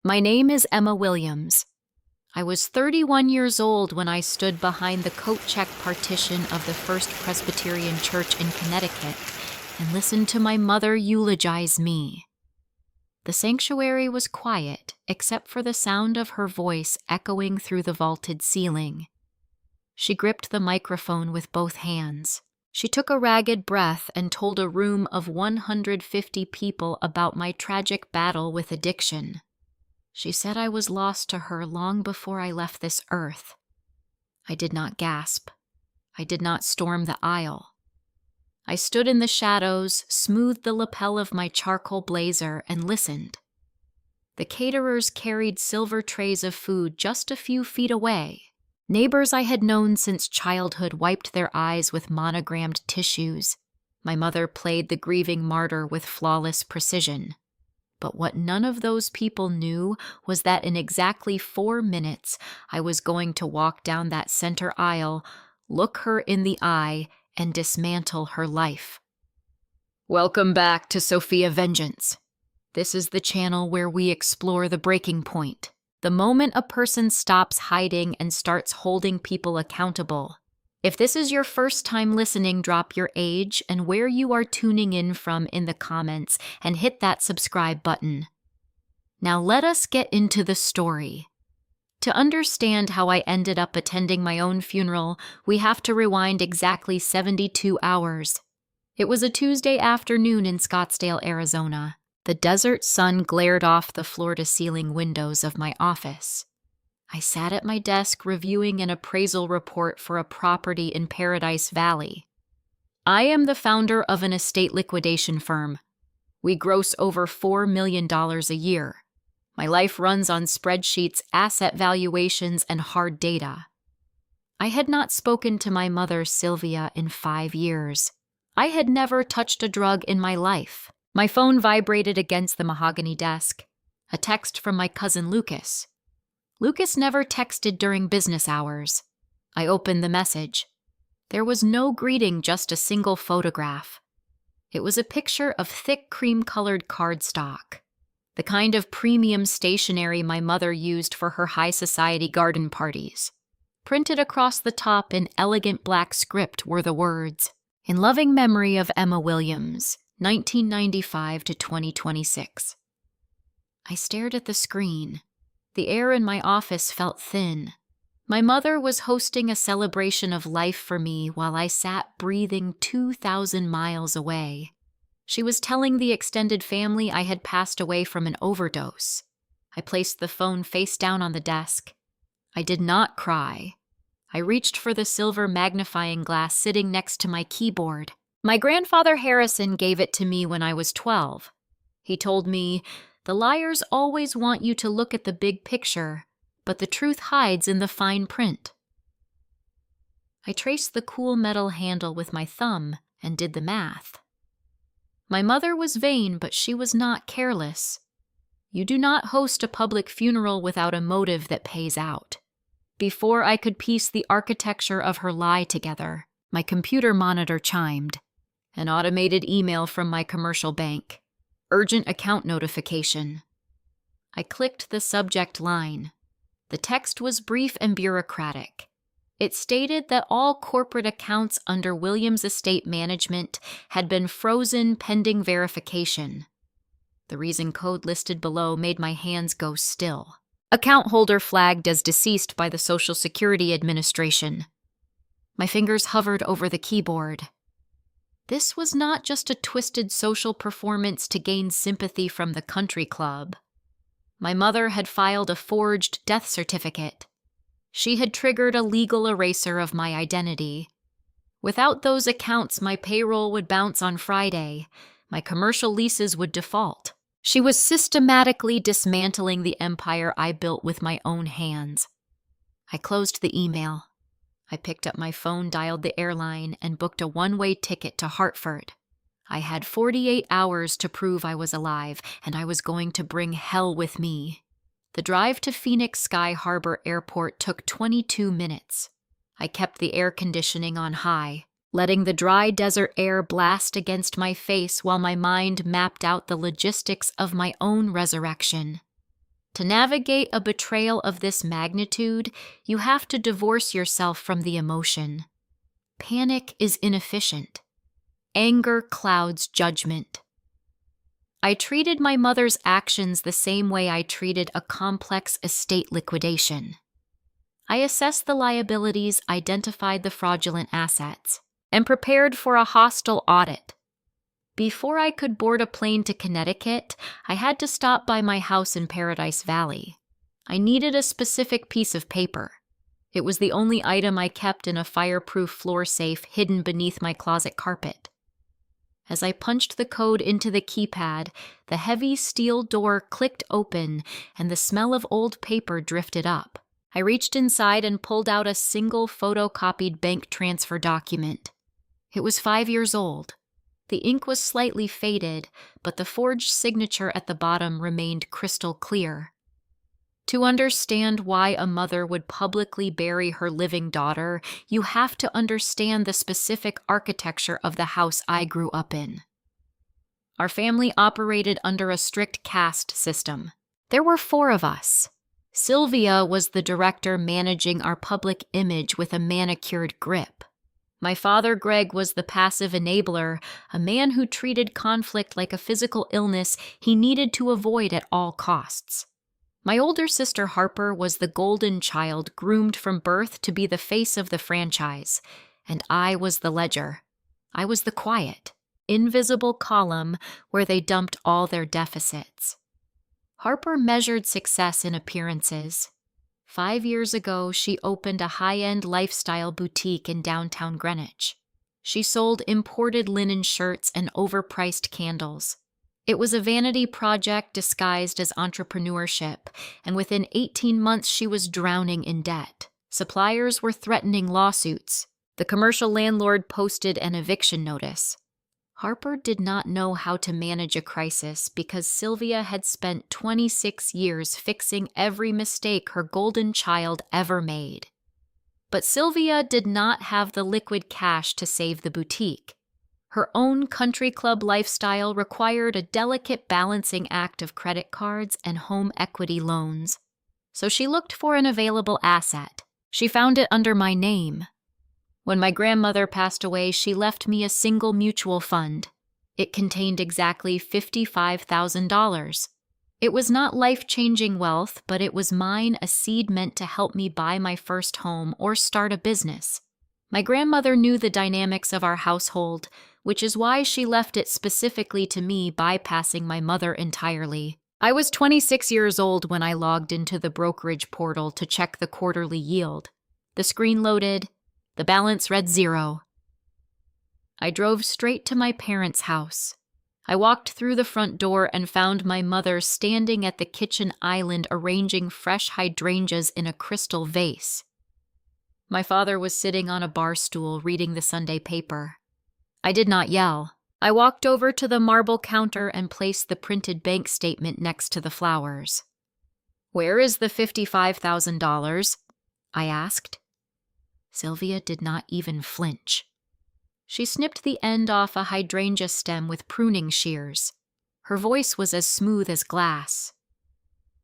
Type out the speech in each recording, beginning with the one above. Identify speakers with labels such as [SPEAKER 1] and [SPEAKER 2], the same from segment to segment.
[SPEAKER 1] My name is Emma Williams. I was 31 years old when I stood behind the coat check partition of the First Presbyterian Church in Connecticut and listened to my mother eulogize me. The sanctuary was quiet, except for the sound of her voice echoing through the vaulted ceiling. She gripped the microphone with both hands. She took a ragged breath and told a room of 150 people about my tragic battle with addiction. She said I was lost to her long before I left this earth. I did not gasp. I did not storm the aisle. I stood in the shadows, smoothed the lapel of my charcoal blazer, and listened. The caterers carried silver trays of food just a few feet away. Neighbors I had known since childhood wiped their eyes with monogrammed tissues. My mother played the grieving martyr with flawless precision. But what none of those people knew was that in exactly 4 minutes, I was going to walk down that center aisle, look her in the eye, and dismantle her life. Welcome back to Sophia Vengeance. This is the channel where we explore the breaking point, the moment a person stops hiding and starts holding people accountable. If this is your first time listening, drop your age and where you are tuning in from in the comments and hit that subscribe button. Now let us get into the story. To understand how I ended up attending my own funeral, we have to rewind exactly 72 hours. It was a Tuesday afternoon in Scottsdale, Arizona. The desert sun glared off the floor-to-ceiling windows of my office. I sat at my desk reviewing an appraisal report for a property in Paradise Valley. I am the founder of an estate liquidation firm. We gross over $4 million a year. My life runs on spreadsheets, asset valuations, and hard data. I had not spoken to my mother, Sylvia, in 5 years. I had never touched a drug in my life. My phone vibrated against the mahogany desk. A text from my cousin Lucas. Lucas never texted during business hours. I opened the message. There was no greeting, just a single photograph. It was a picture of thick cream-colored cardstock, the kind of premium stationery my mother used for her high society garden parties. Printed across the top in elegant black script were the words, "In loving memory of Emma Williams, 1995 to 2026. I stared at the screen. The air in my office felt thin. My mother was hosting a celebration of life for me while I sat breathing 2,000 miles away. She was telling the extended family I had passed away from an overdose. I placed the phone face down on the desk. I did not cry. I reached for the silver magnifying glass sitting next to my keyboard. My grandfather Harrison gave it to me when I was 12. He told me, "The liars always want you to look at the big picture, but the truth hides in the fine print." I traced the cool metal handle with my thumb and did the math. My mother was vain, but she was not careless. You do not host a public funeral without a motive that pays out. Before I could piece the architecture of her lie together, my computer monitor chimed. An automated email from my commercial bank. Urgent account notification. I clicked the subject line. The text was brief and bureaucratic. It stated that all corporate accounts under Williams Estate Management had been frozen pending verification. The reason code listed below made my hands go still. Account holder flagged as deceased by the Social Security Administration. My fingers hovered over the keyboard. This was not just a twisted social performance to gain sympathy from the country club. My mother had filed a forged death certificate. She had triggered a legal eraser of my identity. Without those accounts, my payroll would bounce on Friday. My commercial leases would default. She was systematically dismantling the empire I built with my own hands. I closed the email. I picked up my phone, dialed the airline, and booked a one-way ticket to Hartford. I had 48 hours to prove I was alive, and I was going to bring hell with me. The drive to Phoenix Sky Harbor Airport took 22 minutes. I kept the air conditioning on high, letting the dry desert air blast against my face while my mind mapped out the logistics of my own resurrection. To navigate a betrayal of this magnitude, you have to divorce yourself from the emotion. Panic is inefficient. Anger clouds judgment. I treated my mother's actions the same way I treated a complex estate liquidation. I assessed the liabilities, identified the fraudulent assets, and prepared for a hostile audit. Before I could board a plane to Connecticut, I had to stop by my house in Paradise Valley. I needed a specific piece of paper. It was the only item I kept in a fireproof floor safe hidden beneath my closet carpet. As I punched the code into the keypad, the heavy steel door clicked open and the smell of old paper drifted up. I reached inside and pulled out a single photocopied bank transfer document. It was 5 years old. The ink was slightly faded, but the forged signature at the bottom remained crystal clear. To understand why a mother would publicly bury her living daughter, you have to understand the specific architecture of the house I grew up in. Our family operated under a strict caste system. There were 4 of us. Sylvia was the director managing our public image with a manicured grip. My father, Greg, was the passive enabler, a man who treated conflict like a physical illness he needed to avoid at all costs. My older sister, Harper, was the golden child groomed from birth to be the face of the franchise, and I was the ledger. I was the quiet, invisible column where they dumped all their deficits. Harper measured success in appearances. 5 years ago, she opened a high-end lifestyle boutique in downtown Greenwich. She sold imported linen shirts and overpriced candles. It was a vanity project disguised as entrepreneurship, and within 18 months she was drowning in debt. Suppliers were threatening lawsuits. The commercial landlord posted an eviction notice. Harper did not know how to manage a crisis because Sylvia had spent 26 years fixing every mistake her golden child ever made. But Sylvia did not have the liquid cash to save the boutique. Her own country club lifestyle required a delicate balancing act of credit cards and home equity loans. So she looked for an available asset. She found it under my name. When my grandmother passed away, she left me a single mutual fund. It contained exactly $55,000. It was not life-changing wealth, but it was mine, a seed meant to help me buy my first home or start a business. My grandmother knew the dynamics of our household, which is why she left it specifically to me, bypassing my mother entirely. I was 26 years old when I logged into the brokerage portal to check the quarterly yield. The screen loaded. The balance read 0. I drove straight to my parents' house. I walked through the front door and found my mother standing at the kitchen island arranging fresh hydrangeas in a crystal vase. My father was sitting on a bar stool reading the Sunday paper. I did not yell. I walked over to the marble counter and placed the printed bank statement next to the flowers. "Where is the $55,000? I asked. Sylvia did not even flinch. She snipped the end off a hydrangea stem with pruning shears. Her voice was as smooth as glass.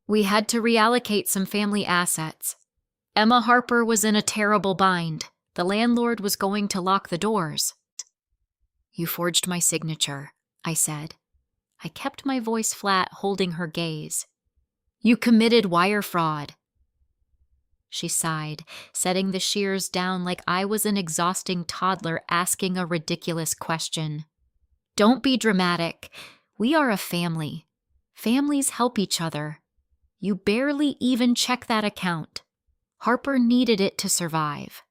[SPEAKER 1] "We had to reallocate some family assets. Emma Harper was in a terrible bind. The landlord was going to lock the doors." "You forged my signature," I said. I kept my voice flat, holding her gaze. "You committed wire fraud." She sighed, setting the shears down like I was an exhausting toddler asking a ridiculous question. "Don't be dramatic. We are a family. Families help each other. You barely even check that account. Harper needed it to survive.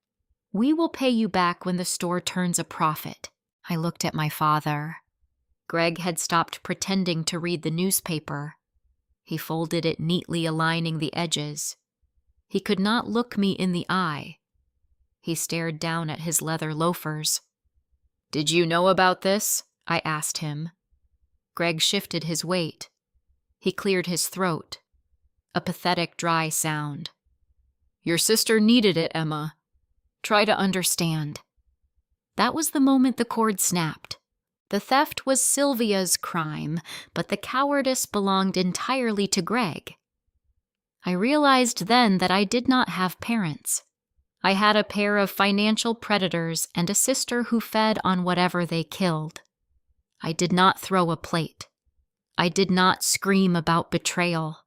[SPEAKER 1] We will pay you back when the store turns a profit." I looked at my father. Greg had stopped pretending to read the newspaper. He folded it neatly, aligning the edges. He could not look me in the eye. He stared down at his leather loafers. "Did you know about this?" I asked him. Greg shifted his weight. He cleared his throat. A pathetic, dry sound. "Your sister needed it, Emma. Try to understand." That was the moment the cord snapped. The theft was Sylvia's crime, but the cowardice belonged entirely to Greg. I realized then that I did not have parents. I had a pair of financial predators and a sister who fed on whatever they killed. I did not throw a plate. I did not scream about betrayal.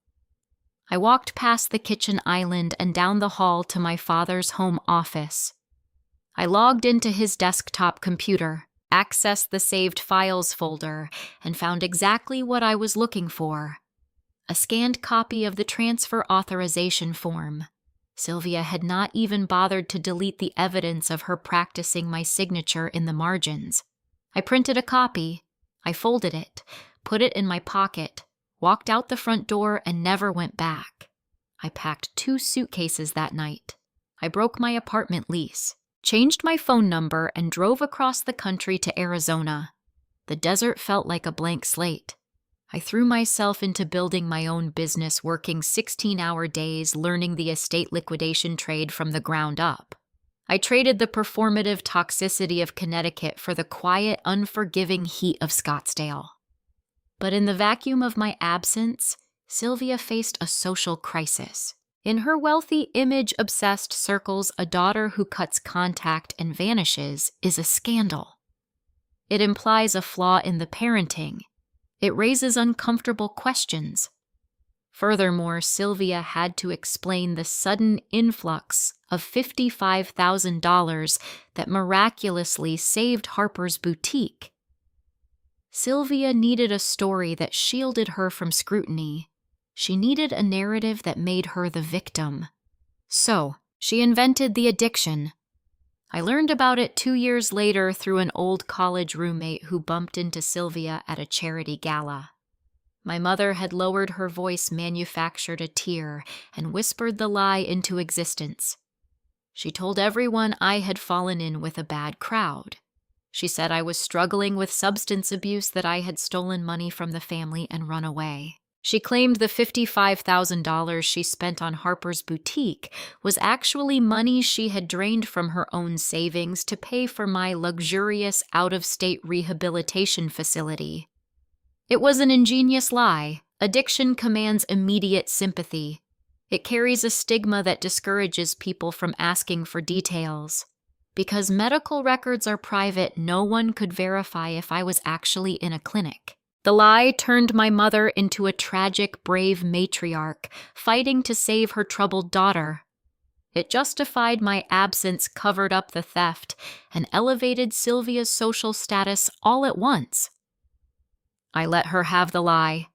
[SPEAKER 1] I walked past the kitchen island and down the hall to my father's home office. I logged into his desktop computer, accessed the saved files folder, and found exactly what I was looking for: a scanned copy of the transfer authorization form. Sylvia had not even bothered to delete the evidence of her practicing my signature in the margins. I printed a copy. I folded it, put it in my pocket, walked out the front door, and never went back. I packed 2 suitcases that night. I broke my apartment lease, changed my phone number, and drove across the country to Arizona. The desert felt like a blank slate. I threw myself into building my own business, working 16-hour days, learning the estate liquidation trade from the ground up. I traded the performative toxicity of Connecticut for the quiet, unforgiving heat of Scottsdale. But in the vacuum of my absence, Sylvia faced a social crisis. In her wealthy, image-obsessed circles, a daughter who cuts contact and vanishes is a scandal. It implies a flaw in the parenting. It raises uncomfortable questions. Furthermore, Sylvia had to explain the sudden influx of $55,000 that miraculously saved Harper's boutique. Sylvia needed a story that shielded her from scrutiny. She needed a narrative that made her the victim. So, she invented the addiction. I learned about it 2 years later through an old college roommate who bumped into Sylvia at a charity gala. My mother had lowered her voice, manufactured a tear, and whispered the lie into existence. She told everyone I had fallen in with a bad crowd. She said I was struggling with substance abuse, that I had stolen money from the family and run away. She claimed the $55,000 she spent on Harper's boutique was actually money she had drained from her own savings to pay for my luxurious out-of-state rehabilitation facility. It was an ingenious lie. Addiction commands immediate sympathy. It carries a stigma that discourages people from asking for details. Because medical records are private, no one could verify if I was actually in a clinic. The lie turned my mother into a tragic, brave matriarch, fighting to save her troubled daughter. It justified my absence, covered up the theft, and elevated Sylvia's social status all at once. I let her have the lie.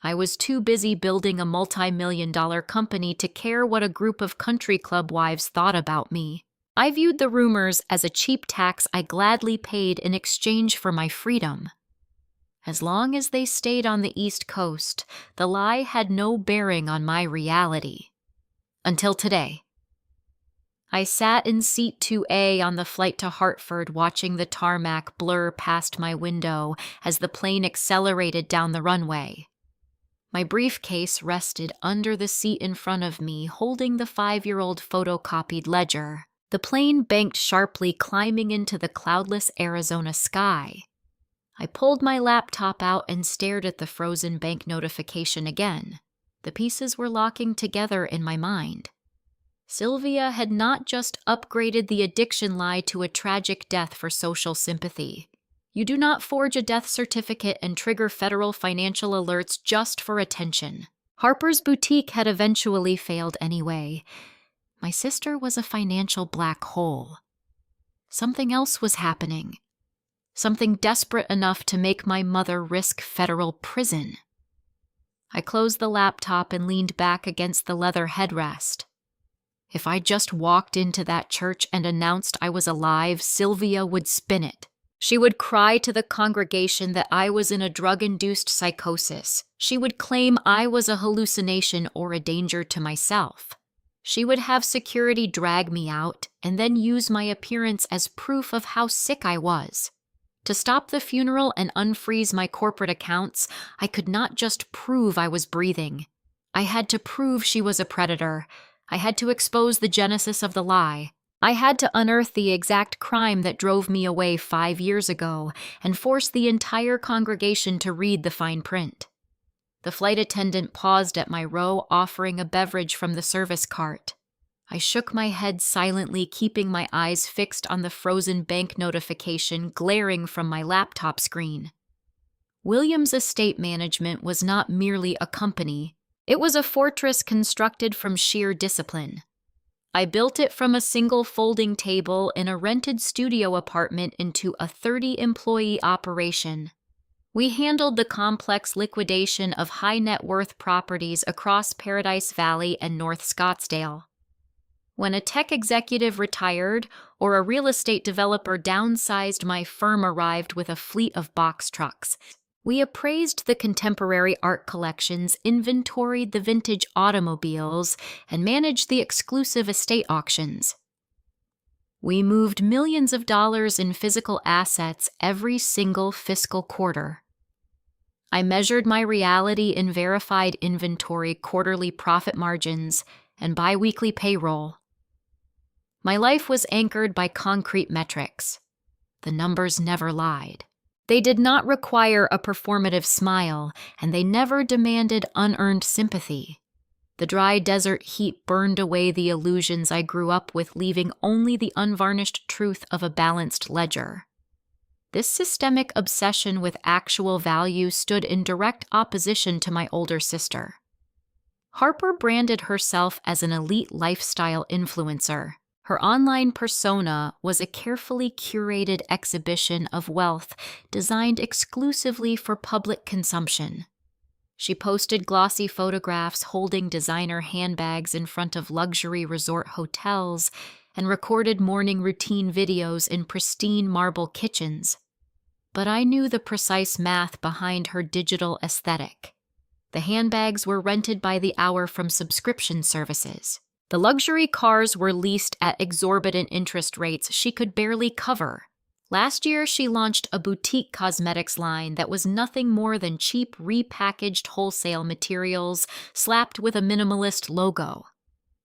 [SPEAKER 1] I was too busy building a multi-million-dollar company to care what a group of country club wives thought about me. I viewed the rumors as a cheap tax I gladly paid in exchange for my freedom. As long as they stayed on the East Coast, the lie had no bearing on my reality. Until today. I sat in seat 2A on the flight to Hartford, watching the tarmac blur past my window as the plane accelerated down the runway. My briefcase rested under the seat in front of me, holding the 5-year-old photocopied ledger. The plane banked sharply, climbing into the cloudless Arizona sky. I pulled my laptop out and stared at the frozen bank notification again. The pieces were locking together in my mind. Sylvia had not just upgraded the addiction lie to a tragic death for social sympathy. You do not forge a death certificate and trigger federal financial alerts just for attention. Harper's boutique had eventually failed anyway. My sister was a financial black hole. Something else was happening. Something desperate enough to make my mother risk federal prison. I closed the laptop and leaned back against the leather headrest. If I just walked into that church and announced I was alive, Sylvia would spin it. She would cry to the congregation that I was in a drug-induced psychosis. She would claim I was a hallucination or a danger to myself. She would have security drag me out and then use my appearance as proof of how sick I was. To stop the funeral and unfreeze my corporate accounts, I could not just prove I was breathing. I had to prove she was a predator. I had to expose the genesis of the lie. I had to unearth the exact crime that drove me away 5 years ago and force the entire congregation to read the fine print. The flight attendant paused at my row, offering a beverage from the service cart. I shook my head silently, keeping my eyes fixed on the frozen bank notification glaring from my laptop screen. Williams Estate Management was not merely a company. It was a fortress constructed from sheer discipline. I built it from a single folding table in a rented studio apartment into a 30-employee operation. We handled the complex liquidation of high-net-worth properties across Paradise Valley and North Scottsdale. When a tech executive retired or a real estate developer downsized, my firm arrived with a fleet of box trucks. We appraised the contemporary art collections, inventoried the vintage automobiles, and managed the exclusive estate auctions. We moved millions of dollars in physical assets every single fiscal quarter. I measured my reality in verified inventory, quarterly profit margins, and biweekly payroll. My life was anchored by concrete metrics. The numbers never lied. They did not require a performative smile, and they never demanded unearned sympathy. The dry desert heat burned away the illusions I grew up with, leaving only the unvarnished truth of a balanced ledger. This systemic obsession with actual value stood in direct opposition to my older sister. Harper branded herself as an elite lifestyle influencer. Her online persona was a carefully curated exhibition of wealth designed exclusively for public consumption. She posted glossy photographs holding designer handbags in front of luxury resort hotels and recorded morning routine videos in pristine marble kitchens. But I knew the precise math behind her digital aesthetic. The handbags were rented by the hour from subscription services. The luxury cars were leased at exorbitant interest rates she could barely cover. Last year, she launched a boutique cosmetics line that was nothing more than cheap, repackaged wholesale materials slapped with a minimalist logo.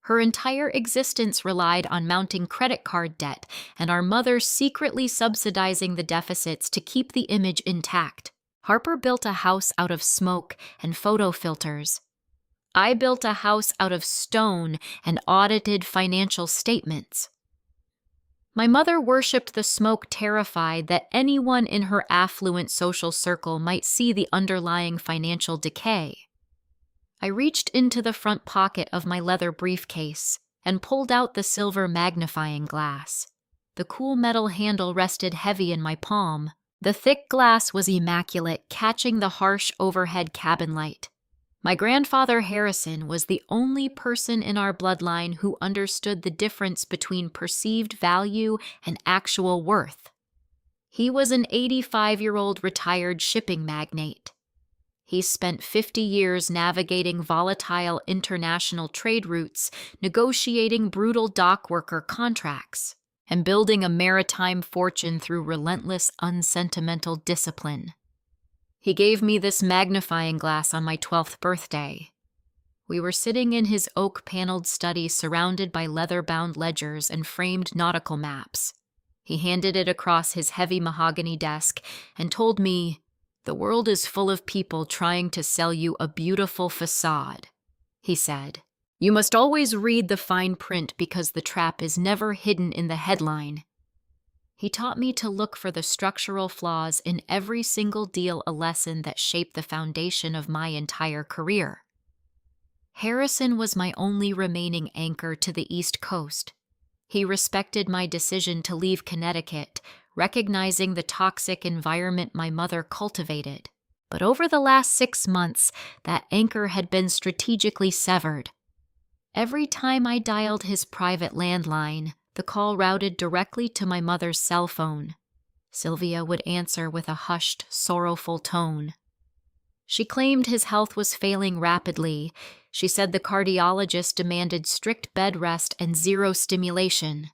[SPEAKER 1] Her entire existence relied on mounting credit card debt and our mother secretly subsidizing the deficits to keep the image intact. Harper built a house out of smoke and photo filters. I built a house out of stone and audited financial statements. My mother worshipped the smoke, terrified that anyone in her affluent social circle might see the underlying financial decay. I reached into the front pocket of my leather briefcase and pulled out the silver magnifying glass. The cool metal handle rested heavy in my palm. The thick glass was immaculate, catching the harsh overhead cabin light. My grandfather Harrison was the only person in our bloodline who understood the difference between perceived value and actual worth. He was an 85-year-old retired shipping magnate. He spent 50 years navigating volatile international trade routes, negotiating brutal dock worker contracts, and building a maritime fortune through relentless, unsentimental discipline. He gave me this magnifying glass on my 12th birthday. We were sitting in his oak-paneled study surrounded by leather-bound ledgers and framed nautical maps. He handed it across his heavy mahogany desk and told me, "The world is full of people trying to sell you a beautiful facade," he said. "You must always read the fine print because the trap is never hidden in the headline." He taught me to look for the structural flaws in every single deal, a lesson that shaped the foundation of my entire career. Harrison was my only remaining anchor to the East Coast. He respected my decision to leave Connecticut, recognizing the toxic environment my mother cultivated. But over the last 6 months, that anchor had been strategically severed. Every time I dialed his private landline, the call routed directly to my mother's cell phone. Sylvia would answer with a hushed, sorrowful tone. She claimed his health was failing rapidly. She said the cardiologist demanded strict bed rest and zero stimulation.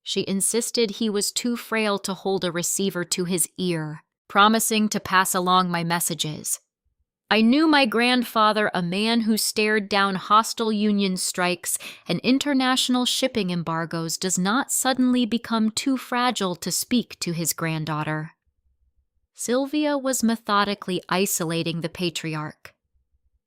[SPEAKER 1] She insisted he was too frail to hold a receiver to his ear, promising to pass along my messages. I knew my grandfather, a man who stared down hostile union strikes and international shipping embargoes, does not suddenly become too fragile to speak to his granddaughter. Sylvia was methodically isolating the patriarch.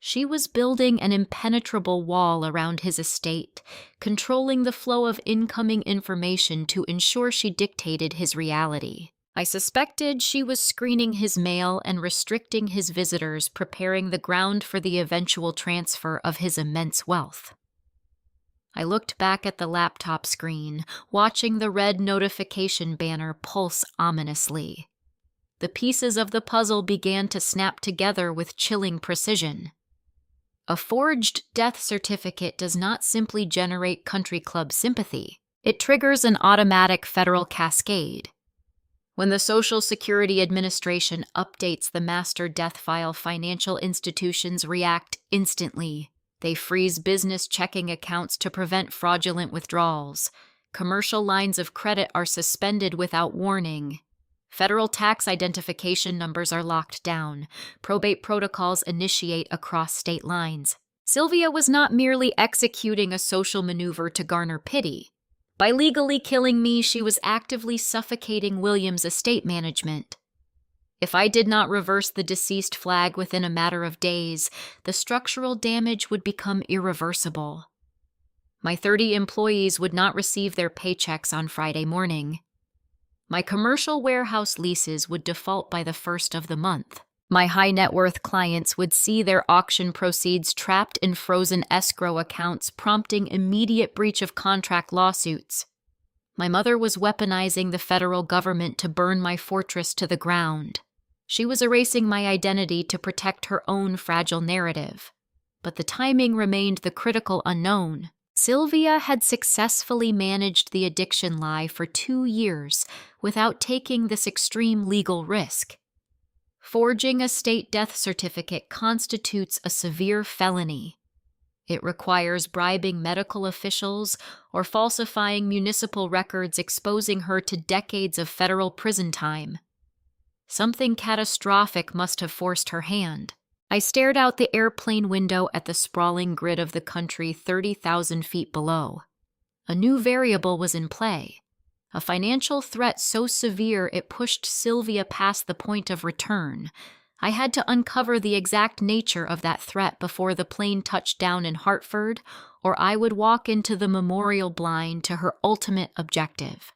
[SPEAKER 1] She was building an impenetrable wall around his estate, controlling the flow of incoming information to ensure she dictated his reality. I suspected she was screening his mail and restricting his visitors, preparing the ground for the eventual transfer of his immense wealth. I looked back at the laptop screen, watching the red notification banner pulse ominously. The pieces of the puzzle began to snap together with chilling precision. A forged death certificate does not simply generate country club sympathy. It triggers an automatic federal cascade. When the Social Security Administration updates the master death file, financial institutions react instantly. They freeze business checking accounts to prevent fraudulent withdrawals. Commercial lines of credit are suspended without warning. Federal tax identification numbers are locked down. Probate protocols initiate across state lines. Sylvia was not merely executing a social maneuver to garner pity. By legally killing me, she was actively suffocating Williams' estate management. If I did not reverse the deceased flag within a matter of days, the structural damage would become irreversible. My 30 employees would not receive their paychecks on Friday morning. My commercial warehouse leases would default by the first of the month. My high-net-worth clients would see their auction proceeds trapped in frozen escrow accounts, prompting immediate breach of contract lawsuits. My mother was weaponizing the federal government to burn my fortress to the ground. She was erasing my identity to protect her own fragile narrative. But the timing remained the critical unknown. Sylvia had successfully managed the addiction lie for 2 years without taking this extreme legal risk. Forging a state death certificate constitutes a severe felony. It requires bribing medical officials or falsifying municipal records, exposing her to decades of federal prison time. Something catastrophic must have forced her hand. I stared out the airplane window at the sprawling grid of the country 30,000 feet below. A new variable was in play. A financial threat so severe it pushed Sylvia past the point of return. I had to uncover the exact nature of that threat before the plane touched down in Hartford, or I would walk into the memorial blind to her ultimate objective.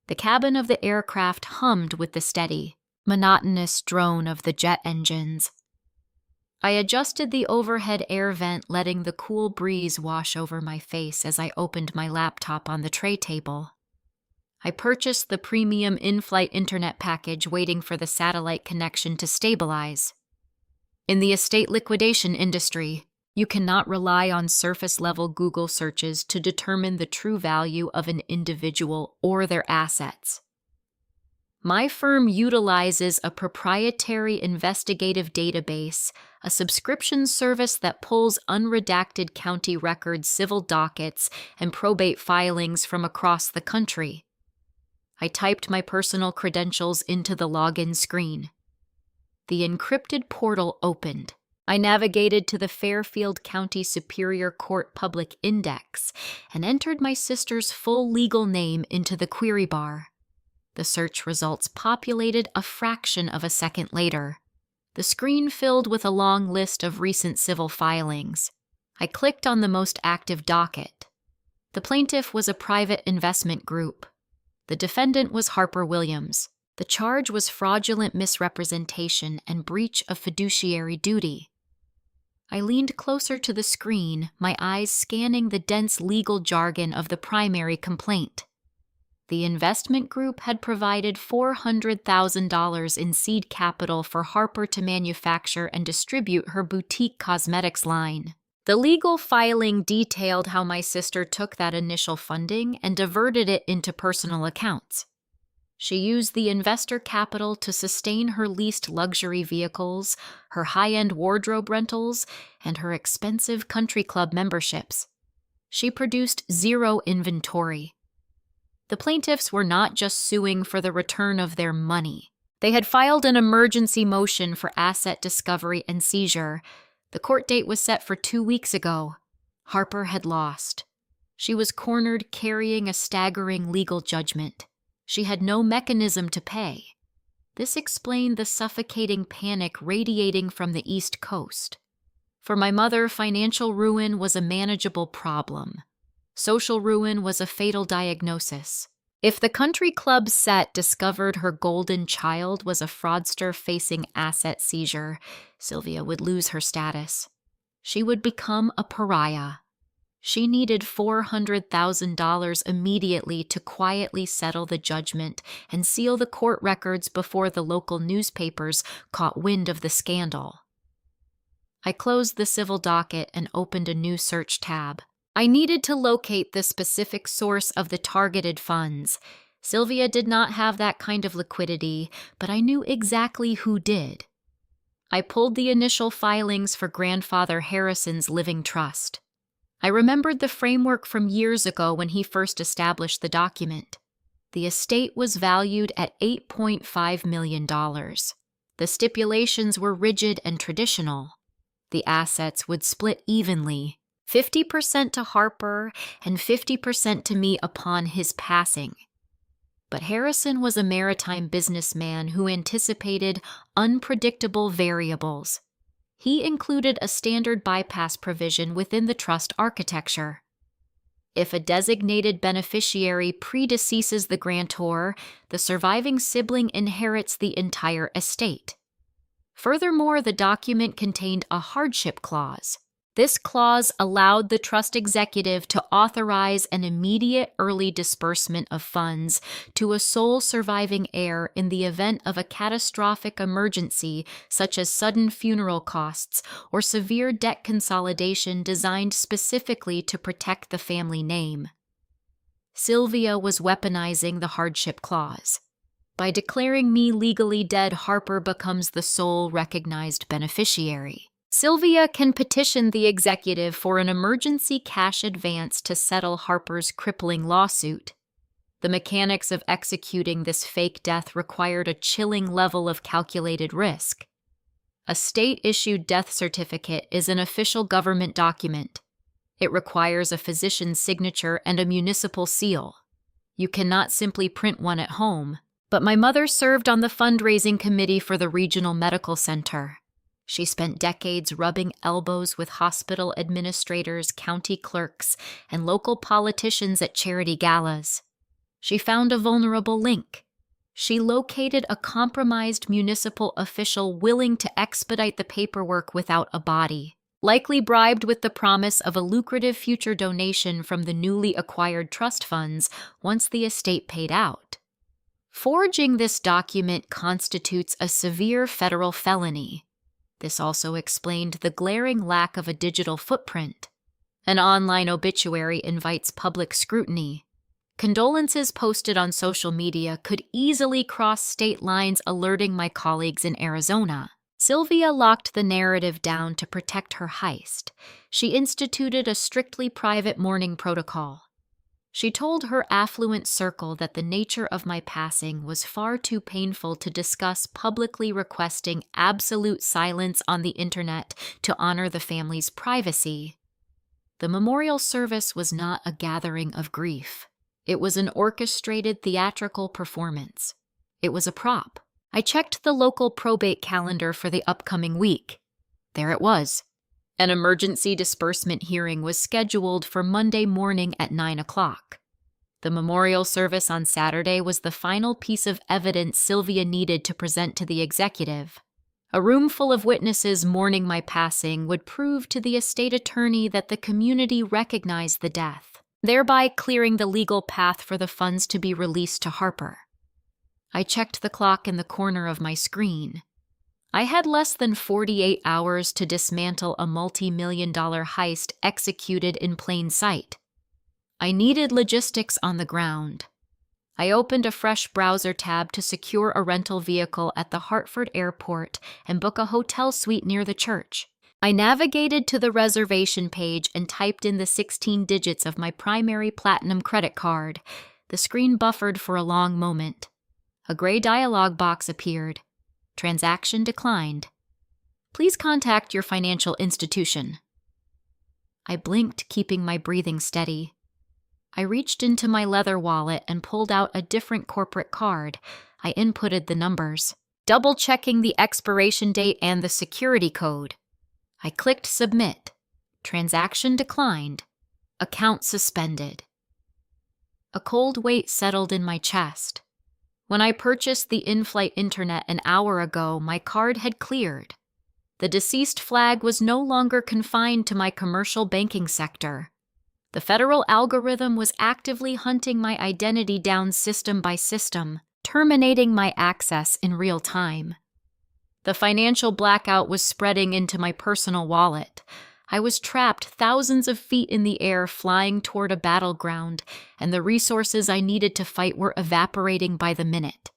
[SPEAKER 1] The cabin of the aircraft hummed with the steady, monotonous drone of the jet engines. I adjusted the overhead air vent, letting the cool breeze wash over my face as I opened my laptop on the tray table. I purchased the premium in-flight internet package, waiting for the satellite connection to stabilize. In the estate liquidation industry, you cannot rely on surface-level Google searches to determine the true value of an individual or their assets. My firm utilizes a proprietary investigative database, a subscription service that pulls unredacted county records, civil dockets, and probate filings from across the country. I typed my personal credentials into the login screen. The encrypted portal opened. I navigated to the Fairfield County Superior Court Public Index and entered my sister's full legal name into the query bar. The search results populated a fraction of a second later. The screen filled with a long list of recent civil filings. I clicked on the most active docket. The plaintiff was a private investment group. The defendant was Harper Williams. The charge was fraudulent misrepresentation and breach of fiduciary duty. I leaned closer to the screen, my eyes scanning the dense legal jargon of the primary complaint. The investment group had provided $400,000 in seed capital for Harper to manufacture and distribute her boutique cosmetics line. The legal filing detailed how my sister took that initial funding and diverted it into personal accounts. She used the investor capital to sustain her leased luxury vehicles, her high-end wardrobe rentals, and her expensive country club memberships. She produced zero inventory. The plaintiffs were not just suing for the return of their money. They had filed an emergency motion for asset discovery and seizure. The court date was set for 2 weeks ago. Harper had lost. She was cornered, carrying a staggering legal judgment. She had no mechanism to pay. This explained the suffocating panic radiating from the East Coast. For my mother, financial ruin was a manageable problem. Social ruin was a fatal diagnosis. If the country club set discovered her golden child was a fraudster facing asset seizure, Sylvia would lose her status. She would become a pariah. She needed $400,000 immediately to quietly settle the judgment and seal the court records before the local newspapers caught wind of the scandal. I closed the civil docket and opened a new search tab. I needed to locate the specific source of the targeted funds. Sylvia did not have that kind of liquidity, but I knew exactly who did. I pulled the initial filings for Grandfather Harrison's living trust. I remembered the framework from years ago when he first established the document. The estate was valued at $8.5 million. The stipulations were rigid and traditional. The assets would split evenly, 50% to Harper and 50% to me upon his passing. But Harrison was a maritime businessman who anticipated unpredictable variables. He included a standard bypass provision within the trust architecture. If a designated beneficiary predeceases the grantor, the surviving sibling inherits the entire estate. Furthermore, the document contained a hardship clause. This clause allowed the trust executive to authorize an immediate early disbursement of funds to a sole surviving heir in the event of a catastrophic emergency such as sudden funeral costs or severe debt consolidation designed specifically to protect the family name. Sylvia was weaponizing the hardship clause. By declaring me legally dead, Harper becomes the sole recognized beneficiary. Sylvia can petition the executive for an emergency cash advance to settle Harper's crippling lawsuit. The mechanics of executing this fake death required a chilling level of calculated risk. A state-issued death certificate is an official government document. It requires a physician's signature and a municipal seal. You cannot simply print one at home. But my mother served on the fundraising committee for the regional medical center. She spent decades rubbing elbows with hospital administrators, county clerks, and local politicians at charity galas. She found a vulnerable link. She located a compromised municipal official willing to expedite the paperwork without a body, likely bribed with the promise of a lucrative future donation from the newly acquired trust funds once the estate paid out. Forging this document constitutes a severe federal felony. This also explained the glaring lack of a digital footprint. An online obituary invites public scrutiny. Condolences posted on social media could easily cross state lines, alerting my colleagues in Arizona. Sylvia locked the narrative down to protect her heist. She instituted a strictly private mourning protocol. She told her affluent circle that the nature of my passing was far too painful to discuss, publicly requesting absolute silence on the internet to honor the family's privacy. The memorial service was not a gathering of grief. It was an orchestrated theatrical performance. It was a prop. I checked the local probate calendar for the upcoming week. There it was. An emergency disbursement hearing was scheduled for Monday morning at 9 o'clock. The memorial service on Saturday was the final piece of evidence Sylvia needed to present to the executive. A room full of witnesses mourning my passing would prove to the estate attorney that the community recognized the death, thereby clearing the legal path for the funds to be released to Harper. I checked the clock in the corner of my screen. I had less than 48 hours to dismantle a multi-million-dollar heist executed in plain sight. I needed logistics on the ground. I opened a fresh browser tab to secure a rental vehicle at the Hartford airport and book a hotel suite near the church. I navigated to the reservation page and typed in the 16 digits of my primary platinum credit card. The screen buffered for a long moment. A gray dialog box appeared. Transaction declined. Please contact your financial institution. I blinked, keeping my breathing steady. I reached into my leather wallet and pulled out a different corporate card. I inputted the numbers, double-checking the expiration date and the security code. I clicked submit. Transaction declined. Account suspended. A cold weight settled in my chest. When I purchased the in-flight internet an hour ago, my card had cleared. The deceased flag was no longer confined to my commercial banking sector. The federal algorithm was actively hunting my identity down system by system, terminating my access in real time. The financial blackout was spreading into my personal wallet. I was trapped thousands of feet in the air, flying toward a battleground, and the resources I needed to fight were evaporating by the minute.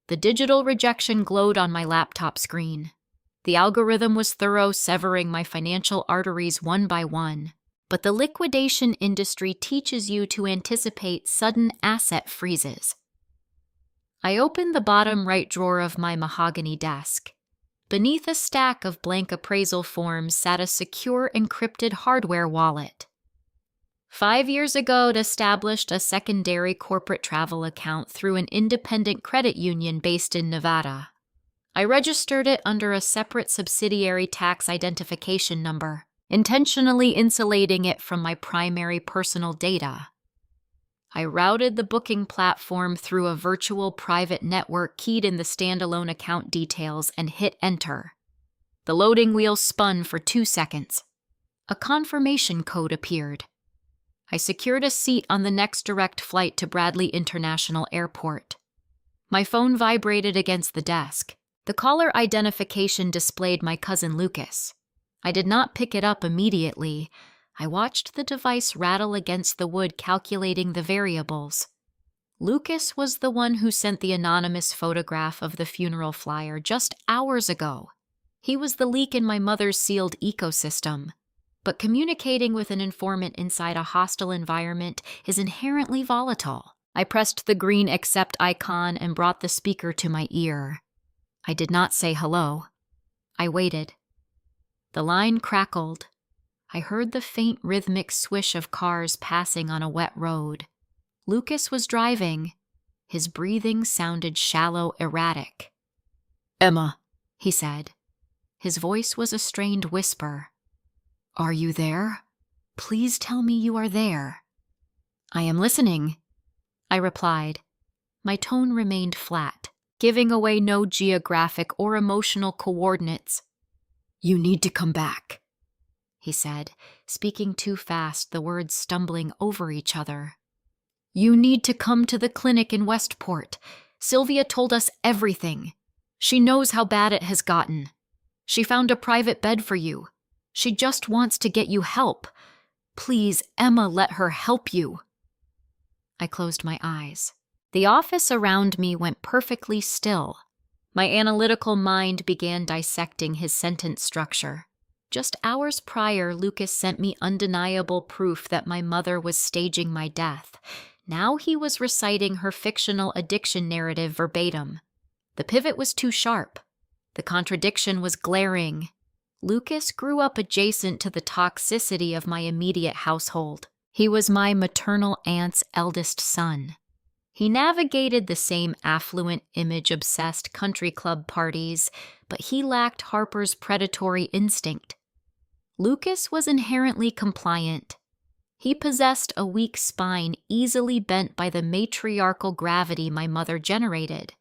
[SPEAKER 1] The digital rejection glowed on my laptop screen. The algorithm was thorough, severing my financial arteries one by one. But the liquidation industry teaches you to anticipate sudden asset freezes. I opened the bottom right drawer of my mahogany desk. Beneath a stack of blank appraisal forms sat a secure encrypted hardware wallet. 5 years ago, it established a secondary corporate travel account through an independent credit union based in Nevada. I registered it under a separate subsidiary tax identification number, intentionally insulating it from my primary personal data. I routed the booking platform through a virtual private network, keyed in the standalone account details, and hit enter. The loading wheel spun for 2 seconds. A confirmation code appeared. I secured a seat on the next direct flight to Bradley International Airport. My phone vibrated against the desk. The caller identification displayed my cousin Lucas. I did not pick it up immediately. I watched the device rattle against the wood, calculating the variables. Lucas was the one who sent the anonymous photograph of the funeral flyer just hours ago. He was the leak in my mother's sealed ecosystem. But communicating with an informant inside a hostile environment is inherently volatile. I pressed the green accept icon and brought the speaker to my ear. I did not say hello. I waited. The line crackled. I heard the faint rhythmic swish of cars passing on a wet road. Lucas was driving. His breathing sounded shallow, erratic. "Emma," he said. His voice was a strained whisper. "Are you there? Please tell me you are there." "I am listening," I replied. My tone remained flat, giving away no geographic or emotional coordinates. "You need to come back," he said, speaking too fast, the words stumbling over each other. "You need to come to the clinic in Westport. Sylvia told us everything. She knows how bad it has gotten. She found a private bed for you. She just wants to get you help. Please, Emma, let her help you." I closed my eyes. The office around me went perfectly still. My analytical mind began dissecting his sentence structure. Just hours prior, Lucas sent me undeniable proof that my mother was staging my death. Now he was reciting her fictional addiction narrative verbatim. The pivot was too sharp. The contradiction was glaring. Lucas grew up adjacent to the toxicity of my immediate household. He was my maternal aunt's eldest son. He navigated the same affluent, image-obsessed country club parties, but he lacked Harper's predatory instinct. Lucas was inherently compliant. He possessed a weak spine easily bent by the matriarchal gravity my mother generated.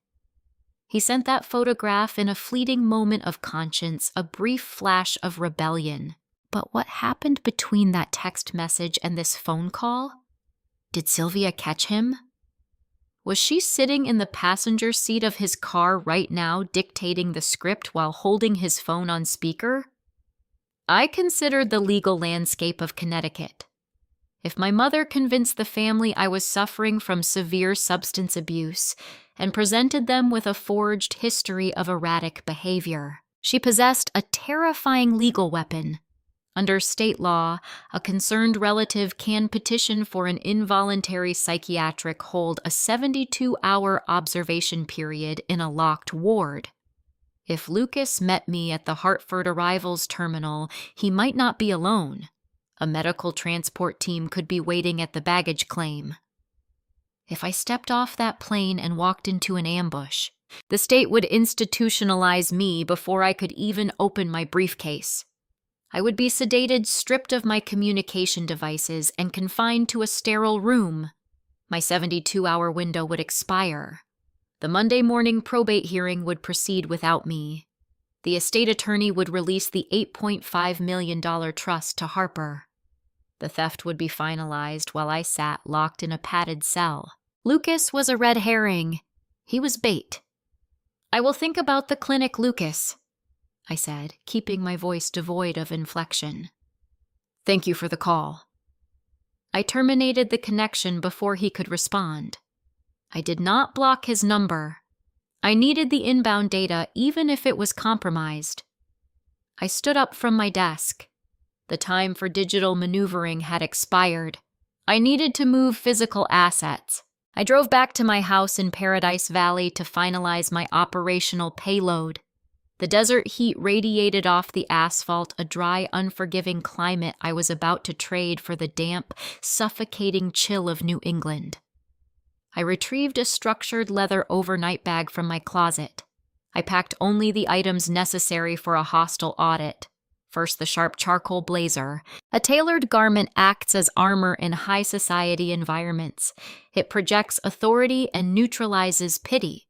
[SPEAKER 1] He sent that photograph in a fleeting moment of conscience, a brief flash of rebellion. But what happened between that text message and this phone call? Did Sylvia catch him? Was she sitting in the passenger seat of his car right now, dictating the script while holding his phone on speaker? I considered the legal landscape of Connecticut. If my mother convinced the family I was suffering from severe substance abuse and presented them with a forged history of erratic behavior, she possessed a terrifying legal weapon. Under state law, a concerned relative can petition for an involuntary psychiatric hold, a 72-hour observation period in a locked ward. If Lucas met me at the Hartford arrivals terminal, he might not be alone. A medical transport team could be waiting at the baggage claim. If I stepped off that plane and walked into an ambush, the state would institutionalize me before I could even open my briefcase. I would be sedated, stripped of my communication devices, and confined to a sterile room. My 72-hour window would expire. The Monday morning probate hearing would proceed without me. The estate attorney would release the $8.5 million trust to Harper. The theft would be finalized while I sat locked in a padded cell. Lucas was a red herring. He was bait. "I will think about the clinic, Lucas," I said, keeping my voice devoid of inflection. "Thank you for the call." I terminated the connection before he could respond. I did not block his number. I needed the inbound data even if it was compromised. I stood up from my desk. The time for digital maneuvering had expired. I needed to move physical assets. I drove back to my house in Paradise Valley to finalize my operational payload. The desert heat radiated off the asphalt, a dry, unforgiving climate I was about to trade for the damp, suffocating chill of New England. I retrieved a structured leather overnight bag from my closet. I packed only the items necessary for a hostile audit. First, the sharp charcoal blazer. A tailored garment acts as armor in high society environments. It projects authority and neutralizes pity.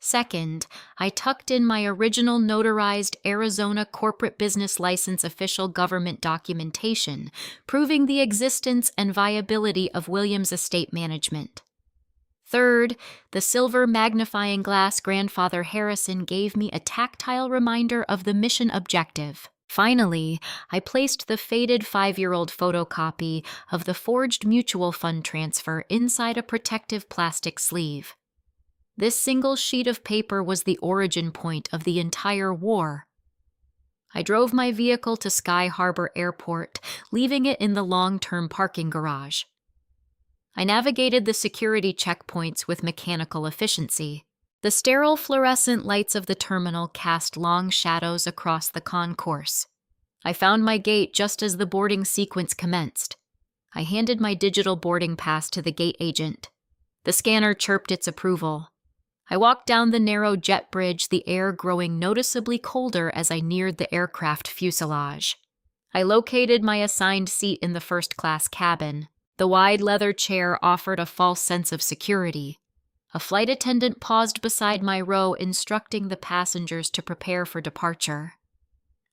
[SPEAKER 1] Second, I tucked in my original notarized Arizona corporate business license official government documentation, proving the existence and viability of Williams Estate Management. Third, the silver magnifying glass Grandfather Harrison gave me a tactile reminder of the mission objective. Finally, I placed the faded 5-year-old photocopy of the forged mutual fund transfer inside a protective plastic sleeve. This single sheet of paper was the origin point of the entire war. I drove my vehicle to Sky Harbor Airport, leaving it in the long-term parking garage. I navigated the security checkpoints with mechanical efficiency. The sterile fluorescent lights of the terminal cast long shadows across the concourse. I found my gate just as the boarding sequence commenced. I handed my digital boarding pass to the gate agent. The scanner chirped its approval. I walked down the narrow jet bridge, the air growing noticeably colder as I neared the aircraft fuselage. I located my assigned seat in the first-class cabin. The wide leather chair offered a false sense of security. A flight attendant paused beside my row, instructing the passengers to prepare for departure.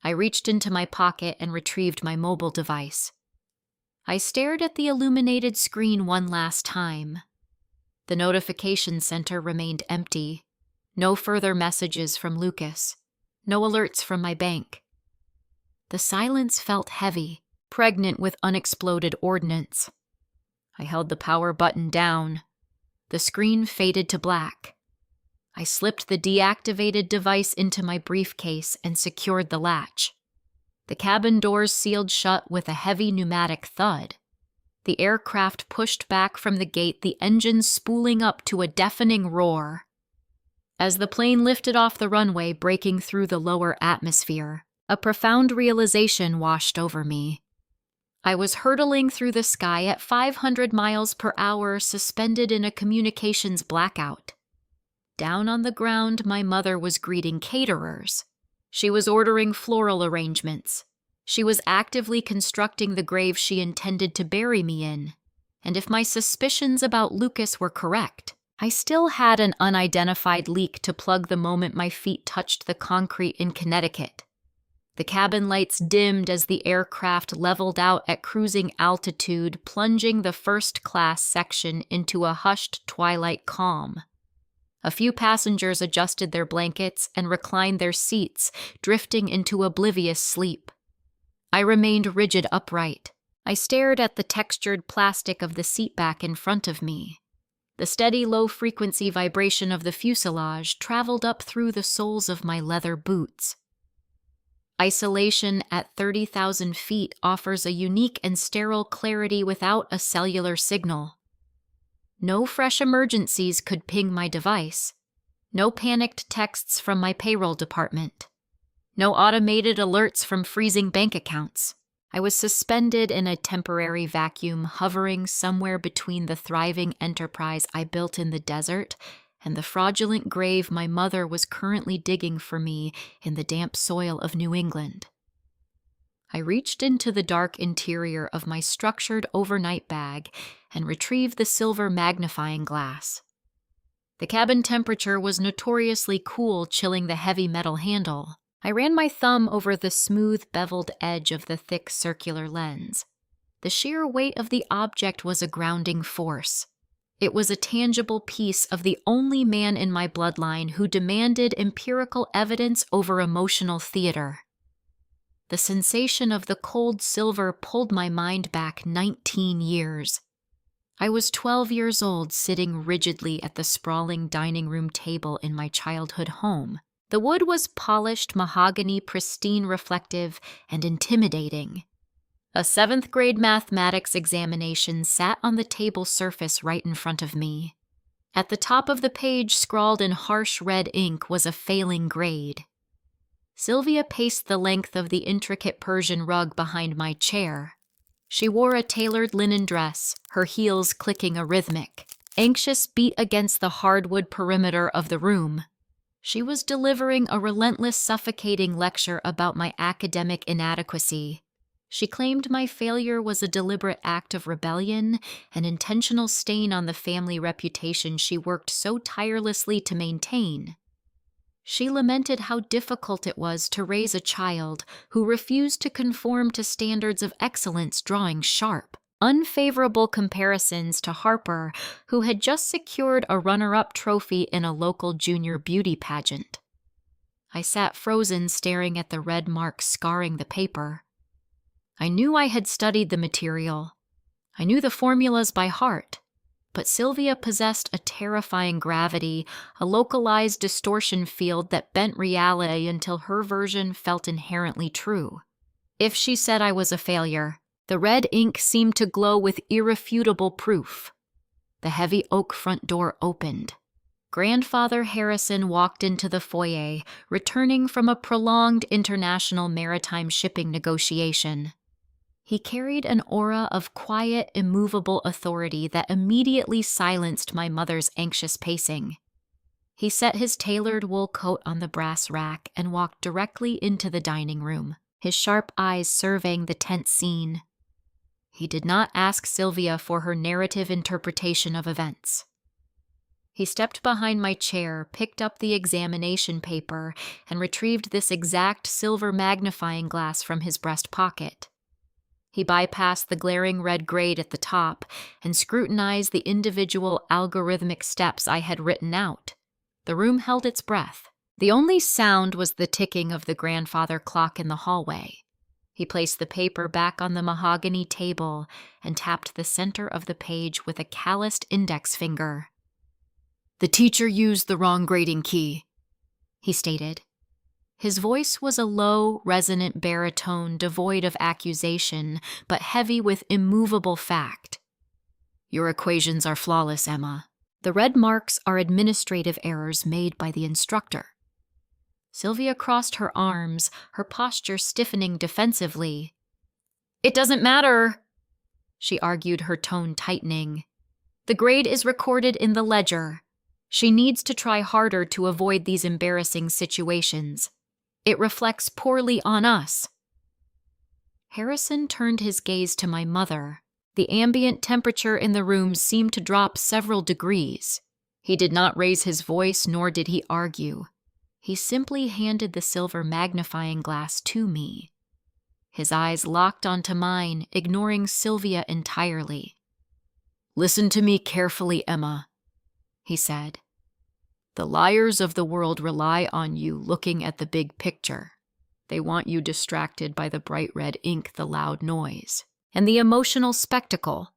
[SPEAKER 1] I reached into my pocket and retrieved my mobile device. I stared at the illuminated screen one last time. The notification center remained empty. No further messages from Lucas. No alerts from my bank. The silence felt heavy, pregnant with unexploded ordnance. I held the power button down. The screen faded to black. I slipped the deactivated device into my briefcase and secured the latch. The cabin doors sealed shut with a heavy pneumatic thud. The aircraft pushed back from the gate, the engines spooling up to a deafening roar. As the plane lifted off the runway, breaking through the lower atmosphere, a profound realization washed over me. I was hurtling through the sky at 500 miles per hour, suspended in a communications blackout. Down on the ground, my mother was greeting caterers. She was ordering floral arrangements. She was actively constructing the grave she intended to bury me in. And if my suspicions about Lucas were correct, I still had an unidentified leak to plug the moment my feet touched the concrete in Connecticut. The cabin lights dimmed as the aircraft leveled out at cruising altitude, plunging the first-class section into a hushed twilight calm. A few passengers adjusted their blankets and reclined their seats, drifting into oblivious sleep. I remained rigid upright. I stared at the textured plastic of the seatback in front of me. The steady low-frequency vibration of the fuselage traveled up through the soles of my leather boots. Isolation at 30,000 feet offers a unique and sterile clarity without a cellular signal. No fresh emergencies could ping my device. No panicked texts from my payroll department. No automated alerts from freezing bank accounts. I was suspended in a temporary vacuum, hovering somewhere between the thriving enterprise I built in the desert and the fraudulent grave my mother was currently digging for me in the damp soil of New England. I reached into the dark interior of my structured overnight bag and retrieved the silver magnifying glass. The cabin temperature was notoriously cool, chilling the heavy metal handle. I ran my thumb over the smooth, beveled edge of the thick circular lens. The sheer weight of the object was a grounding force. It was a tangible piece of the only man in my bloodline who demanded empirical evidence over emotional theater. The sensation of the cold silver pulled my mind back 19 years. I was 12 years old, sitting rigidly at the sprawling dining room table in my childhood home. The wood was polished mahogany, pristine, reflective, and intimidating. A 7th grade mathematics examination sat on the table surface right in front of me. At the top of the page, scrawled in harsh red ink, was a failing grade. Sylvia paced the length of the intricate Persian rug behind my chair. She wore a tailored linen dress, her heels clicking a rhythmic, anxious beat against the hardwood perimeter of the room. She was delivering a relentless, suffocating lecture about my academic inadequacy. She claimed my failure was a deliberate act of rebellion, an intentional stain on the family reputation she worked so tirelessly to maintain. She lamented how difficult it was to raise a child who refused to conform to standards of excellence, drawing sharp, unfavorable comparisons to Harper, who had just secured a runner-up trophy in a local junior beauty pageant. I sat frozen, staring at the red marks scarring the paper. I knew I had studied the material. I knew the formulas by heart. But Sylvia possessed a terrifying gravity, a localized distortion field that bent reality until her version felt inherently true. If she said I was a failure, the red ink seemed to glow with irrefutable proof. The heavy oak front door opened. Grandfather Harrison walked into the foyer, returning from a prolonged international maritime shipping negotiation. He carried an aura of quiet, immovable authority that immediately silenced my mother's anxious pacing. He set his tailored wool coat on the brass rack and walked directly into the dining room, his sharp eyes surveying the tense scene. He did not ask Sylvia for her narrative interpretation of events. He stepped behind my chair, picked up the examination paper, and retrieved this exact silver magnifying glass from his breast pocket. He bypassed the glaring red grade at the top and scrutinized the individual algorithmic steps I had written out. The room held its breath. The only sound was the ticking of the grandfather clock in the hallway. He placed the paper back on the mahogany table and tapped the center of the page with a calloused index finger. "The teacher used the wrong grading key," he stated. His voice was a low, resonant baritone devoid of accusation, but heavy with immovable fact. "Your equations are flawless, Emma. The red marks are administrative errors made by the instructor." Sylvia crossed her arms, her posture stiffening defensively. "It doesn't matter," she argued, her tone tightening. "The grade is recorded in the ledger. She needs to try harder to avoid these embarrassing situations. It reflects poorly on us." Harrison turned his gaze to my mother. The ambient temperature in the room seemed to drop several degrees. He did not raise his voice, nor did he argue. He simply handed the silver magnifying glass to me. His eyes locked onto mine, ignoring Sylvia entirely. "Listen to me carefully, Emma," he said. "The liars of the world rely on you looking at the big picture. They want you distracted by the bright red ink, the loud noise, and the emotional spectacle.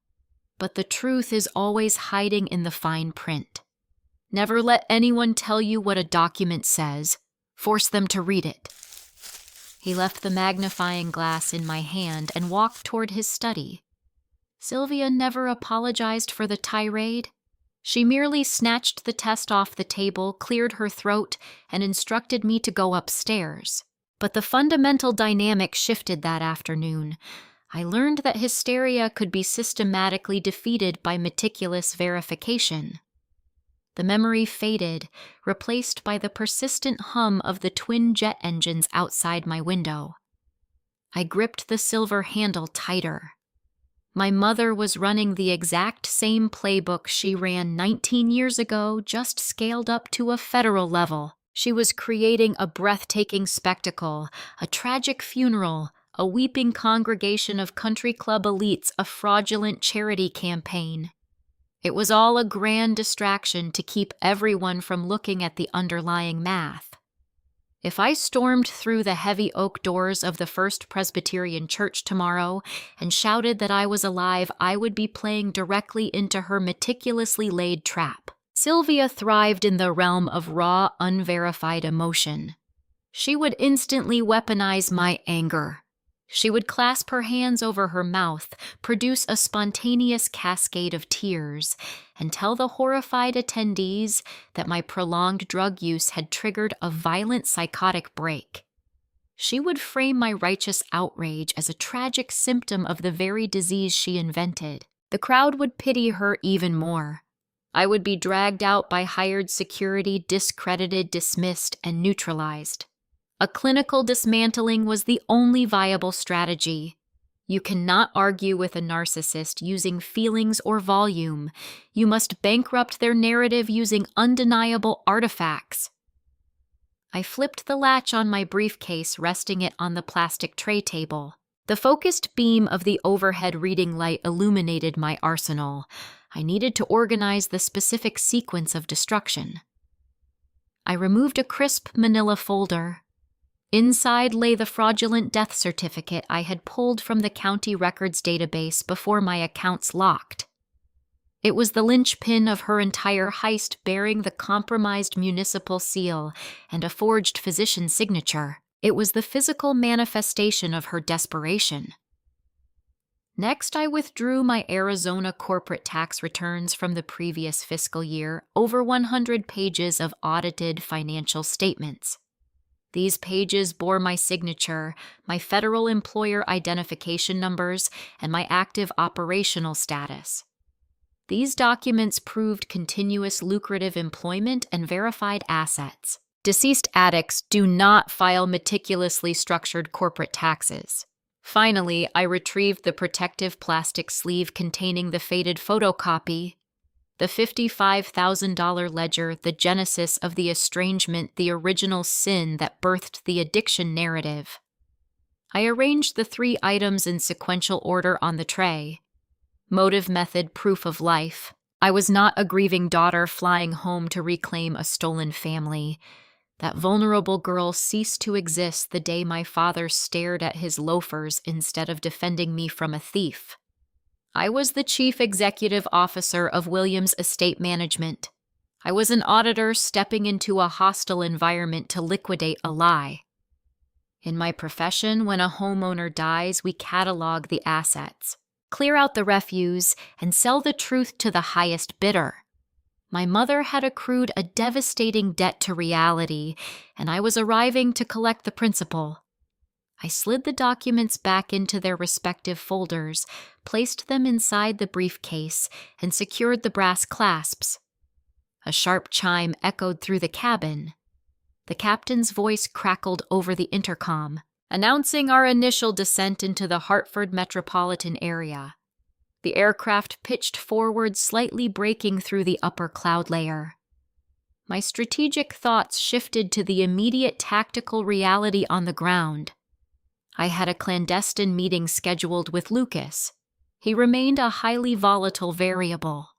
[SPEAKER 1] But the truth is always hiding in the fine print. Never let anyone tell you what a document says. Force them to read it." He left the magnifying glass in my hand and walked toward his study. Sylvia never apologized for the tirade. She merely snatched the test off the table, cleared her throat, and instructed me to go upstairs. But the fundamental dynamic shifted that afternoon. I learned that hysteria could be systematically defeated by meticulous verification. The memory faded, replaced by the persistent hum of the twin jet engines outside my window. I gripped the silver handle tighter. My mother was running the exact same playbook she ran 19 years ago, just scaled up to a federal level. She was creating a breathtaking spectacle, a tragic funeral, a weeping congregation of country club elites, a fraudulent charity campaign. It was all a grand distraction to keep everyone from looking at the underlying math. If I stormed through the heavy oak doors of the First Presbyterian Church tomorrow and shouted that I was alive, I would be playing directly into her meticulously laid trap. Sylvia thrived in the realm of raw, unverified emotion. She would instantly weaponize my anger. She would clasp her hands over her mouth, produce a spontaneous cascade of tears, and tell the horrified attendees that my prolonged drug use had triggered a violent psychotic break. She would frame my righteous outrage as a tragic symptom of the very disease she invented. The crowd would pity her even more. I would be dragged out by hired security, discredited, dismissed, and neutralized. A clinical dismantling was the only viable strategy. You cannot argue with a narcissist using feelings or volume. You must bankrupt their narrative using undeniable artifacts. I flipped the latch on my briefcase, resting it on the plastic tray table. The focused beam of the overhead reading light illuminated my arsenal. I needed to organize the specific sequence of destruction. I removed a crisp manila folder. Inside lay the fraudulent death certificate I had pulled from the county records database before my accounts locked. It was the linchpin of her entire heist, bearing the compromised municipal seal and a forged physician's signature. It was the physical manifestation of her desperation. Next, I withdrew my Arizona corporate tax returns from the previous fiscal year, over 100 pages of audited financial statements. These pages bore my signature, my federal employer identification numbers, and my active operational status. These documents proved continuous lucrative employment and verified assets. Deceased addicts do not file meticulously structured corporate taxes. Finally, I retrieved the protective plastic sleeve containing the faded photocopy, the $55,000 ledger, the genesis of the estrangement, the original sin that birthed the addiction narrative. I arranged the 3 items in sequential order on the tray. Motive, method, proof of life. I was not a grieving daughter flying home to reclaim a stolen family. That vulnerable girl ceased to exist the day my father stared at his loafers instead of defending me from a thief. I was the chief executive officer of Williams Estate Management. I was an auditor stepping into a hostile environment to liquidate a lie. In my profession, when a homeowner dies, we catalog the assets, clear out the refuse, and sell the truth to the highest bidder. My mother had accrued a devastating debt to reality, and I was arriving to collect the principal. I slid the documents back into their respective folders, placed them inside the briefcase, and secured the brass clasps. A sharp chime echoed through the cabin. The captain's voice crackled over the intercom, announcing our initial descent into the Hartford metropolitan area. The aircraft pitched forward, slightly breaking through the upper cloud layer. My strategic thoughts shifted to the immediate tactical reality on the ground. I had a clandestine meeting scheduled with Lucas. He remained a highly volatile variable.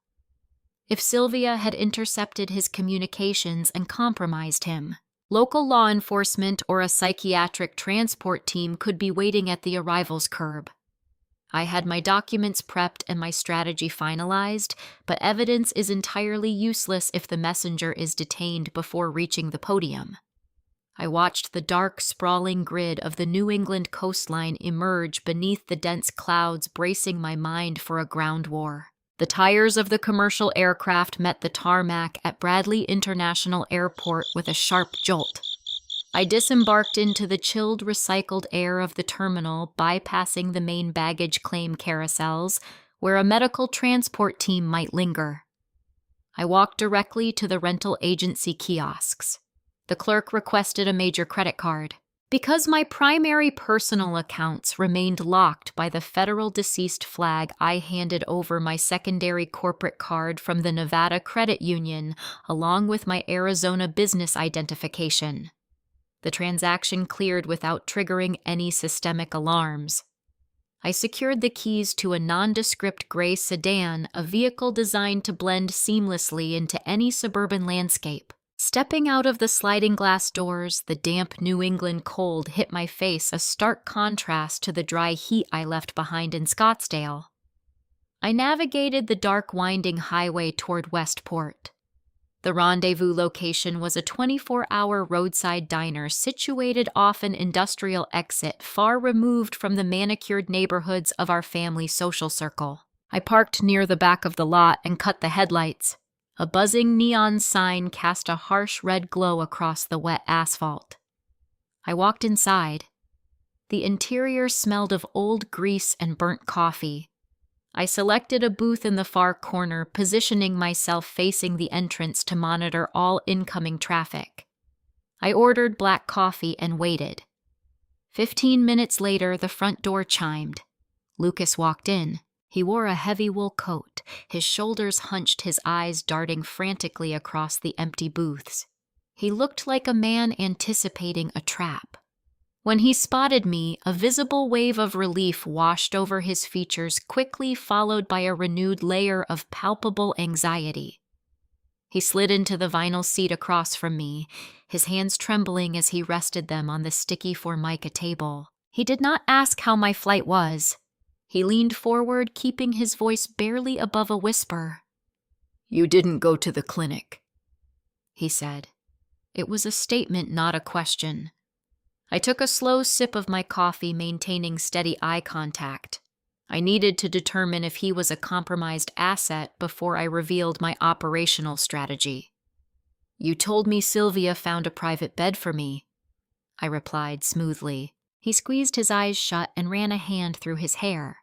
[SPEAKER 1] If Sylvia had intercepted his communications and compromised him, local law enforcement or a psychiatric transport team could be waiting at the arrivals curb. I had my documents prepped and my strategy finalized, but evidence is entirely useless if the messenger is detained before reaching the podium. I watched the dark, sprawling grid of the New England coastline emerge beneath the dense clouds, bracing my mind for a ground war. The tires of the commercial aircraft met the tarmac at Bradley International Airport with a sharp jolt. I disembarked into the chilled, recycled air of the terminal, bypassing the main baggage claim carousels, where a medical transport team might linger. I walked directly to the rental agency kiosks. The clerk requested a major credit card. Because my primary personal accounts remained locked by the federal deceased flag, I handed over my secondary corporate card from the Nevada Credit Union along with my Arizona business identification. The transaction cleared without triggering any systemic alarms. I secured the keys to a nondescript gray sedan, a vehicle designed to blend seamlessly into any suburban landscape. Stepping out of the sliding glass doors, the damp New England cold hit my face, a stark contrast to the dry heat I left behind in Scottsdale. I navigated the dark, winding highway toward Westport. The rendezvous location was a 24-hour roadside diner situated off an industrial exit far removed from the manicured neighborhoods of our family social circle. I parked near the back of the lot and cut the headlights. A buzzing neon sign cast a harsh red glow across the wet asphalt. I walked inside. The interior smelled of old grease and burnt coffee. I selected a booth in the far corner, positioning myself facing the entrance to monitor all incoming traffic. I ordered black coffee and waited. 15 minutes later, the front door chimed. Lucas walked in. He wore a heavy wool coat, his shoulders hunched, his eyes darting frantically across the empty booths. He looked like a man anticipating a trap. When he spotted me, a visible wave of relief washed over his features, quickly followed by a renewed layer of palpable anxiety. He slid into the vinyl seat across from me, his hands trembling as he rested them on the sticky Formica table. He did not ask how my flight was. He leaned forward, keeping his voice barely above a whisper. "You didn't go to the clinic," he said. It was a statement, not a question. I took a slow sip of my coffee, maintaining steady eye contact. I needed to determine if he was a compromised asset before I revealed my operational strategy. "You told me Sylvia found a private bed for me," I replied smoothly. He squeezed his eyes shut and ran a hand through his hair.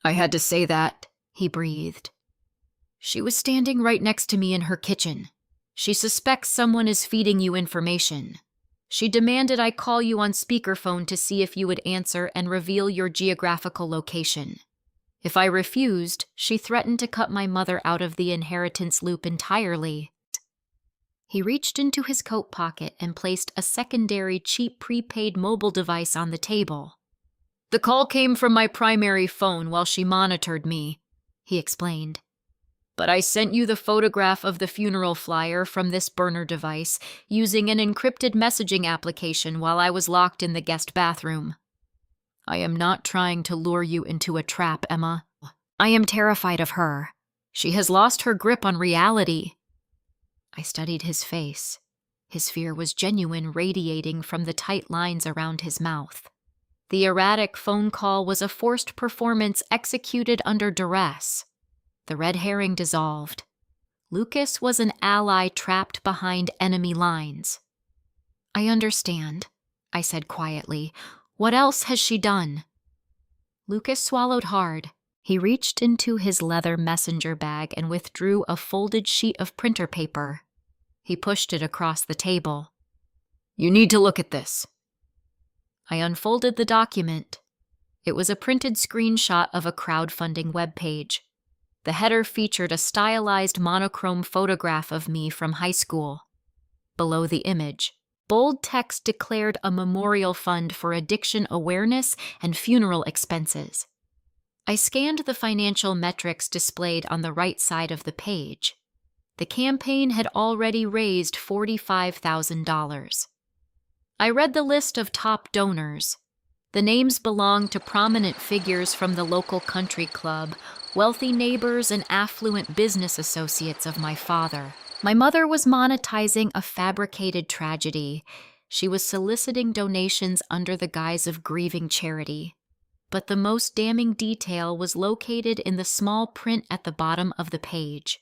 [SPEAKER 1] "I had to say that," he breathed. "She was standing right next to me in her kitchen. She suspects someone is feeding you information. She demanded I call you on speakerphone to see if you would answer and reveal your geographical location. If I refused, she threatened to cut my mother out of the inheritance loop entirely." He reached into his coat pocket and placed a secondary cheap prepaid mobile device on the table. "The call came from my primary phone while she monitored me," he explained. "But I sent you the photograph of the funeral flyer from this burner device using an encrypted messaging application while I was locked in the guest bathroom. I am not trying to lure you into a trap, Emma. I am terrified of her. She has lost her grip on reality." I studied his face. His fear was genuine, radiating from the tight lines around his mouth. The erratic phone call was a forced performance executed under duress. The red herring dissolved. Lucas was an ally trapped behind enemy lines. "I understand," I said quietly. "What else has she done?" Lucas swallowed hard. He reached into his leather messenger bag and withdrew a folded sheet of printer paper. He pushed it across the table. "You need to look at this." I unfolded the document. It was a printed screenshot of a crowdfunding webpage. The header featured a stylized monochrome photograph of me from high school. Below the image, bold text declared a memorial fund for addiction awareness and funeral expenses. I scanned the financial metrics displayed on the right side of the page. The campaign had already raised $45,000. I read the list of top donors. The names belonged to prominent figures from the local country club, wealthy neighbors, and affluent business associates of my father. My mother was monetizing a fabricated tragedy. She was soliciting donations under the guise of grieving charity. But the most damning detail was located in the small print at the bottom of the page.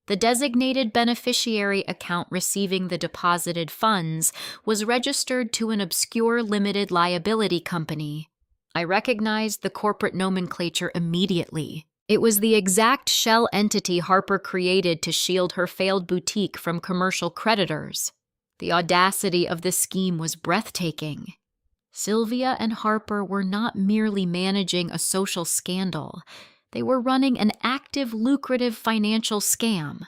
[SPEAKER 1] The designated beneficiary account receiving the deposited funds was registered to an obscure limited liability company. I recognized the corporate nomenclature immediately. It was the exact shell entity Harper created to shield her failed boutique from commercial creditors. The audacity of the scheme was breathtaking. Sylvia and Harper were not merely managing a social scandal. They were running an active, lucrative financial scam.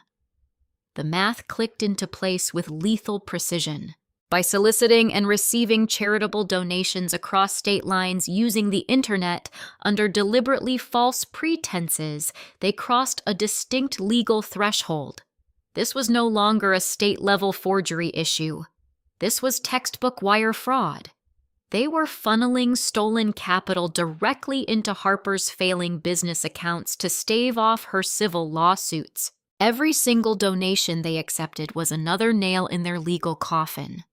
[SPEAKER 1] The math clicked into place with lethal precision. By soliciting and receiving charitable donations across state lines using the internet under deliberately false pretenses, they crossed a distinct legal threshold. This was no longer a state-level forgery issue. This was textbook wire fraud. They were funneling stolen capital directly into Harper's failing business accounts to stave off her civil lawsuits. Every single donation they accepted was another nail in their legal coffin.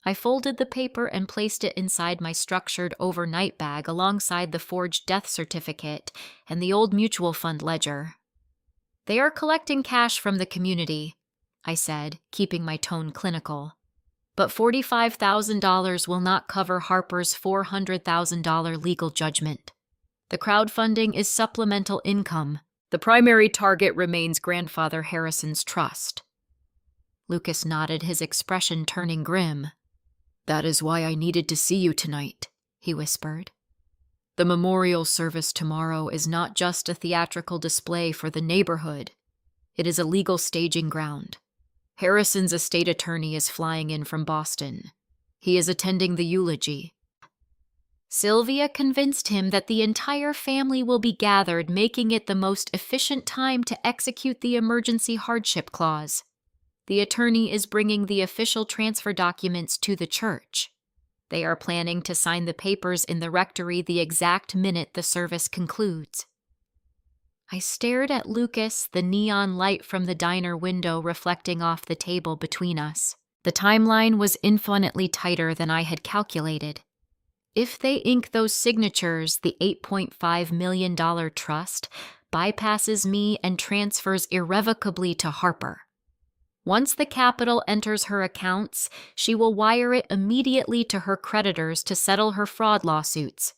[SPEAKER 1] I folded the paper and placed it inside my structured overnight bag alongside the forged death certificate and the old mutual fund ledger. "They are collecting cash from the community," I said, keeping my tone clinical. "But $45,000 will not cover Harper's $400,000 legal judgment. The crowdfunding is supplemental income. The primary target remains Grandfather Harrison's trust." Lucas nodded, his expression turning grim. "That is why I needed to see you tonight," he whispered. "The memorial service tomorrow is not just a theatrical display for the neighborhood. It is a legal staging ground. Harrison's estate attorney is flying in from Boston. He is attending the eulogy. Sylvia convinced him that the entire family will be gathered, making it the most efficient time to execute the emergency hardship clause. The attorney is bringing the official transfer documents to the church. They are planning to sign the papers in the rectory the exact minute the service concludes." I stared at Lucas, the neon light from the diner window reflecting off the table between us. The timeline was infinitely tighter than I had calculated. If they ink those signatures, the $8.5 million trust bypasses me and transfers irrevocably to Harper. Once the capital enters her accounts, she will wire it immediately to her creditors to settle her fraud lawsuits.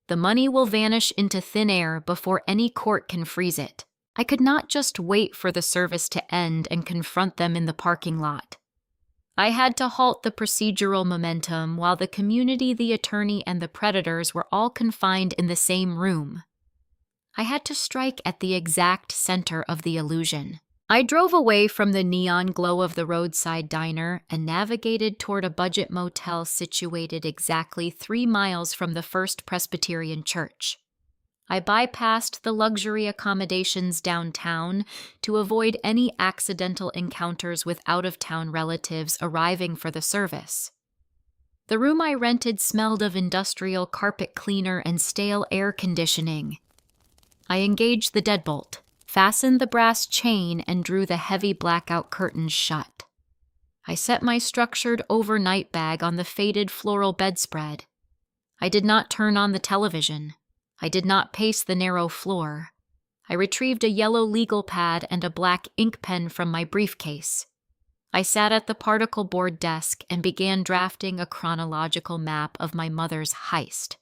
[SPEAKER 1] The money will vanish into thin air before any court can freeze it. I could not just wait for the service to end and confront them in the parking lot. I had to halt the procedural momentum while the community, the attorney, and the predators were all confined in the same room. I had to strike at the exact center of the illusion. I drove away from the neon glow of the roadside diner and navigated toward a budget motel situated exactly 3 miles from the First Presbyterian Church. I bypassed the luxury accommodations downtown to avoid any accidental encounters with out-of-town relatives arriving for the service. The room I rented smelled of industrial carpet cleaner and stale air conditioning. I engaged the deadbolt, fastened the brass chain, and drew the heavy blackout curtains shut. I set my structured overnight bag on the faded floral bedspread. I did not turn on the television. I did not pace the narrow floor. I retrieved a yellow legal pad and a black ink pen from my briefcase. I sat at the particle board desk and began drafting a chronological map of my mother's heist.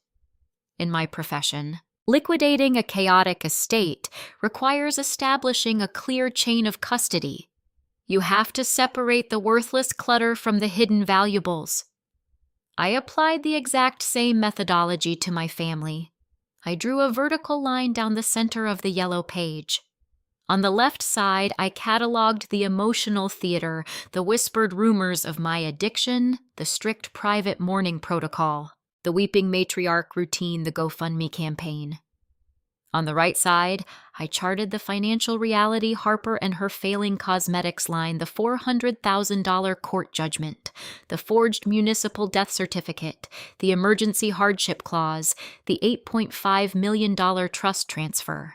[SPEAKER 1] In my profession, liquidating a chaotic estate requires establishing a clear chain of custody. You have to separate the worthless clutter from the hidden valuables. I applied the exact same methodology to my family. I drew a vertical line down the center of the yellow page. On the left side, I cataloged the emotional theater, the whispered rumors of my addiction, the strict private mourning protocol, the weeping matriarch routine, the GoFundMe campaign. On the right side, I charted the financial reality, Harper and her failing cosmetics line, the $400,000 court judgment, the forged municipal death certificate, the emergency hardship clause, the $8.5 million trust transfer.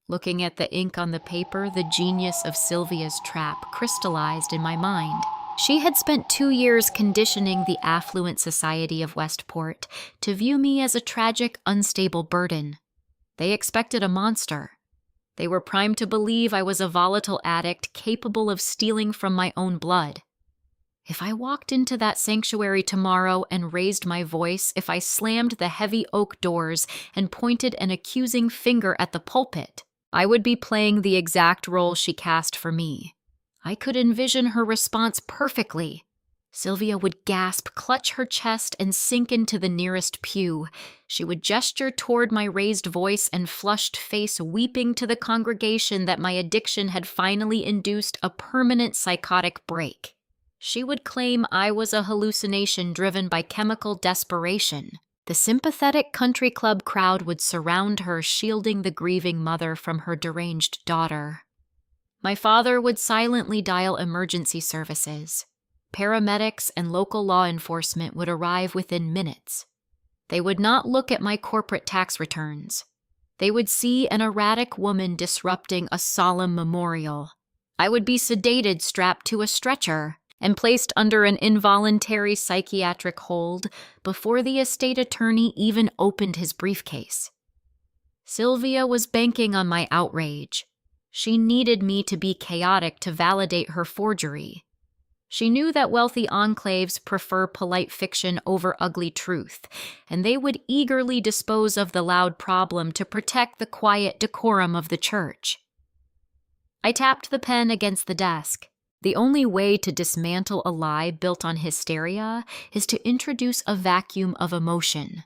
[SPEAKER 1] Looking at the ink on the paper, the genius of Sylvia's trap crystallized in my mind. She had spent 2 years conditioning the affluent society of Westport to view me as a tragic, unstable burden. They expected a monster. They were primed to believe I was a volatile addict capable of stealing from my own blood. If I walked into that sanctuary tomorrow and raised my voice, if I slammed the heavy oak doors and pointed an accusing finger at the pulpit, I would be playing the exact role she cast for me. I could envision her response perfectly. Sylvia would gasp, clutch her chest, and sink into the nearest pew. She would gesture toward my raised voice and flushed face, weeping to the congregation that my addiction had finally induced a permanent psychotic break. She would claim I was a hallucination driven by chemical desperation. The sympathetic country club crowd would surround her, shielding the grieving mother from her deranged daughter. My father would silently dial emergency services. Paramedics and local law enforcement would arrive within minutes. They would not look at my corporate tax returns. They would see an erratic woman disrupting a solemn memorial. I would be sedated, strapped to a stretcher, and placed under an involuntary psychiatric hold before the estate attorney even opened his briefcase. Sylvia was banking on my outrage. She needed me to be chaotic to validate her forgery. She knew that wealthy enclaves prefer polite fiction over ugly truth, and they would eagerly dispose of the loud problem to protect the quiet decorum of the church. I tapped the pen against the desk. The only way to dismantle a lie built on hysteria is to introduce a vacuum of emotion.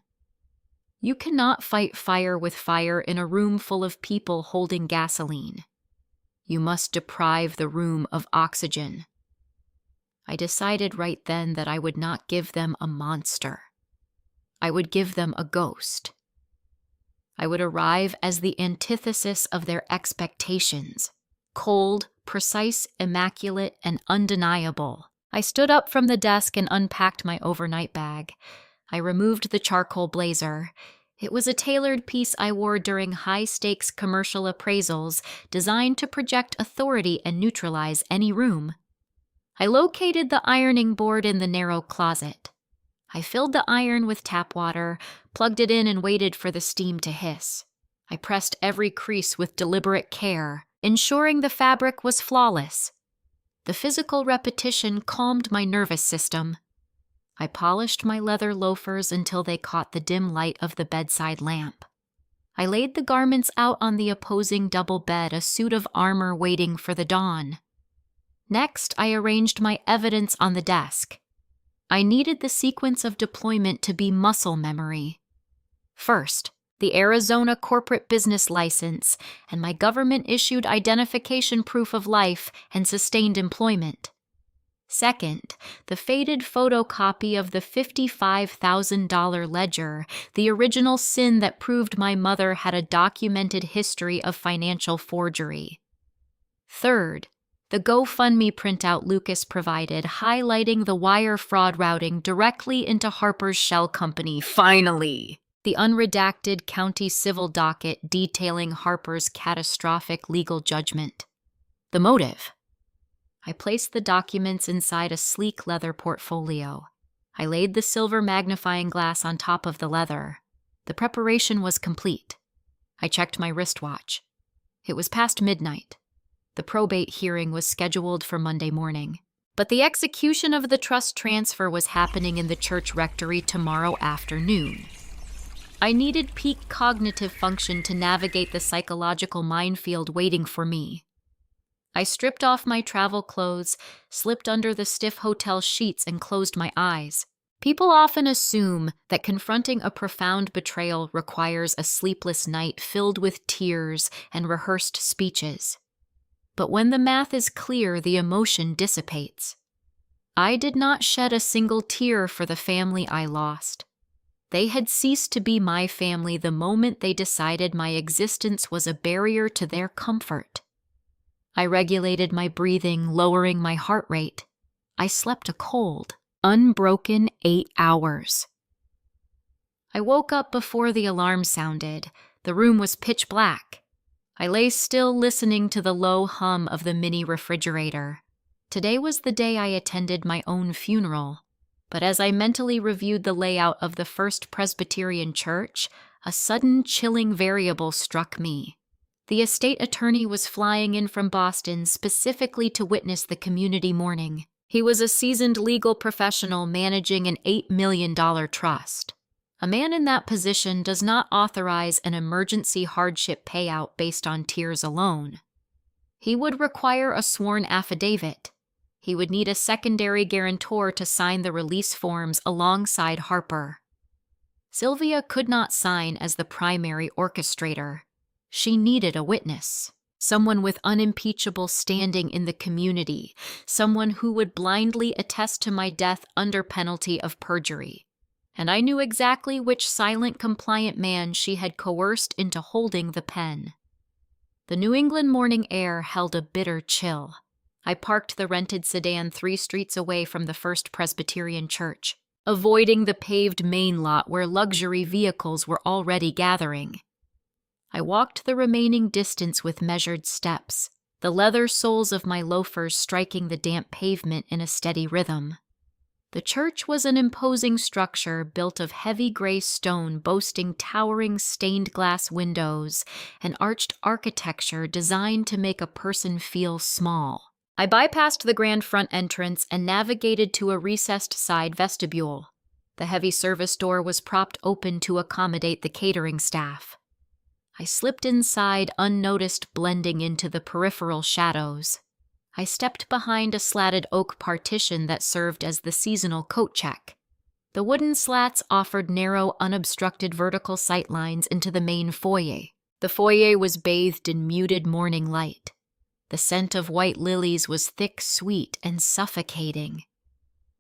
[SPEAKER 1] You cannot fight fire with fire in a room full of people holding gasoline. You must deprive the room of oxygen. I decided right then that I would not give them a monster. I would give them a ghost. I would arrive as the antithesis of their expectations. Cold, precise, immaculate, and undeniable. I stood up from the desk and unpacked my overnight bag. I removed the charcoal blazer. It was a tailored piece I wore during high-stakes commercial appraisals designed to project authority and neutralize any room. I located the ironing board in the narrow closet. I filled the iron with tap water, plugged it in, and waited for the steam to hiss. I pressed every crease with deliberate care, ensuring the fabric was flawless. The physical repetition calmed my nervous system. I polished my leather loafers until they caught the dim light of the bedside lamp. I laid the garments out on the opposing double bed, a suit of armor waiting for the dawn. Next, I arranged my evidence on the desk. I needed the sequence of deployment to be muscle memory. First, the Arizona corporate business license and my government-issued identification proof of life and sustained employment. Second, the faded photocopy of the $55,000 ledger, the original sin that proved my mother had a documented history of financial forgery. Third, the GoFundMe printout Lucas provided, highlighting the wire fraud routing directly into Harper's shell company. Finally! The unredacted county civil docket detailing Harper's catastrophic legal judgment. The motive. I placed the documents inside a sleek leather portfolio. I laid the silver magnifying glass on top of the leather. The preparation was complete. I checked my wristwatch. It was past midnight. The probate hearing was scheduled for Monday morning, but the execution of the trust transfer was happening in the church rectory tomorrow afternoon. I needed peak cognitive function to navigate the psychological minefield waiting for me. I stripped off my travel clothes, slipped under the stiff hotel sheets, and closed my eyes. People often assume that confronting a profound betrayal requires a sleepless night filled with tears and rehearsed speeches. But when the math is clear, the emotion dissipates. I did not shed a single tear for the family I lost. They had ceased to be my family the moment they decided my existence was a barrier to their comfort. I regulated my breathing, lowering my heart rate. I slept a cold, unbroken 8 hours. I woke up before the alarm sounded. The room was pitch black. I lay still, listening to the low hum of the mini refrigerator. Today was the day I attended my own funeral. But as I mentally reviewed the layout of the First Presbyterian Church, a sudden chilling variable struck me. The estate attorney was flying in from Boston specifically to witness the community mourning. He was a seasoned legal professional managing an $8 million trust. A man in that position does not authorize an emergency hardship payout based on tears alone. He would require a sworn affidavit. He would need a secondary guarantor to sign the release forms alongside Harper. Sylvia could not sign as the primary orchestrator. She needed a witness, someone with unimpeachable standing in the community, someone who would blindly attest to my death under penalty of perjury. And I knew exactly which silent, compliant man she had coerced into holding the pen. The New England morning air held a bitter chill. I parked the rented sedan 3 streets away from the First Presbyterian Church, avoiding the paved main lot where luxury vehicles were already gathering. I walked the remaining distance with measured steps, the leather soles of my loafers striking the damp pavement in a steady rhythm. The church was an imposing structure built of heavy gray stone boasting towering stained glass windows and arched architecture designed to make a person feel small. I bypassed the grand front entrance and navigated to a recessed side vestibule. The heavy service door was propped open to accommodate the catering staff. I slipped inside unnoticed, blending into the peripheral shadows. I stepped behind a slatted oak partition that served as the seasonal coat check. The wooden slats offered narrow, unobstructed vertical sightlines into the main foyer. The foyer was bathed in muted morning light. The scent of white lilies was thick, sweet, and suffocating.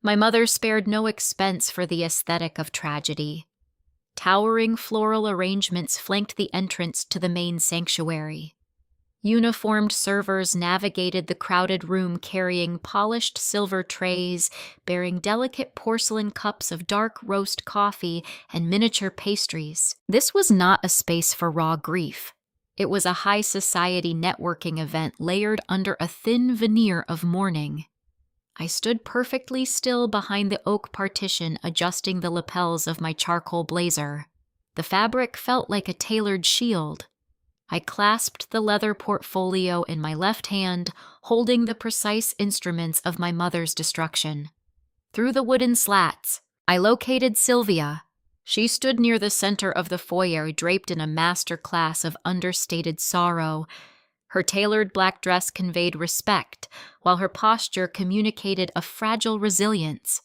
[SPEAKER 1] My mother spared no expense for the aesthetic of tragedy. Towering floral arrangements flanked the entrance to the main sanctuary. Uniformed servers navigated the crowded room carrying polished silver trays bearing delicate porcelain cups of dark roast coffee and miniature pastries. This was not a space for raw grief. It was a high society networking event layered under a thin veneer of mourning. I stood perfectly still behind the oak partition, adjusting the lapels of my charcoal blazer. The fabric felt like a tailored shield. I clasped the leather portfolio in my left hand, holding the precise instruments of my mother's destruction. Through the wooden slats, I located Sylvia. She stood near the center of the foyer, draped in a master class of understated sorrow. Her tailored black dress conveyed respect, while her posture communicated a fragile resilience.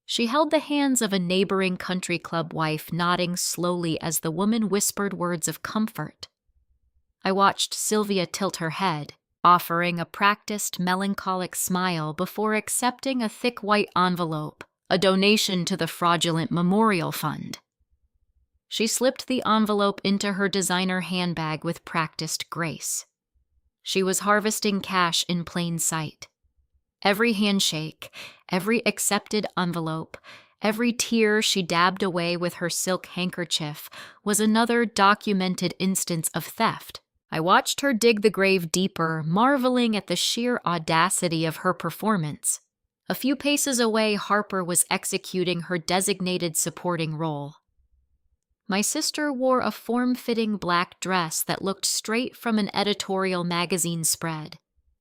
[SPEAKER 1] She held the hands of a neighboring country club wife, nodding slowly as the woman whispered words of comfort. I watched Sylvia tilt her head, offering a practiced, melancholic smile before accepting a thick white envelope, a donation to the fraudulent memorial fund. She slipped the envelope into her designer handbag with practiced grace. She was harvesting cash in plain sight. Every handshake, every accepted envelope, every tear she dabbed away with her silk handkerchief was another documented instance of theft. I watched her dig the grave deeper, marveling at the sheer audacity of her performance. A few paces away, Harper was executing her designated supporting role. My sister wore a form-fitting black dress that looked straight from an editorial magazine spread.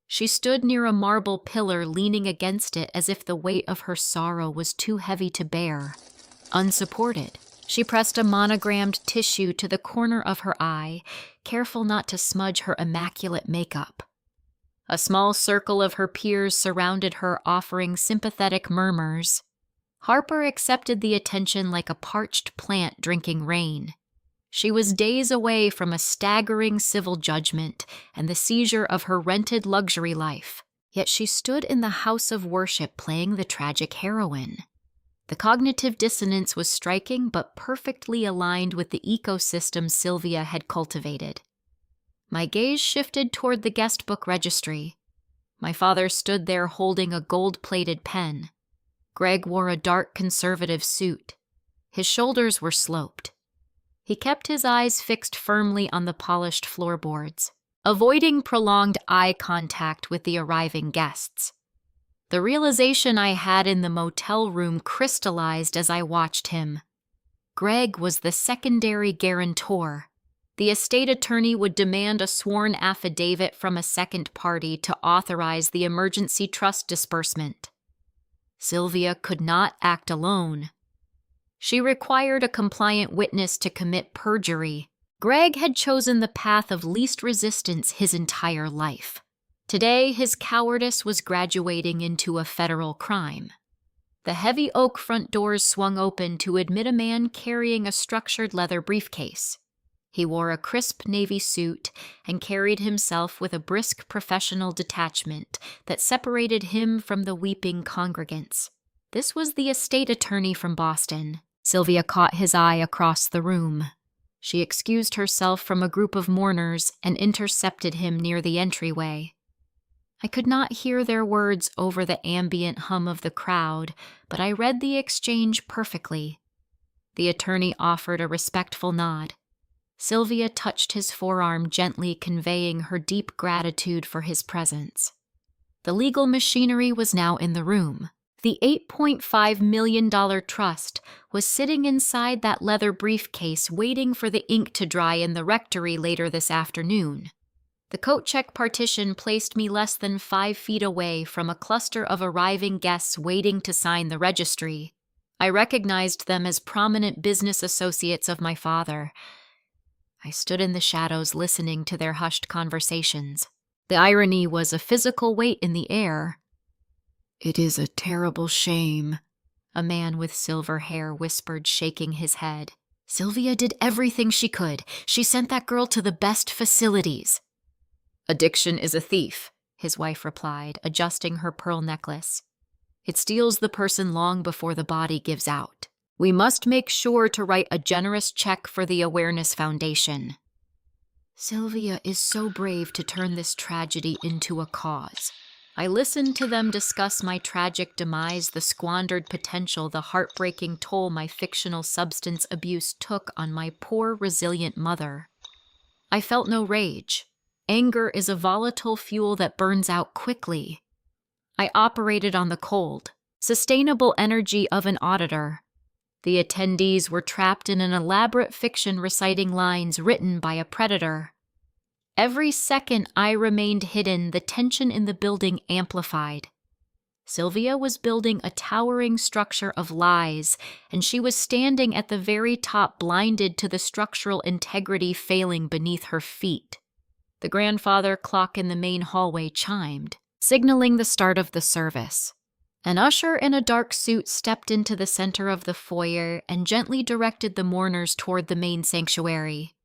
[SPEAKER 1] She stood near a marble pillar, leaning against it as if the weight of her sorrow was too heavy to bear. Unsupported, she pressed a monogrammed tissue to the corner of her eye, careful not to smudge her immaculate makeup. A small circle of her peers surrounded her, offering sympathetic murmurs. Harper accepted the attention like a parched plant drinking rain. She was days away from a staggering civil judgment and the seizure of her rented luxury life, yet she stood in the house of worship playing the tragic heroine. The cognitive dissonance was striking but perfectly aligned with the ecosystem Sylvia had cultivated. My gaze shifted toward the guest book registry. My father stood there holding a gold-plated pen. Greg wore a dark conservative suit. His shoulders were sloped. He kept his eyes fixed firmly on the polished floorboards, avoiding prolonged eye contact with the arriving guests. The realization I had in the motel room crystallized as I watched him. Greg was the secondary guarantor. The estate attorney would demand a sworn affidavit from a second party to authorize the emergency trust disbursement. Sylvia could not act alone. She required a compliant witness to commit perjury. Greg had chosen the path of least resistance his entire life. Today, his cowardice was graduating into a federal crime. The heavy oak front doors swung open to admit a man carrying a structured leather briefcase. He wore a crisp navy suit and carried himself with a brisk professional detachment that separated him from the weeping congregants. This was the estate attorney from Boston. Sylvia caught his eye across the room. She excused herself from a group of mourners and intercepted him near the entryway. I could not hear their words over the ambient hum of the crowd, but I read the exchange perfectly. The attorney offered a respectful nod. Sylvia touched his forearm, gently conveying her deep gratitude for his presence. The legal machinery was now in the room. The $8.5 million trust was sitting inside that leather briefcase waiting for the ink to dry in the rectory later this afternoon. The coat check partition placed me less than 5 feet away from a cluster of arriving guests waiting to sign the registry. I recognized them as prominent business associates of my father. I stood in the shadows listening to their hushed conversations. The irony was a physical weight in the air. "It is a terrible shame," a man with silver hair whispered, shaking his head. "Sylvia did everything she could. She sent that girl to the best facilities." "Addiction is a thief," his wife replied, adjusting her pearl necklace. "It steals the person long before the body gives out. We must make sure to write a generous check for the Awareness Foundation." Sylvia is so brave to turn this tragedy into a cause. I listened to them discuss my tragic demise, the squandered potential, the heartbreaking toll my fictional substance abuse took on my poor, resilient mother. I felt no rage. Anger is a volatile fuel that burns out quickly. I operated on the cold, sustainable energy of an auditor. The attendees were trapped in an elaborate fiction reciting lines written by a predator. Every second I remained hidden, the tension in the building amplified. Sylvia was building a towering structure of lies, and she was standing at the very top, blinded to the structural integrity failing beneath her feet. The grandfather clock in the main hallway chimed, signaling the start of the service. An usher in a dark suit stepped into the center of the foyer and gently directed the mourners toward the main sanctuary.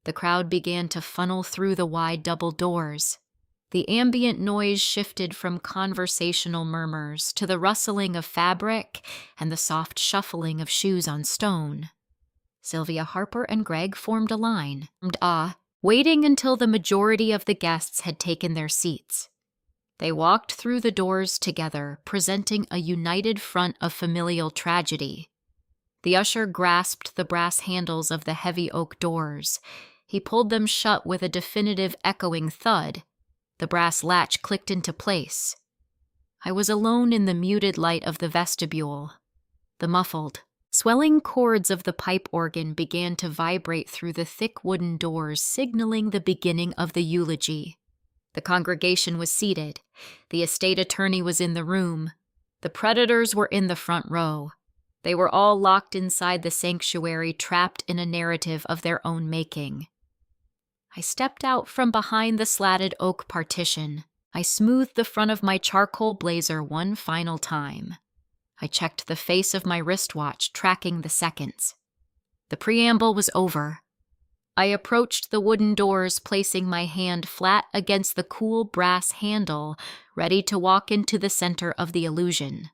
[SPEAKER 1] The crowd began to funnel through the wide double doors. The ambient noise shifted from conversational murmurs to the rustling of fabric and the soft shuffling of shoes on stone. Sylvia Harper and Greg formed a line, waiting until the majority of the guests had taken their seats. They walked through the doors together, presenting a united front of familial tragedy. The usher grasped the brass handles of the heavy oak doors. He pulled them shut with a definitive echoing thud. The brass latch clicked into place. I was alone in the muted light of the vestibule. The muffled, swelling chords of the pipe organ began to vibrate through the thick wooden doors, signaling the beginning of the eulogy. The congregation was seated. The estate attorney was in the room. The predators were in the front row. They were all locked inside the sanctuary, trapped in a narrative of their own making. I stepped out from behind the slatted oak partition. I smoothed the front of my charcoal blazer one final time. I checked the face of my wristwatch, tracking the seconds. The preamble was over. I approached the wooden doors, placing my hand flat against the cool brass handle, ready to walk into the center of the illusion.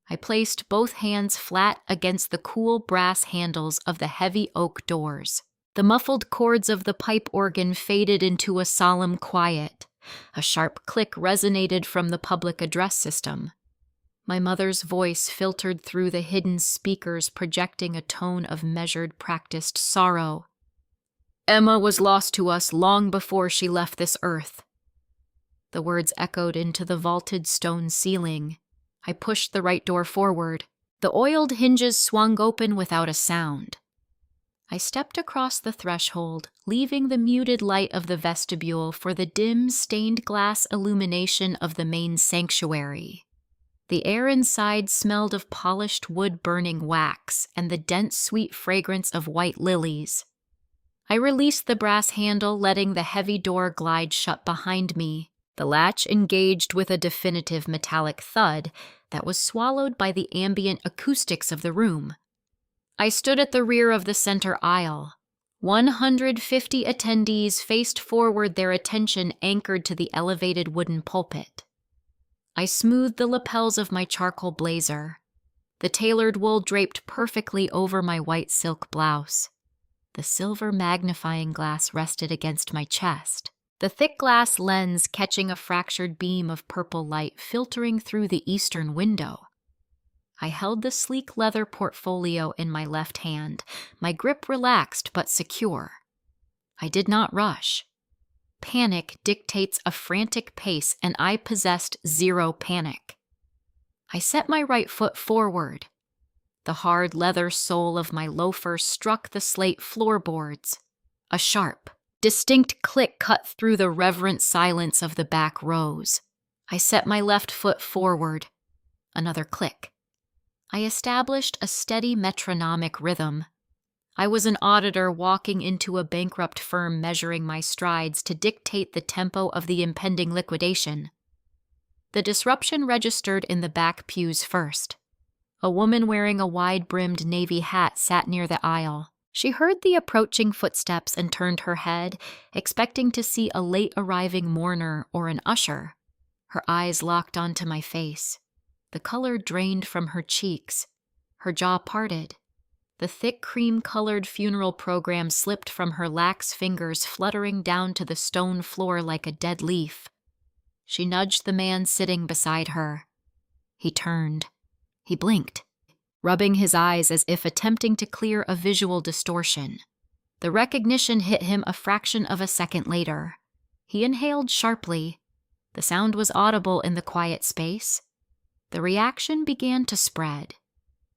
[SPEAKER 1] I placed both hands flat against the cool brass handles of the heavy oak doors. The muffled chords of the pipe organ faded into a solemn quiet. A sharp click resonated from the public address system. My mother's voice filtered through the hidden speakers, projecting a tone of measured, practiced sorrow. "Emma was lost to us long before she left this earth." The words echoed into the vaulted stone ceiling. I pushed the right door forward. The oiled hinges swung open without a sound. I stepped across the threshold, leaving the muted light of the vestibule for the dim, stained glass illumination of the main sanctuary. The air inside smelled of polished wood burning wax and the dense, sweet fragrance of white lilies. I released the brass handle, letting the heavy door glide shut behind me. The latch engaged with a definitive metallic thud that was swallowed by the ambient acoustics of the room. I stood at the rear of the center aisle. 150 attendees faced forward, their attention anchored to the elevated wooden pulpit. I smoothed the lapels of my charcoal blazer. The tailored wool draped perfectly over my white silk blouse. The silver magnifying glass rested against my chest, the thick glass lens catching a fractured beam of purple light filtering through the eastern window. I held the sleek leather portfolio in my left hand, my grip relaxed but secure. I did not rush. Panic dictates a frantic pace, and I possessed zero panic. I set my right foot forward. The hard leather sole of my loafer struck the slate floorboards. A sharp, distinct click cut through the reverent silence of the back rows. I set my left foot forward. Another click. I established a steady metronomic rhythm. I was an auditor walking into a bankrupt firm, measuring my strides to dictate the tempo of the impending liquidation. The disruption registered in the back pews first. A woman wearing a wide-brimmed navy hat sat near the aisle. She heard the approaching footsteps and turned her head, expecting to see a late-arriving mourner or an usher. Her eyes locked onto my face. The color drained from her cheeks. Her jaw parted. The thick cream-colored funeral program slipped from her lax fingers, fluttering down to the stone floor like a dead leaf. She nudged the man sitting beside her. He turned. He blinked, rubbing his eyes as if attempting to clear a visual distortion. The recognition hit him a fraction of a second later. He inhaled sharply. The sound was audible in the quiet space. The reaction began to spread.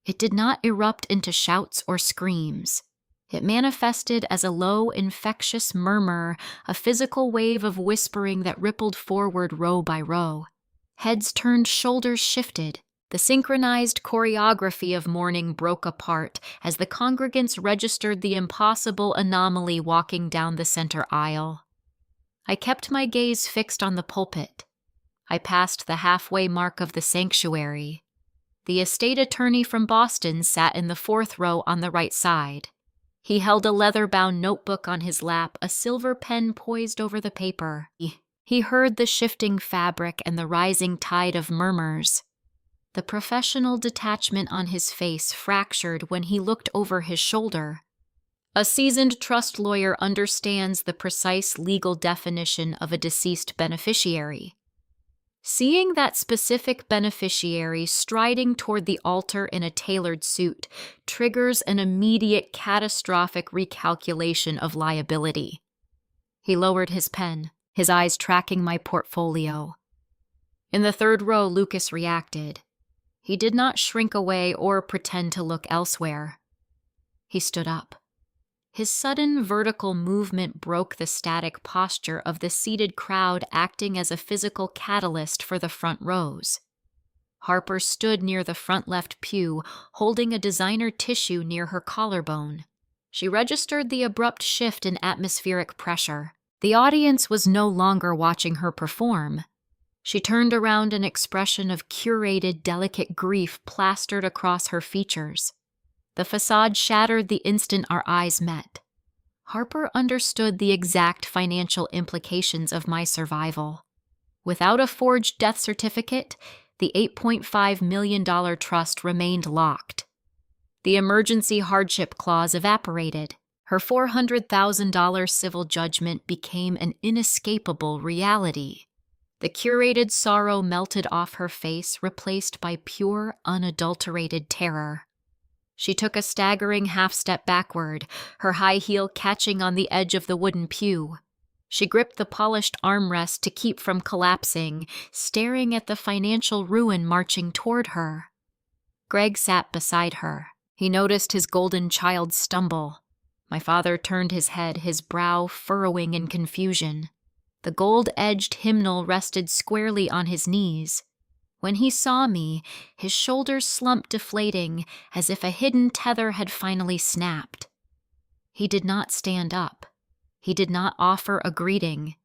[SPEAKER 1] It did not erupt into shouts or screams. It manifested as a low, infectious murmur, a physical wave of whispering that rippled forward row by row. Heads turned, shoulders shifted. The synchronized choreography of mourning broke apart as the congregants registered the impossible anomaly walking down the center aisle. I kept my gaze fixed on the pulpit. I passed the halfway mark of the sanctuary. The estate attorney from Boston sat in the fourth row on the right side. He held a leather-bound notebook on his lap, a silver pen poised over the paper. He heard the shifting fabric and the rising tide of murmurs. The professional detachment on his face fractured when he looked over his shoulder. A seasoned trust lawyer understands the precise legal definition of a deceased beneficiary. Seeing that specific beneficiary striding toward the altar in a tailored suit triggers an immediate catastrophic recalculation of liability. He lowered his pen, his eyes tracking my portfolio. In the third row, Lucas reacted. He did not shrink away or pretend to look elsewhere. He stood up. His sudden vertical movement broke the static posture of the seated crowd, acting as a physical catalyst for the front rows. Harper stood near the front left pew, holding a designer tissue near her collarbone. She registered the abrupt shift in atmospheric pressure. The audience was no longer watching her perform. She turned around, an expression of curated, delicate grief plastered across her features. The facade shattered the instant our eyes met. Harper understood the exact financial implications of my survival. Without a forged death certificate, the $8.5 million trust remained locked. The emergency hardship clause evaporated. Her $400,000 civil judgment became an inescapable reality. The curated sorrow melted off her face, replaced by pure, unadulterated terror. She took a staggering half-step backward, her high heel catching on the edge of the wooden pew. She gripped the polished armrest to keep from collapsing, staring at the financial ruin marching toward her. Greg sat beside her. He noticed his golden child stumble. My father turned his head, his brow furrowing in confusion. The gold-edged hymnal rested squarely on his knees. When he saw me, his shoulders slumped, deflating, as if a hidden tether had finally snapped. He did not stand up. He did not offer a greeting.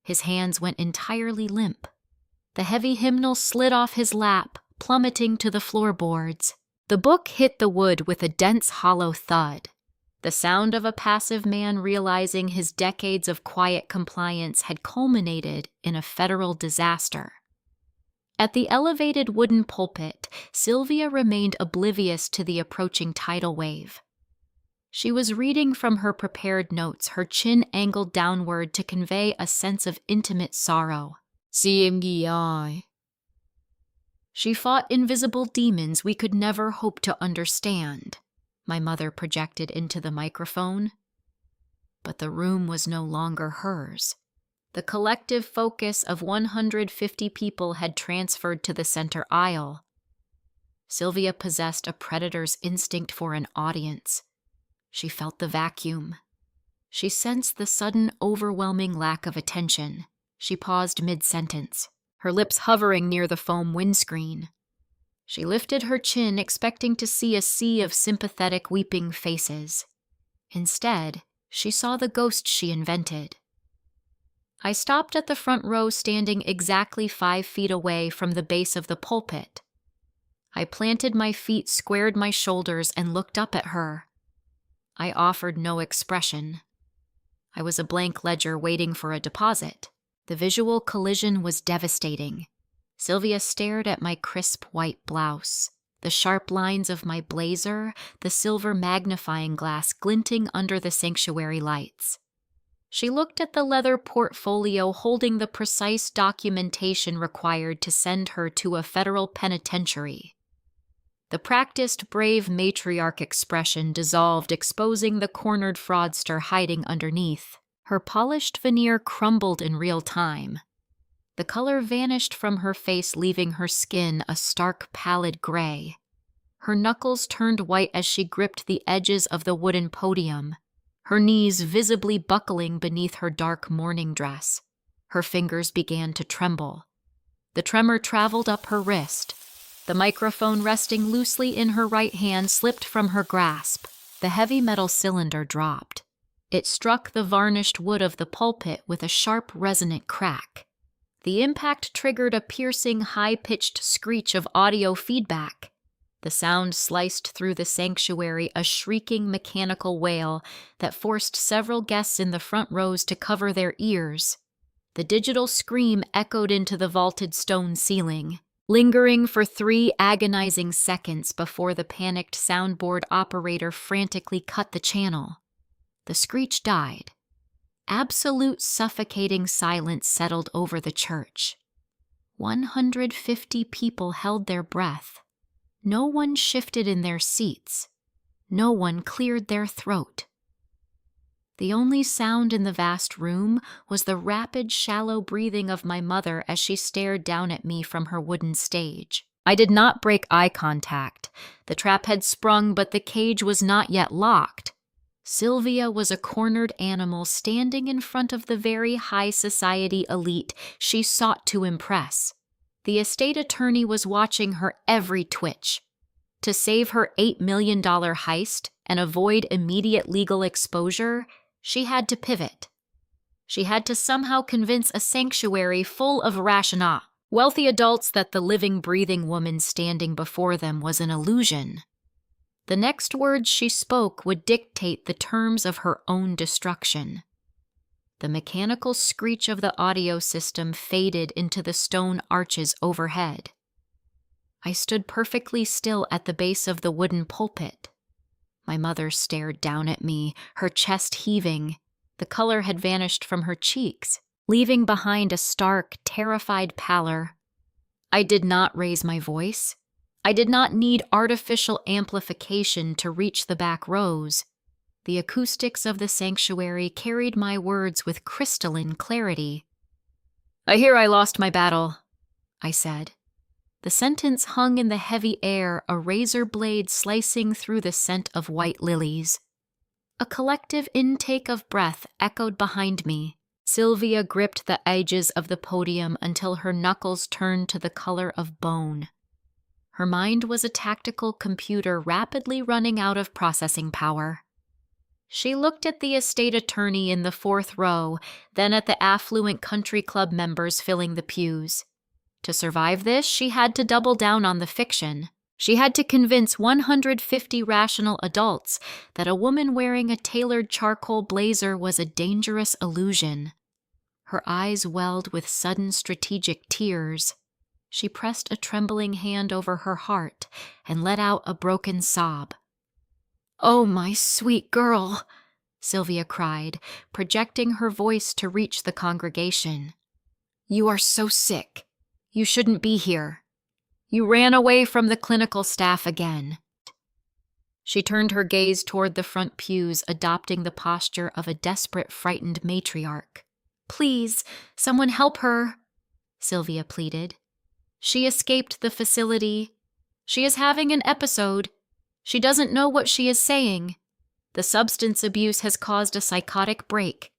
[SPEAKER 1] His hands went entirely limp. The heavy hymnal slid off his lap, plummeting to the floorboards. The book hit the wood with a dense, hollow thud. The sound of a passive man realizing his decades of quiet compliance had culminated in a federal disaster. At the elevated wooden pulpit, Sylvia remained oblivious to the approaching tidal wave. She was reading from her prepared notes, her chin angled downward to convey a sense of intimate sorrow. She fought invisible demons we could never hope to understand, my mother projected into the microphone. But the room was no longer hers. The collective focus of 150 people had transferred to the center aisle. Sylvia possessed a predator's instinct for an audience. She felt the vacuum. She sensed the sudden, overwhelming lack of attention. She paused mid-sentence, her lips hovering near the foam windscreen. She lifted her chin, expecting to see a sea of sympathetic, weeping faces. Instead, she saw the ghost she invented. I stopped at the front row, standing exactly 5 feet away from the base of the pulpit. I planted my feet, squared my shoulders, and looked up at her. I offered no expression. I was a blank ledger waiting for a deposit. The visual collision was devastating. Sylvia stared at my crisp white blouse, the sharp lines of my blazer, the silver magnifying glass glinting under the sanctuary lights. She looked at the leather portfolio holding the precise documentation required to send her to a federal penitentiary. The practiced, brave matriarch expression dissolved, exposing the cornered fraudster hiding underneath. Her polished veneer crumbled in real time. The color vanished from her face, leaving her skin a stark, pallid gray. Her knuckles turned white as she gripped the edges of the wooden podium, her knees visibly buckling beneath her dark mourning dress. Her fingers began to tremble. The tremor traveled up her wrist. The microphone resting loosely in her right hand slipped from her grasp. The heavy metal cylinder dropped. It struck the varnished wood of the pulpit with a sharp, resonant crack. The impact triggered a piercing, high-pitched screech of audio feedback. The sound sliced through the sanctuary, a shrieking mechanical wail that forced several guests in the front rows to cover their ears. The digital scream echoed into the vaulted stone ceiling, lingering for 3 agonizing seconds before the panicked soundboard operator frantically cut the channel. The screech died. Absolute suffocating silence settled over the church. 150 people held their breath. No one shifted in their seats. No one cleared their throat. The only sound in the vast room was the rapid, shallow breathing of my mother as she stared down at me from her wooden stage. I did not break eye contact. The trap had sprung, but the cage was not yet locked. Sylvia was a cornered animal standing in front of the very high society elite she sought to impress. The estate attorney was watching her every twitch. To save her $8 million heist and avoid immediate legal exposure, she had to pivot. She had to somehow convince a sanctuary full of rationale, wealthy adults, that the living, breathing woman standing before them was an illusion. The next words she spoke would dictate the terms of her own destruction. The mechanical screech of the audio system faded into the stone arches overhead. I stood perfectly still at the base of the wooden pulpit. My mother stared down at me, her chest heaving. The color had vanished from her cheeks, leaving behind a stark, terrified pallor. I did not raise my voice. I did not need artificial amplification to reach the back rows. The acoustics of the sanctuary carried my words with crystalline clarity. "I hear I lost my battle," I said. The sentence hung in the heavy air, a razor blade slicing through the scent of white lilies. A collective intake of breath echoed behind me. Sylvia gripped the edges of the podium until her knuckles turned to the color of bone. Her mind was a tactical computer rapidly running out of processing power. She looked at the estate attorney in the fourth row, then at the affluent country club members filling the pews. To survive this, she had to double down on the fiction. She had to convince 150 rational adults that a woman wearing a tailored charcoal blazer was a dangerous illusion. Her eyes welled with sudden strategic tears. She pressed a trembling hand over her heart and let out a broken sob. "Oh, my sweet girl," Sylvia cried, projecting her voice to reach the congregation. "You are so sick. You shouldn't be here. You ran away from the clinical staff again." She turned her gaze toward the front pews, adopting the posture of a desperate, frightened matriarch. "Please, someone help her," Sylvia pleaded. "She escaped the facility. She is having an episode. She doesn't know what she is saying. The substance abuse has caused a psychotic break.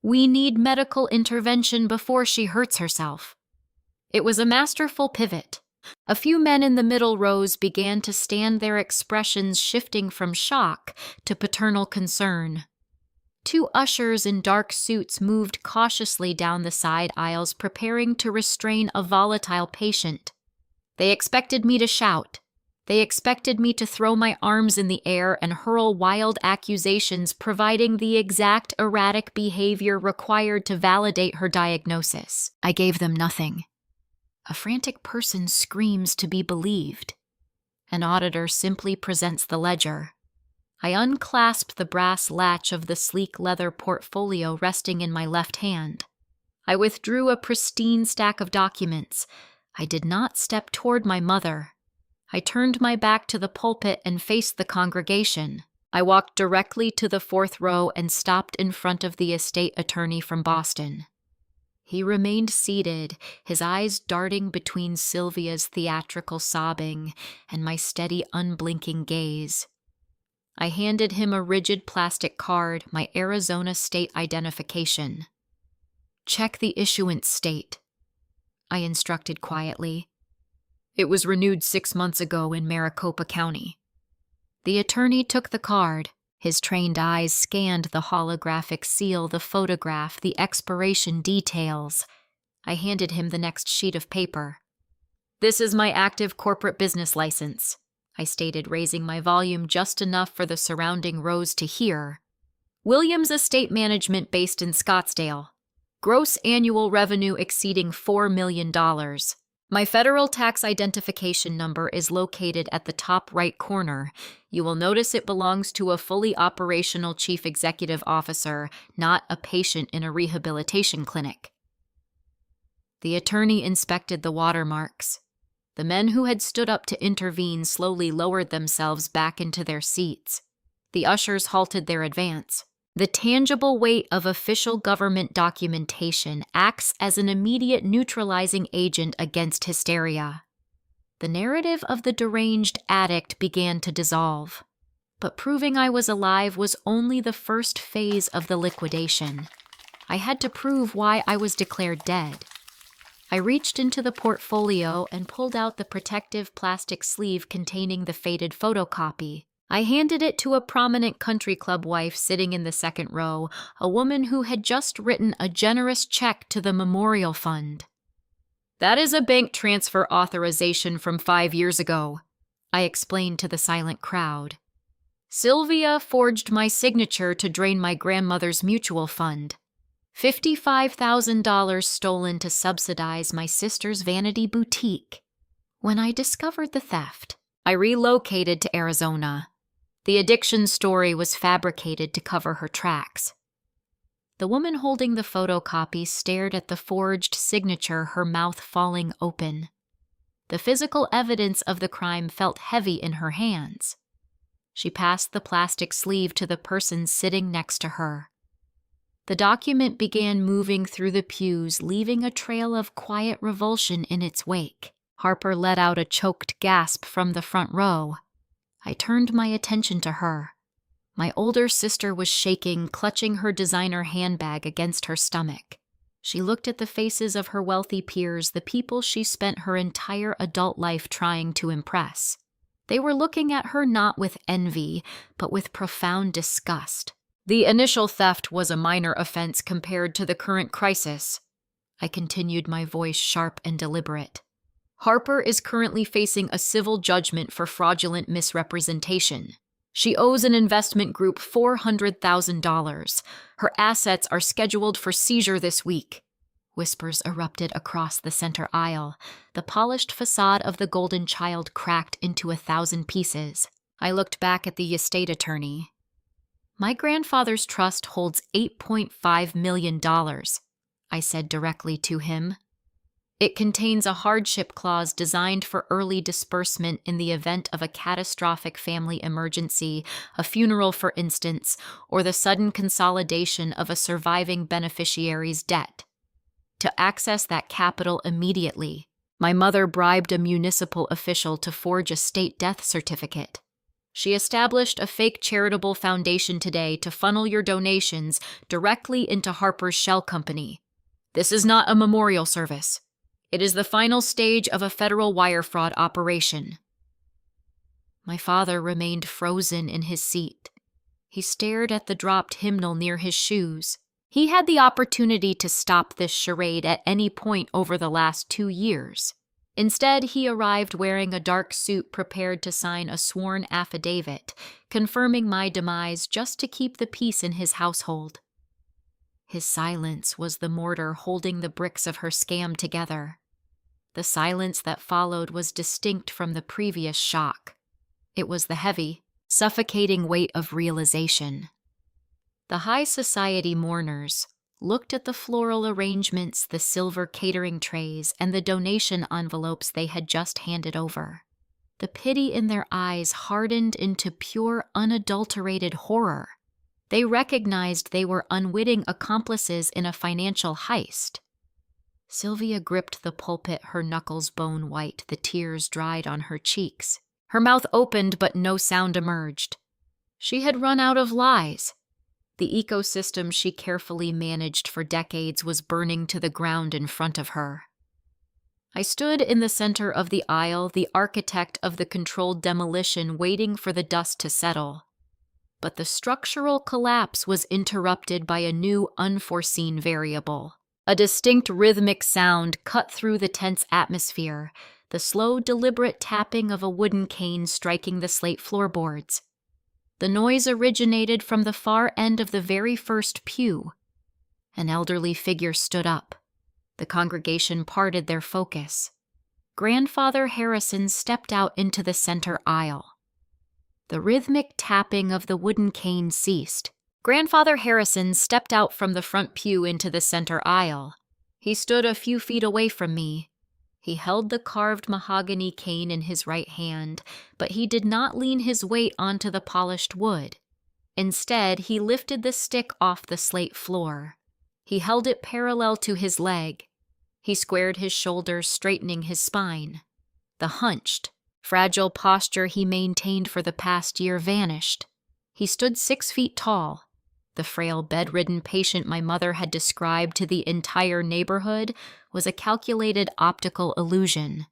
[SPEAKER 1] We need medical intervention before she hurts herself." It was a masterful pivot. A few men in the middle rows began to stand, their expressions shifting from shock to paternal concern. Two ushers in dark suits moved cautiously down the side aisles, preparing to restrain a volatile patient. They expected me to shout. They expected me to throw my arms in the air and hurl wild accusations, providing the exact erratic behavior required to validate her diagnosis. I gave them nothing. A frantic person screams to be believed. An auditor simply presents the ledger. I unclasped the brass latch of the sleek leather portfolio resting in my left hand. I withdrew a pristine stack of documents. I did not step toward my mother. I turned my back to the pulpit and faced the congregation. I walked directly to the fourth row and stopped in front of the estate attorney from Boston. He remained seated, his eyes darting between Sylvia's theatrical sobbing and my steady, unblinking gaze. I handed him a rigid plastic card, my Arizona state identification. "Check the issuance state," I instructed quietly. "It was renewed 6 months ago in Maricopa County." The attorney took the card. His trained eyes scanned the holographic seal, the photograph, the expiration details. I handed him the next sheet of paper. "This is my active corporate business license," I stated, raising my volume just enough for the surrounding rows to hear. "Williams Estate Management based in Scottsdale. Gross annual revenue exceeding $4 million. My federal tax identification number is located at the top right corner. You will notice it belongs to a fully operational chief executive officer, not a patient in a rehabilitation clinic." The attorney inspected the watermarks. The men who had stood up to intervene slowly lowered themselves back into their seats. The ushers halted their advance. The tangible weight of official government documentation acts as an immediate neutralizing agent against hysteria. The narrative of the deranged addict began to dissolve. But proving I was alive was only the first phase of the liquidation. I had to prove why I was declared dead. I reached into the portfolio and pulled out the protective plastic sleeve containing the faded photocopy. I handed it to a prominent country club wife sitting in the second row, a woman who had just written a generous check to the memorial fund. "That is a bank transfer authorization from 5 years ago," I explained to the silent crowd. "Sylvia forged my signature to drain my grandmother's mutual fund. $55,000 stolen to subsidize my sister's vanity boutique. When I discovered the theft, I relocated to Arizona. The addiction story was fabricated to cover her tracks." The woman holding the photocopy stared at the forged signature, her mouth falling open. The physical evidence of the crime felt heavy in her hands. She passed the plastic sleeve to the person sitting next to her. The document began moving through the pews, leaving a trail of quiet revulsion in its wake. Harper let out a choked gasp from the front row. I turned my attention to her. My older sister was shaking, clutching her designer handbag against her stomach. She looked at the faces of her wealthy peers, the people she spent her entire adult life trying to impress. They were looking at her not with envy, but with profound disgust. The initial theft was a minor offense compared to the current crisis. I continued, my voice sharp and deliberate. Harper is currently facing a civil judgment for fraudulent misrepresentation. She owes an investment group $400,000. Her assets are scheduled for seizure this week. Whispers erupted across the center aisle. The polished facade of the Golden Child cracked into 1,000 pieces. I looked back at the estate attorney. My grandfather's trust holds $8.5 million, I said directly to him. It contains a hardship clause designed for early disbursement in the event of a catastrophic family emergency, a funeral, for instance, or the sudden consolidation of a surviving beneficiary's debt. To access that capital immediately, my mother bribed a municipal official to forge a state death certificate. She established a fake charitable foundation today to funnel your donations directly into Harper's shell company. This is not a memorial service. It is the final stage of a federal wire fraud operation. My father remained frozen in his seat. He stared at the dropped hymnal near his shoes. He had the opportunity to stop this charade at any point over the last 2 years. Instead, he arrived wearing a dark suit, prepared to sign a sworn affidavit, confirming my demise just to keep the peace in his household. His silence was the mortar holding the bricks of her scam together. The silence that followed was distinct from the previous shock. It was the heavy, suffocating weight of realization. The high society mourners looked at the floral arrangements, the silver catering trays, and the donation envelopes they had just handed over. The pity in their eyes hardened into pure, unadulterated horror. They recognized they were unwitting accomplices in a financial heist. Sylvia gripped the pulpit, her knuckles bone white, the tears dried on her cheeks. Her mouth opened, but no sound emerged. She had run out of lies. The ecosystem she carefully managed for decades was burning to the ground in front of her. I stood in the center of the aisle, the architect of the controlled demolition, waiting for the dust to settle. But the structural collapse was interrupted by a new, unforeseen variable. A distinct rhythmic sound cut through the tense atmosphere, the slow, deliberate tapping of a wooden cane striking the slate floorboards. The noise originated from the far end of the very first pew. An elderly figure stood up. The congregation parted their focus. Grandfather Harrison stepped out into the center aisle. The rhythmic tapping of the wooden cane ceased. Grandfather Harrison stepped out from the front pew into the center aisle. He stood a few feet away from me. He held the carved mahogany cane in his right hand, but he did not lean his weight onto the polished wood. Instead, he lifted the stick off the slate floor. He held it parallel to his leg. He squared his shoulders, straightening his spine. The hunched, fragile posture he maintained for the past year vanished. He stood 6 feet tall. The frail, bedridden patient my mother had described to the entire neighborhood was a calculated optical illusion.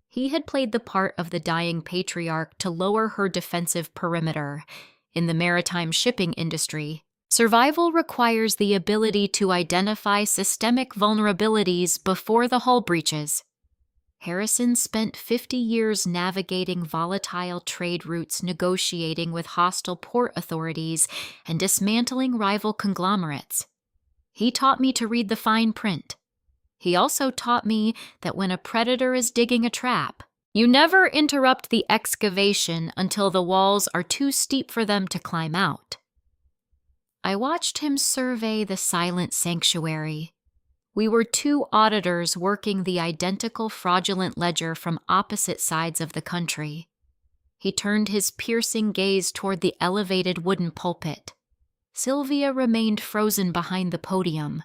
[SPEAKER 1] He had played the part of the dying patriarch to lower her defensive perimeter. In the maritime shipping industry, survival requires the ability to identify systemic vulnerabilities before the hull breaches. Harrison spent 50 years navigating volatile trade routes, negotiating with hostile port authorities, and dismantling rival conglomerates. He taught me to read the fine print. He also taught me that when a predator is digging a trap, you never interrupt the excavation until the walls are too steep for them to climb out. I watched him survey the silent sanctuary. We were 2 auditors working the identical fraudulent ledger from opposite sides of the country. He turned his piercing gaze toward the elevated wooden pulpit. Sylvia remained frozen behind the podium.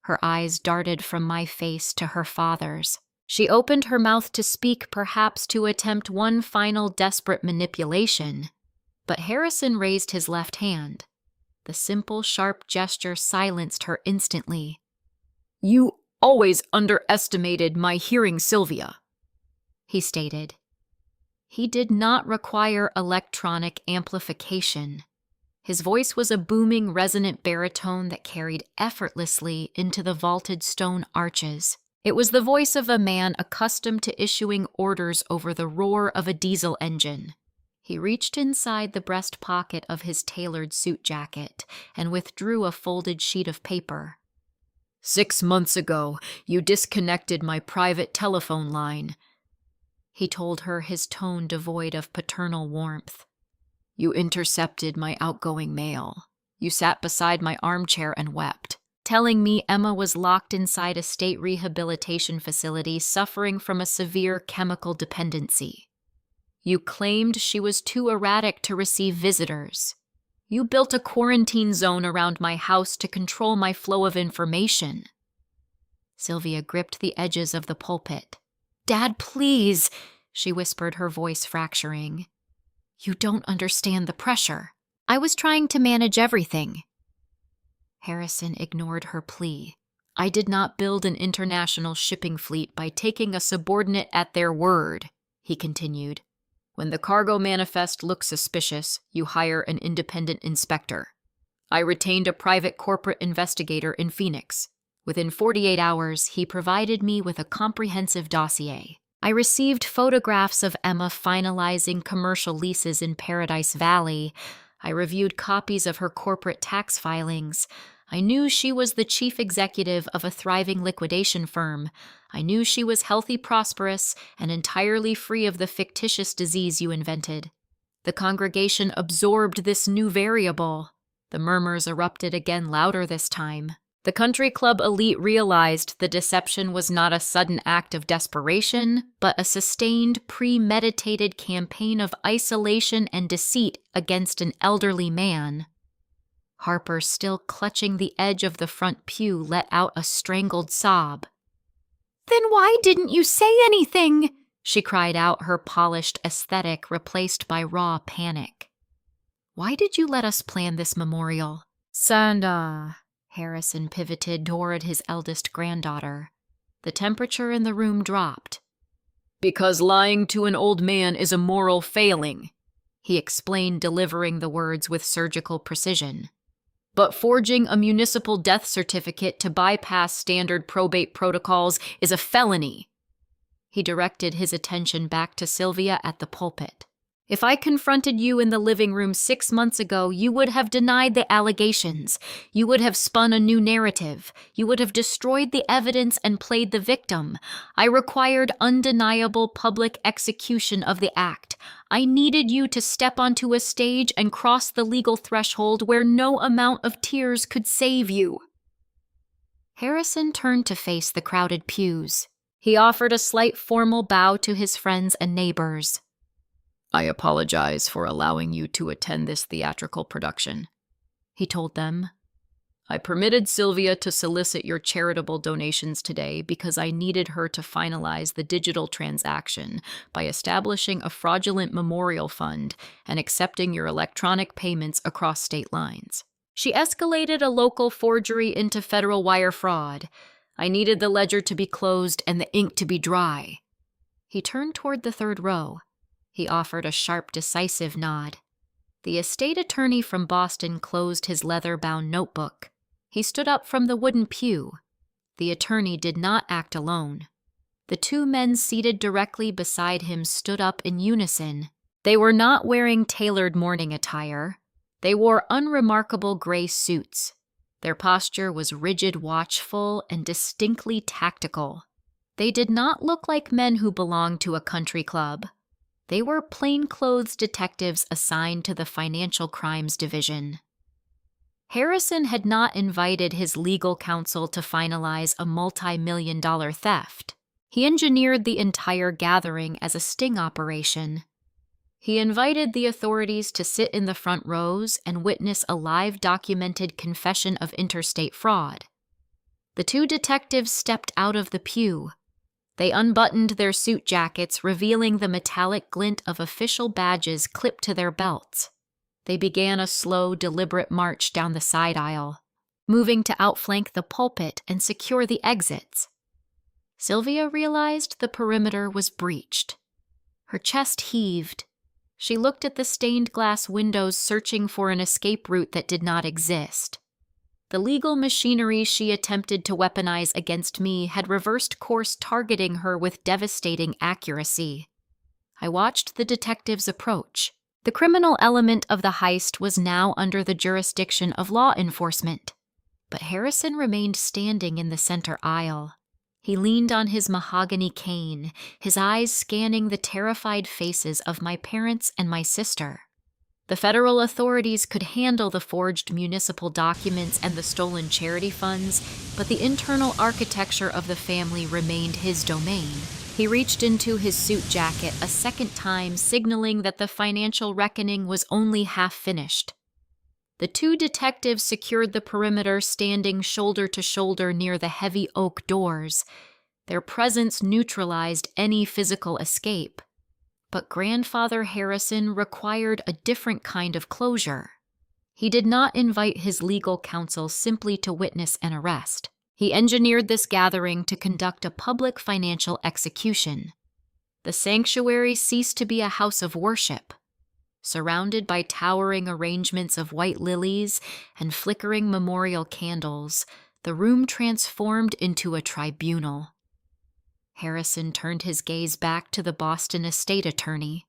[SPEAKER 1] Her eyes darted from my face to her father's. She opened her mouth to speak, perhaps to attempt one final desperate manipulation. But Harrison raised his left hand. The simple, sharp gesture silenced her instantly. "You always underestimated my hearing, Sylvia," he stated. He did not require electronic amplification. His voice was a booming, resonant baritone that carried effortlessly into the vaulted stone arches. It was the voice of a man accustomed to issuing orders over the roar of a diesel engine. He reached inside the breast pocket of his tailored suit jacket and withdrew a folded sheet of paper. 6 months ago, you disconnected my private telephone line, he told her, his tone devoid of paternal warmth. You intercepted my outgoing mail. You sat beside my armchair and wept, telling me Emma was locked inside a state rehabilitation facility suffering from a severe chemical dependency. You claimed she was too erratic to receive visitors. You built a quarantine zone around my house to control my flow of information. Sylvia gripped the edges of the pulpit. Dad, please, she whispered, her voice fracturing. You don't understand the pressure. I was trying to manage everything. Harrison ignored her plea. I did not build an international shipping fleet by taking a subordinate at their word, he continued. When the cargo manifest looks suspicious, you hire an independent inspector. I retained a private corporate investigator in Phoenix. Within 48 hours, he provided me with a comprehensive dossier. I received photographs of Emma finalizing commercial leases in Paradise Valley. I reviewed copies of her corporate tax filings. I knew she was the chief executive of a thriving liquidation firm. I knew she was healthy, prosperous, and entirely free of the fictitious disease you invented. The congregation absorbed this new variable. The murmurs erupted again, louder this time. The country club elite realized the deception was not a sudden act of desperation, but a sustained, premeditated campaign of isolation and deceit against an elderly man. Harper, still clutching the edge of the front pew, let out a strangled sob. Then why didn't you say anything? She cried out, her polished aesthetic replaced by raw panic. Why did you let us plan this memorial? Sanda. Harrison pivoted toward his eldest granddaughter. The temperature in the room dropped. Because lying to an old man is a moral failing, he explained, delivering the words with surgical precision. But forging a municipal death certificate to bypass standard probate protocols is a felony. He directed his attention back to Sylvia at the pulpit. If I confronted you in the living room 6 months ago, you would have denied the allegations. You would have spun a new narrative. You would have destroyed the evidence and played the victim. I required undeniable public execution of the act. I needed you to step onto a stage and cross the legal threshold where no amount of tears could save you. Harrison turned to face the crowded pews. He offered a slight formal bow to his friends and neighbors. I apologize for allowing you to attend this theatrical production, he told them. I permitted Sylvia to solicit your charitable donations today because I needed her to finalize the digital transaction by establishing a fraudulent memorial fund and accepting your electronic payments across state lines. She escalated a local forgery into federal wire fraud. I needed the ledger to be closed and the ink to be dry. He turned toward the third row. He offered a sharp, decisive nod. The estate attorney from Boston closed his leather-bound notebook. He stood up from the wooden pew. The attorney did not act alone. The 2 men seated directly beside him stood up in unison. They were not wearing tailored mourning attire. They wore unremarkable gray suits. Their posture was rigid, watchful, and distinctly tactical. They did not look like men who belonged to a country club. They were plainclothes detectives assigned to the Financial Crimes Division. Harrison had not invited his legal counsel to finalize a multi-million-dollar theft. He engineered the entire gathering as a sting operation. He invited the authorities to sit in the front rows and witness a live documented confession of interstate fraud. The 2 detectives stepped out of the pew. They unbuttoned their suit jackets, revealing the metallic glint of official badges clipped to their belts. They began a slow, deliberate march down the side aisle, moving to outflank the pulpit and secure the exits. Sylvia realized the perimeter was breached. Her chest heaved. She looked at the stained glass windows, searching for an escape route that did not exist. The legal machinery she attempted to weaponize against me had reversed course, targeting her with devastating accuracy. I watched the detectives approach. The criminal element of the heist was now under the jurisdiction of law enforcement. But Harrison remained standing in the center aisle. He leaned on his mahogany cane, his eyes scanning the terrified faces of my parents and my sister. The federal authorities could handle the forged municipal documents and the stolen charity funds, but the internal architecture of the family remained his domain. He reached into his suit jacket a second time, signaling that the financial reckoning was only half finished. The two detectives secured the perimeter, standing shoulder to shoulder near the heavy oak doors. Their presence neutralized any physical escape. But Grandfather Harrison required a different kind of closure. He did not invite his legal counsel simply to witness an arrest. He engineered this gathering to conduct a public financial execution. The sanctuary ceased to be a house of worship. Surrounded by towering arrangements of white lilies and flickering memorial candles, the room transformed into a tribunal. Harrison turned his gaze back to the Boston estate attorney.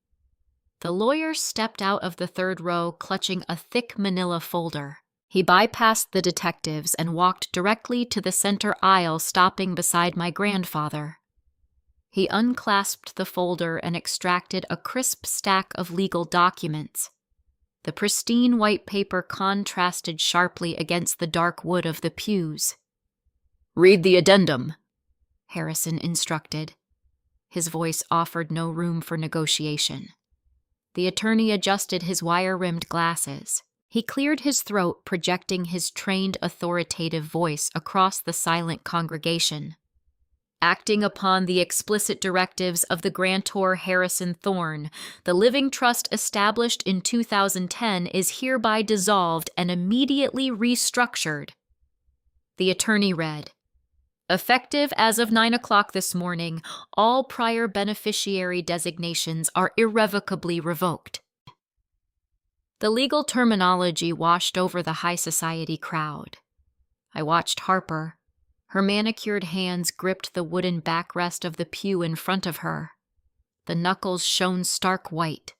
[SPEAKER 1] The lawyer stepped out of the third row, clutching a thick manila folder. He bypassed the detectives and walked directly to the center aisle, stopping beside my grandfather. He unclasped the folder and extracted a crisp stack of legal documents. The pristine white paper contrasted sharply against the dark wood of the pews. "Read the addendum," Harrison instructed. His voice offered no room for negotiation. The attorney adjusted his wire-rimmed glasses. He cleared his throat, projecting his trained, authoritative voice across the silent congregation. Acting upon the explicit directives of the grantor Harrison Thorne, the living trust established in 2010 is hereby dissolved and immediately restructured. The attorney read, "Effective as of 9 o'clock this morning, all prior beneficiary designations are irrevocably revoked." The legal terminology washed over the high society crowd. I watched Harper. Her manicured hands gripped the wooden backrest of the pew in front of her. The knuckles shone stark white.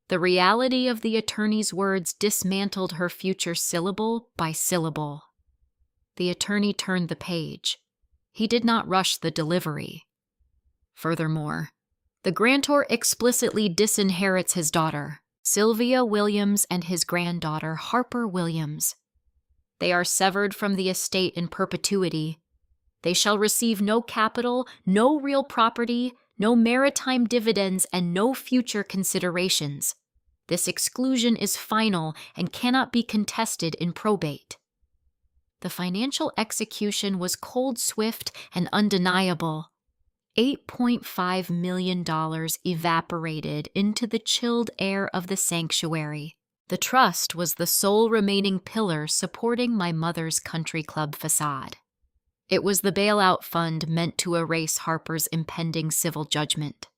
[SPEAKER 1] The reality of the attorney's words dismantled her future syllable by syllable. The attorney turned the page. He did not rush the delivery. Furthermore, the grantor explicitly disinherits his daughter, Sylvia Williams, and his granddaughter, Harper Williams. They are severed from the estate in perpetuity. They shall receive no capital, no real property, no maritime dividends, and no future considerations. This exclusion is final and cannot be contested in probate. The financial execution was cold, swift, and undeniable. $8.5 million evaporated into the chilled air of the sanctuary. The trust was the sole remaining pillar supporting my mother's country club facade. It was the bailout fund meant to erase Harper's impending civil judgment.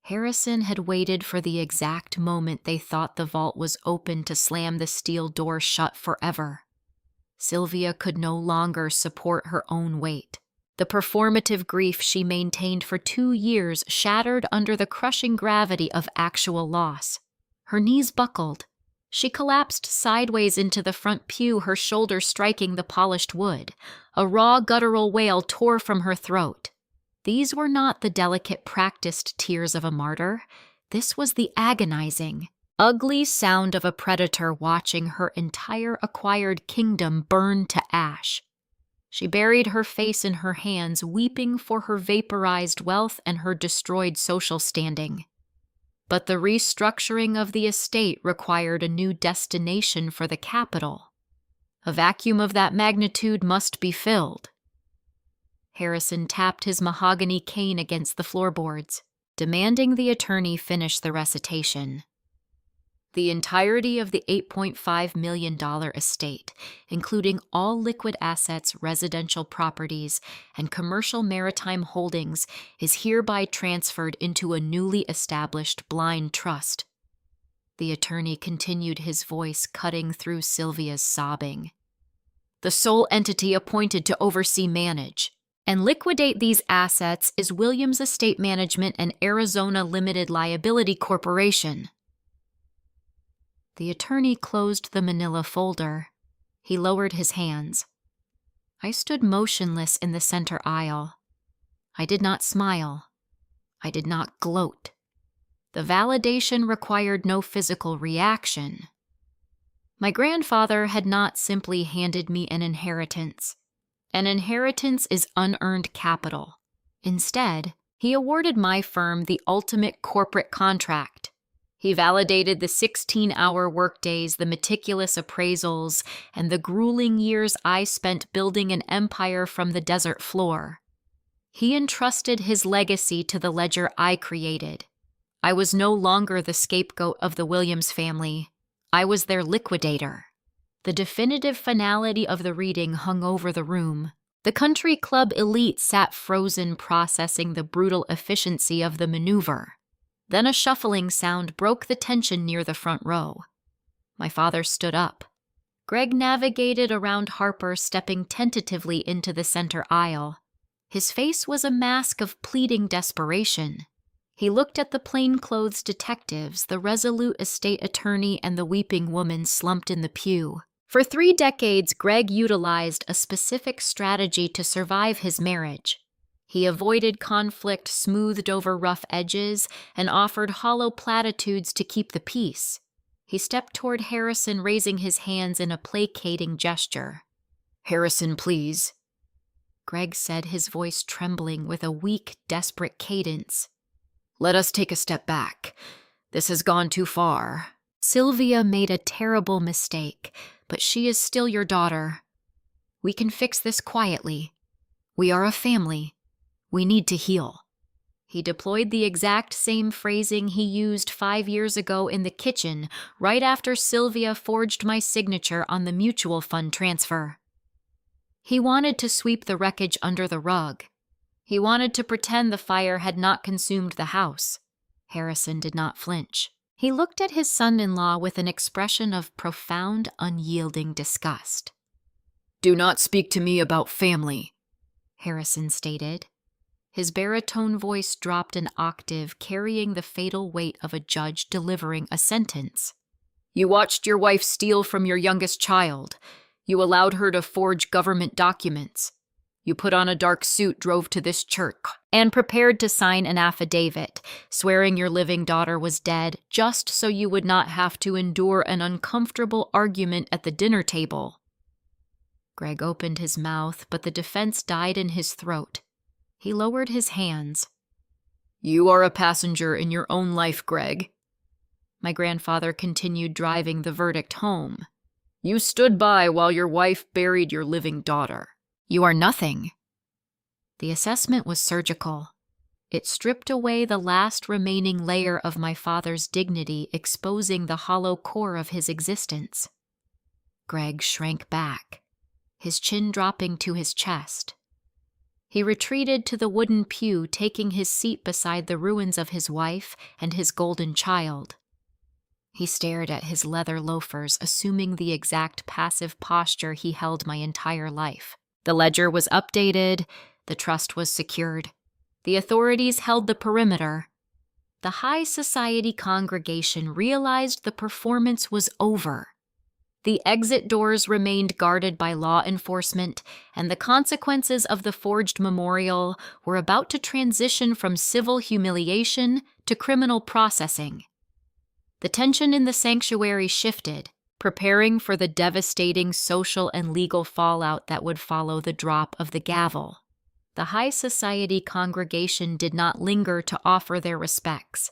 [SPEAKER 1] Harrison had waited for the exact moment they thought the vault was open to slam the steel door shut forever. Sylvia could no longer support her own weight. The performative grief she maintained for 2 years shattered under the crushing gravity of actual loss. Her knees buckled. She collapsed sideways into the front pew, her shoulder striking the polished wood. A raw guttural wail tore from her throat. These were not the delicate, practiced tears of a martyr. This was the agonizing, ugly sound of a predator watching her entire acquired kingdom burn to ash. She buried her face in her hands, weeping for her vaporized wealth and her destroyed social standing. But the restructuring of the estate required a new destination for the capital. A vacuum of that magnitude must be filled. Harrison tapped his mahogany cane against the floorboards, demanding the attorney finish the recitation. The entirety of the $8.5 million estate, including all liquid assets, residential properties, and commercial maritime holdings, is hereby transferred into a newly established blind trust. The attorney continued, his voice cutting through Sylvia's sobbing. The sole entity appointed to oversee, manage, and liquidate these assets is Williams Estate Management and Arizona Limited Liability Corporation. The attorney closed the manila folder. He lowered his hands. I stood motionless in the center aisle. I did not smile. I did not gloat. The validation required no physical reaction. My grandfather had not simply handed me an inheritance. An inheritance is unearned capital. Instead, he awarded my firm the ultimate corporate contract. He validated the 16-hour workdays, the meticulous appraisals, and the grueling years I spent building an empire from the desert floor. He entrusted his legacy to the ledger I created. I was no longer the scapegoat of the Williams family. I was their liquidator. The definitive finality of the reading hung over the room. The country club elite sat frozen, processing the brutal efficiency of the maneuver. Then a shuffling sound broke the tension near the front row. My father stood up. Greg navigated around Harper, stepping tentatively into the center aisle. His face was a mask of pleading desperation. He looked at the plainclothes detectives, the resolute estate attorney, and the weeping woman slumped in the pew. For 3 decades, Greg utilized a specific strategy to survive his marriage. He avoided conflict, smoothed over rough edges, and offered hollow platitudes to keep the peace. He stepped toward Harrison, raising his hands in a placating gesture. "Harrison, please," Greg said, his voice trembling with a weak, desperate cadence. "Let us take a step back. This has gone too far. Sylvia made a terrible mistake, but she is still your daughter. We can fix this quietly. We are a family. We need to heal." He deployed the exact same phrasing he used 5 years ago in the kitchen, right after Sylvia forged my signature on the mutual fund transfer. He wanted to sweep the wreckage under the rug. He wanted to pretend the fire had not consumed the house. Harrison did not flinch. He looked at his son-in-law with an expression of profound, unyielding disgust. "Do not speak to me about family," Harrison stated. His baritone voice dropped an octave, carrying the fatal weight of a judge delivering a sentence. "You watched your wife steal from your youngest child. You allowed her to forge government documents. You put on a dark suit, drove to this church, and prepared to sign an affidavit, swearing your living daughter was dead, just so you would not have to endure an uncomfortable argument at the dinner table." Greg opened his mouth, but the defense died in his throat. He lowered his hands. "You are a passenger in your own life, Greg." My grandfather continued, driving the verdict home. "You stood by while your wife buried your living daughter. You are nothing." The assessment was surgical. It stripped away the last remaining layer of my father's dignity, exposing the hollow core of his existence. Greg shrank back, his chin dropping to his chest. He retreated to the wooden pew, taking his seat beside the ruins of his wife and his golden child. He stared at his leather loafers, assuming the exact passive posture he held my entire life. The ledger was updated, the trust was secured. The authorities held the perimeter. The high society congregation realized the performance was over. The exit doors remained guarded by law enforcement, and the consequences of the forged memorial were about to transition from civil humiliation to criminal processing. The tension in the sanctuary shifted, preparing for the devastating social and legal fallout that would follow the drop of the gavel. The high society congregation did not linger to offer their respects.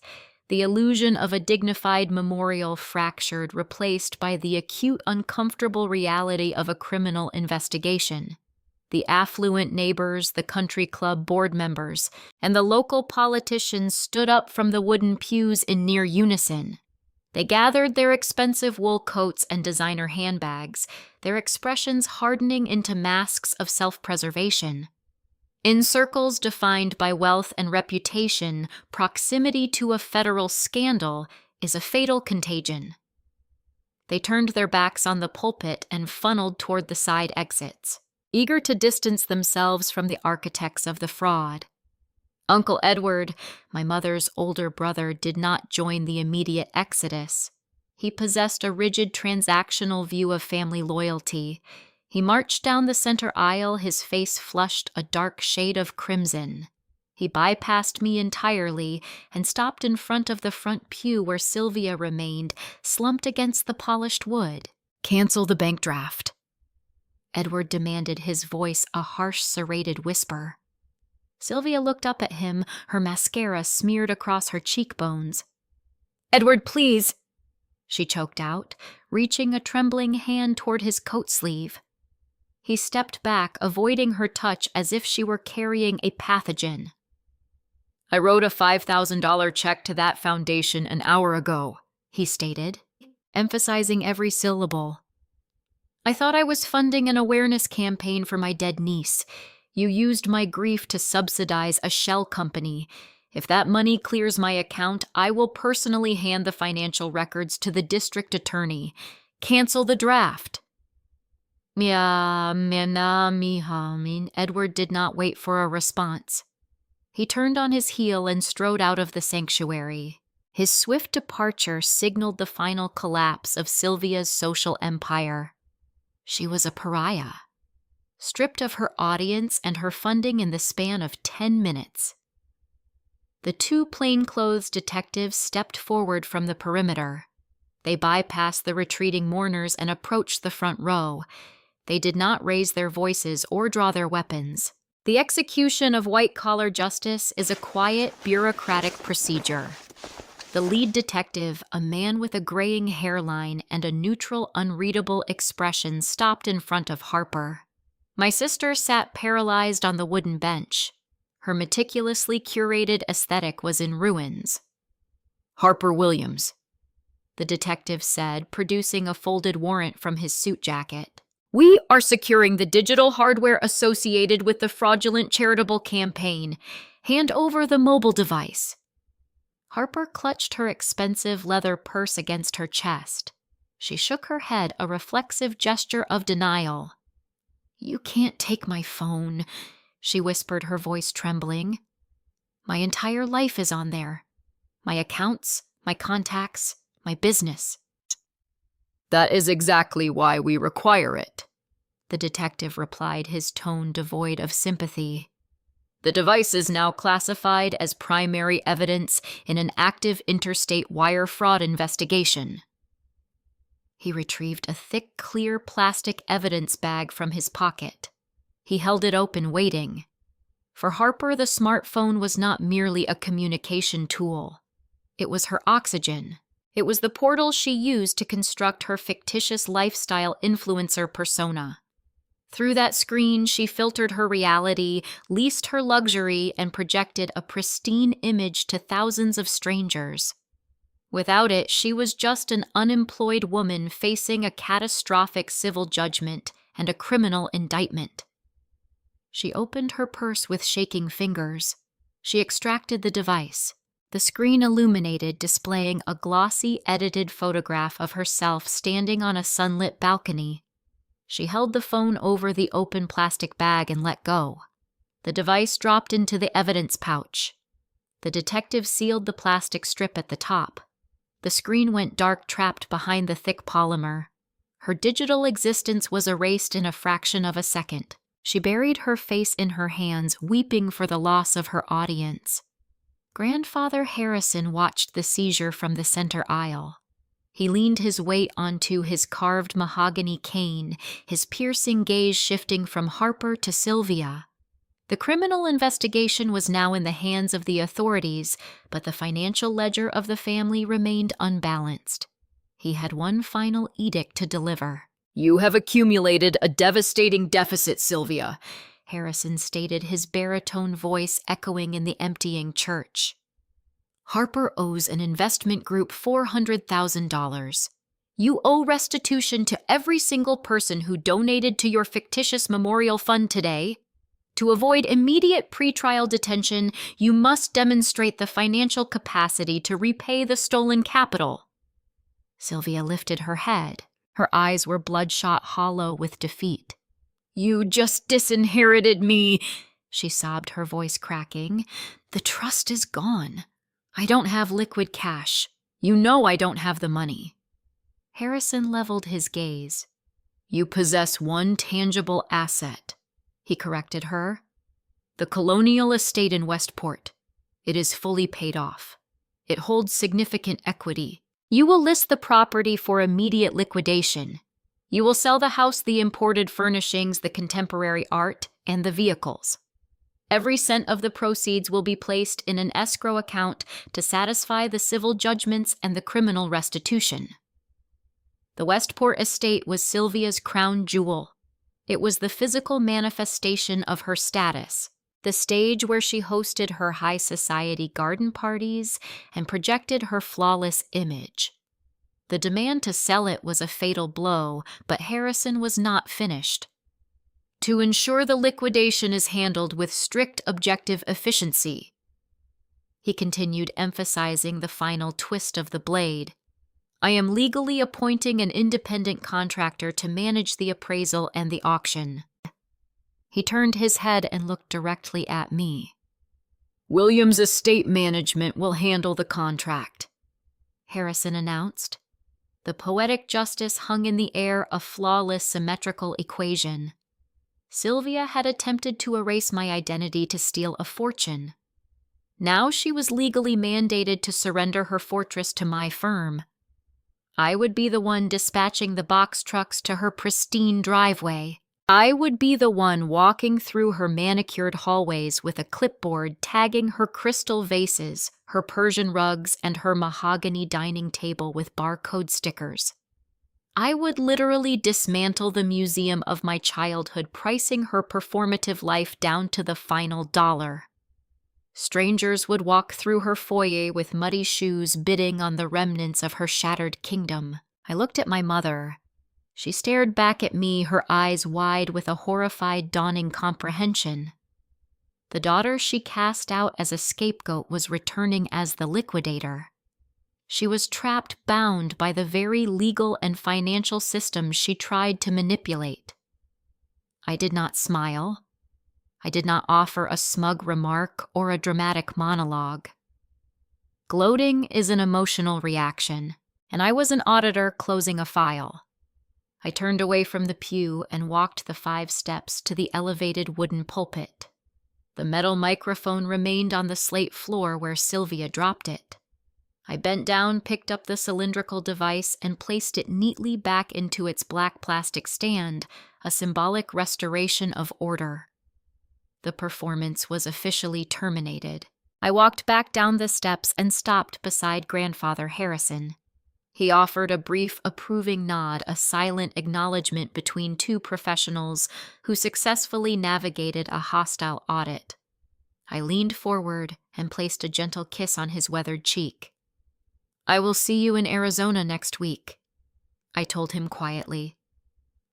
[SPEAKER 1] The illusion of a dignified memorial fractured, replaced by the acute, uncomfortable reality of a criminal investigation. The affluent neighbors, the country club board members, and the local politicians stood up from the wooden pews in near unison. They gathered their expensive wool coats and designer handbags, their expressions hardening into masks of self-preservation. In circles defined by wealth and reputation, proximity to a federal scandal is a fatal contagion." They turned their backs on the pulpit and funneled toward the side exits, eager to distance themselves from the architects of the fraud. Uncle Edward, my mother's older brother, did not join the immediate exodus. He possessed a rigid transactional view of family loyalty. He marched down the center aisle, his face flushed a dark shade of crimson. He bypassed me entirely and stopped in front of the front pew where Sylvia remained, slumped against the polished wood. "Cancel the bank draft," Edward demanded, his voice a harsh, serrated whisper. Sylvia looked up at him, her mascara smeared across her cheekbones. "Edward, please," she choked out, reaching a trembling hand toward his coat sleeve. He stepped back, avoiding her touch as if she were carrying a pathogen. "I wrote a $5,000 check to that foundation an hour ago," he stated, emphasizing every syllable. "I thought I was funding an awareness campaign for my dead niece. You used my grief to subsidize a shell company. If that money clears my account, I will personally hand the financial records to the district attorney. Cancel the draft." Edward did not wait for a response. He turned on his heel and strode out of the sanctuary. His swift departure signaled the final collapse of Sylvia's social empire. She was a pariah, stripped of her audience and her funding in the span of 10 minutes. The two plainclothes detectives stepped forward from the perimeter. They bypassed the retreating mourners and approached the front row. They did not raise their voices or draw their weapons. The execution of white-collar justice is a quiet, bureaucratic procedure. The lead detective, a man with a graying hairline and a neutral, unreadable expression, stopped in front of Harper. My sister sat paralyzed on the wooden bench. Her meticulously curated aesthetic was in ruins. "Harper Williams," the detective said, producing a folded warrant from his suit jacket. "We are securing the digital hardware associated with the fraudulent charitable campaign. Hand over the mobile device." Harper clutched her expensive leather purse against her chest. She shook her head, a reflexive gesture of denial. "You can't take my phone," she whispered, her voice trembling. "My entire life is on there. My accounts, my contacts, my business." "That is exactly why we require it," the detective replied, his tone devoid of sympathy. "The device is now classified as primary evidence in an active interstate wire fraud investigation." He retrieved a thick, clear plastic evidence bag from his pocket. He held it open, waiting. For Harper, the smartphone was not merely a communication tool. It was her oxygen. It was the portal she used to construct her fictitious lifestyle influencer persona. Through that screen, she filtered her reality, leased her luxury, and projected a pristine image to thousands of strangers. Without it, she was just an unemployed woman facing a catastrophic civil judgment and a criminal indictment. She opened her purse with shaking fingers. She extracted the device. The screen illuminated, displaying a glossy, edited photograph of herself standing on a sunlit balcony. She held the phone over the open plastic bag and let go. The device dropped into the evidence pouch. The detective sealed the plastic strip at the top. The screen went dark, trapped behind the thick polymer. Her digital existence was erased in a fraction of a second. She buried her face in her hands, weeping for the loss of her audience. Grandfather Harrison watched the seizure from the center aisle. He leaned his weight onto his carved mahogany cane, his piercing gaze shifting from Harper to Sylvia. The criminal investigation was now in the hands of the authorities, but the financial ledger of the family remained unbalanced. He had one final edict to deliver. "You have accumulated a devastating deficit, Sylvia," Harrison stated, his baritone voice echoing in the emptying church. "Harper owes an investment group $400,000. You owe restitution to every single person who donated to your fictitious memorial fund today. To avoid immediate pretrial detention, you must demonstrate the financial capacity to repay the stolen capital." Sylvia lifted her head. Her eyes were bloodshot hollow with defeat. "You just disinherited me," she sobbed, her voice cracking. "The trust is gone. I don't have liquid cash. You know I don't have the money." Harrison leveled his gaze. "You possess one tangible asset," he corrected her. "The colonial estate in Westport. It is fully paid off. It holds significant equity. You will list the property for immediate liquidation. You will sell the house, the imported furnishings, the contemporary art, and the vehicles. Every cent of the proceeds will be placed in an escrow account to satisfy the civil judgments and the criminal restitution." The Westport estate was Sylvia's crown jewel. It was the physical manifestation of her status, the stage where she hosted her high society garden parties and projected her flawless image. The demand to sell it was a fatal blow, but Harrison was not finished. "To ensure the liquidation is handled with strict objective efficiency," he continued, emphasizing the final twist of the blade, "I am legally appointing an independent contractor to manage the appraisal and the auction." He turned his head and looked directly at me. "Williams Estate Management will handle the contract," Harrison announced. The poetic justice hung in the air, a flawless, symmetrical equation. Sylvia had attempted to erase my identity to steal a fortune. Now she was legally mandated to surrender her fortress to my firm. I would be the one dispatching the box trucks to her pristine driveway. I would be the one walking through her manicured hallways with a clipboard tagging her crystal vases, her Persian rugs, and her mahogany dining table with barcode stickers. I would literally dismantle the museum of my childhood, pricing her performative life down to the final dollar. Strangers would walk through her foyer with muddy shoes, bidding on the remnants of her shattered kingdom. I looked at my mother. She stared back at me, her eyes wide with a horrified, dawning comprehension. The daughter she cast out as a scapegoat was returning as the liquidator. She was trapped, bound by the very legal and financial systems she tried to manipulate. I did not smile. I did not offer a smug remark or a dramatic monologue. Gloating is an emotional reaction, and I was an auditor closing a file. I turned away from the pew and walked the 5 steps to the elevated wooden pulpit. The metal microphone remained on the slate floor where Sylvia dropped it. I bent down, picked up the cylindrical device, and placed it neatly back into its black plastic stand, a symbolic restoration of order. The performance was officially terminated. I walked back down the steps and stopped beside Grandfather Harrison. He offered a brief, approving nod, a silent acknowledgement between 2 professionals who successfully navigated a hostile audit. I leaned forward and placed a gentle kiss on his weathered cheek. "I will see you in Arizona next week," I told him quietly.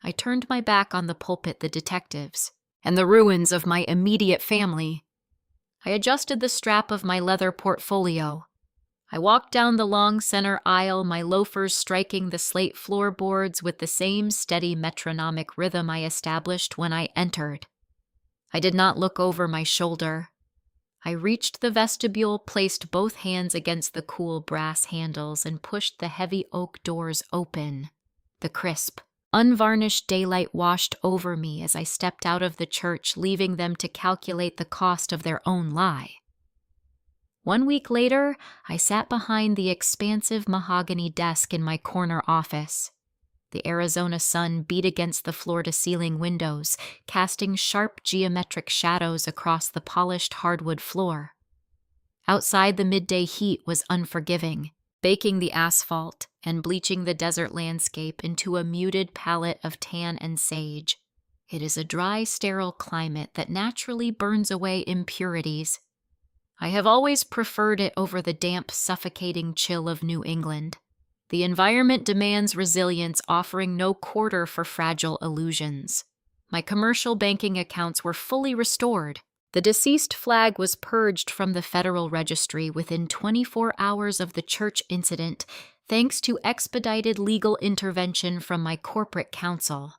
[SPEAKER 1] I turned my back on the pulpit, the detectives, and the ruins of my immediate family. I adjusted the strap of my leather portfolio. I walked down the long center aisle, my loafers striking the slate floorboards with the same steady metronomic rhythm I established when I entered. I did not look over my shoulder. I reached the vestibule, placed both hands against the cool brass handles, and pushed the heavy oak doors open. The crisp, unvarnished daylight washed over me as I stepped out of the church, leaving them to calculate the cost of their own lie. 1 week later, I sat behind the expansive mahogany desk in my corner office. The Arizona sun beat against the floor-to-ceiling windows, casting sharp geometric shadows across the polished hardwood floor. Outside, the midday heat was unforgiving, baking the asphalt and bleaching the desert landscape into a muted palette of tan and sage. It is a dry, sterile climate that naturally burns away impurities. I have always preferred it over the damp, suffocating chill of New England. The environment demands resilience, offering no quarter for fragile illusions. My commercial banking accounts were fully restored. The deceased flag was purged from the Federal Registry within 24 hours of the church incident, thanks to expedited legal intervention from my corporate counsel.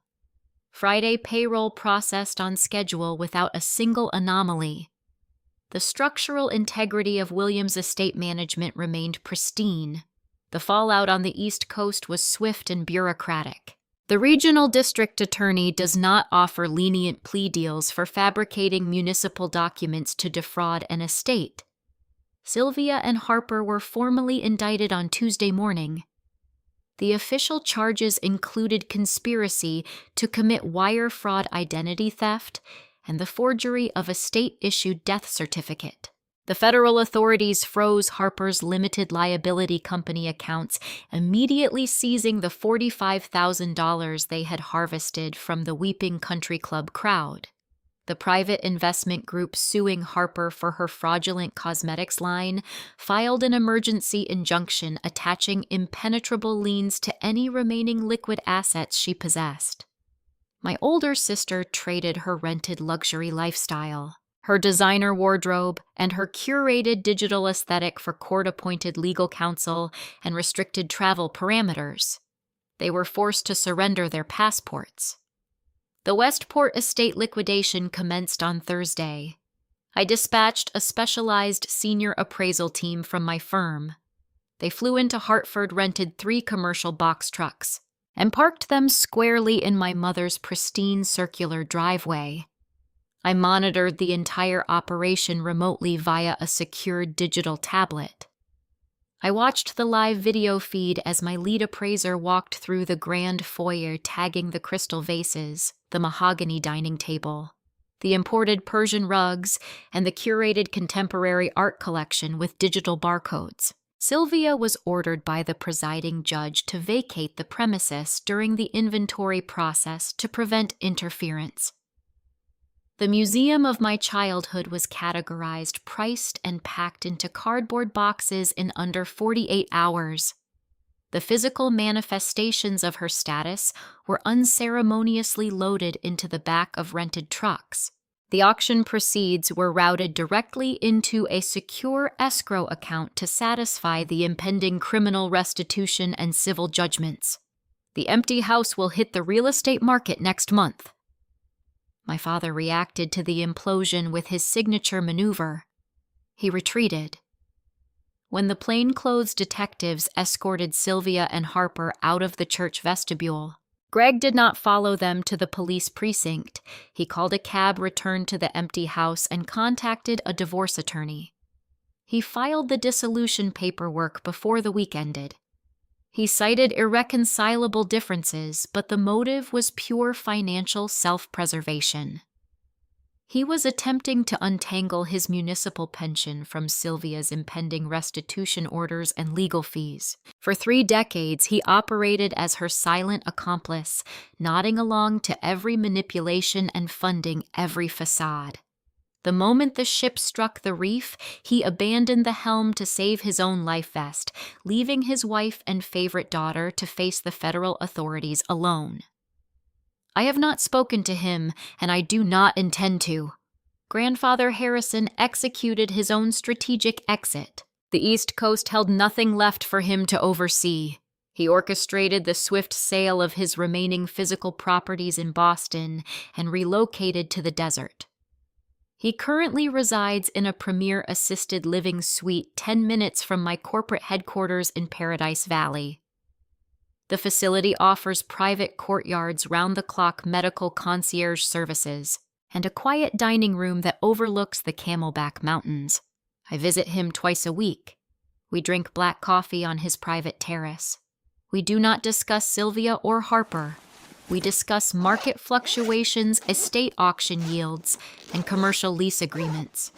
[SPEAKER 1] Friday payroll processed on schedule without a single anomaly. The structural integrity of Williams' estate management remained pristine. The fallout on the East Coast was swift and bureaucratic. The regional district attorney does not offer lenient plea deals for fabricating municipal documents to defraud an estate. Sylvia and Harper were formally indicted on Tuesday morning. The official charges included conspiracy to commit wire fraud identity theft and the forgery of a state-issued death certificate. The federal authorities froze Harper's limited liability company accounts, immediately seizing the $45,000 they had harvested from the Weeping Country Club crowd. The private investment group suing Harper for her fraudulent cosmetics line filed an emergency injunction attaching impenetrable liens to any remaining liquid assets she possessed. My older sister traded her rented luxury lifestyle, her designer wardrobe, and her curated digital aesthetic for court-appointed legal counsel and restricted travel parameters. They were forced to surrender their passports. The Westport estate liquidation commenced on Thursday. I dispatched a specialized senior appraisal team from my firm. They flew into Hartford, rented 3 commercial box trucks, and parked them squarely in my mother's pristine circular driveway. I monitored the entire operation remotely via a secured digital tablet. I watched the live video feed as my lead appraiser walked through the grand foyer, tagging the crystal vases, the mahogany dining table, the imported Persian rugs, and the curated contemporary art collection with digital barcodes. Sylvia was ordered by the presiding judge to vacate the premises during the inventory process to prevent interference. The museum of my childhood was categorized, priced, and packed into cardboard boxes in under 48 hours. The physical manifestations of her status were unceremoniously loaded into the back of rented trucks. The auction proceeds were routed directly into a secure escrow account to satisfy the impending criminal restitution and civil judgments. The empty house will hit the real estate market next month. My father reacted to the implosion with his signature maneuver. He retreated. When the plainclothes detectives escorted Sylvia and Harper out of the church vestibule, Greg did not follow them to the police precinct. He called a cab, returned to the empty house, and contacted a divorce attorney. He filed the dissolution paperwork before the week ended. He cited irreconcilable differences, but the motive was pure financial self-preservation. He was attempting to untangle his municipal pension from Sylvia's impending restitution orders and legal fees. For 3 decades, he operated as her silent accomplice, nodding along to every manipulation and funding every facade. The moment the ship struck the reef, he abandoned the helm to save his own life vest, leaving his wife and favorite daughter to face the federal authorities alone. I have not spoken to him, and I do not intend to. Grandfather Harrison executed his own strategic exit. The East Coast held nothing left for him to oversee. He orchestrated the swift sale of his remaining physical properties in Boston and relocated to the desert. He currently resides in a premier assisted living suite 10 minutes from my corporate headquarters in Paradise Valley. The facility offers private courtyards, round-the-clock medical concierge services, and a quiet dining room that overlooks the Camelback Mountains. I visit him twice a week. We drink black coffee on his private terrace. We do not discuss Sylvia or Harper. We discuss market fluctuations, estate auction yields, and commercial lease agreements.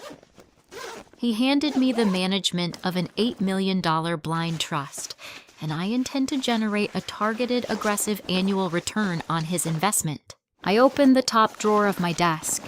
[SPEAKER 1] He handed me the management of an $8 million blind trust, and I intend to generate a targeted, aggressive annual return on his investment. I open the top drawer of my desk.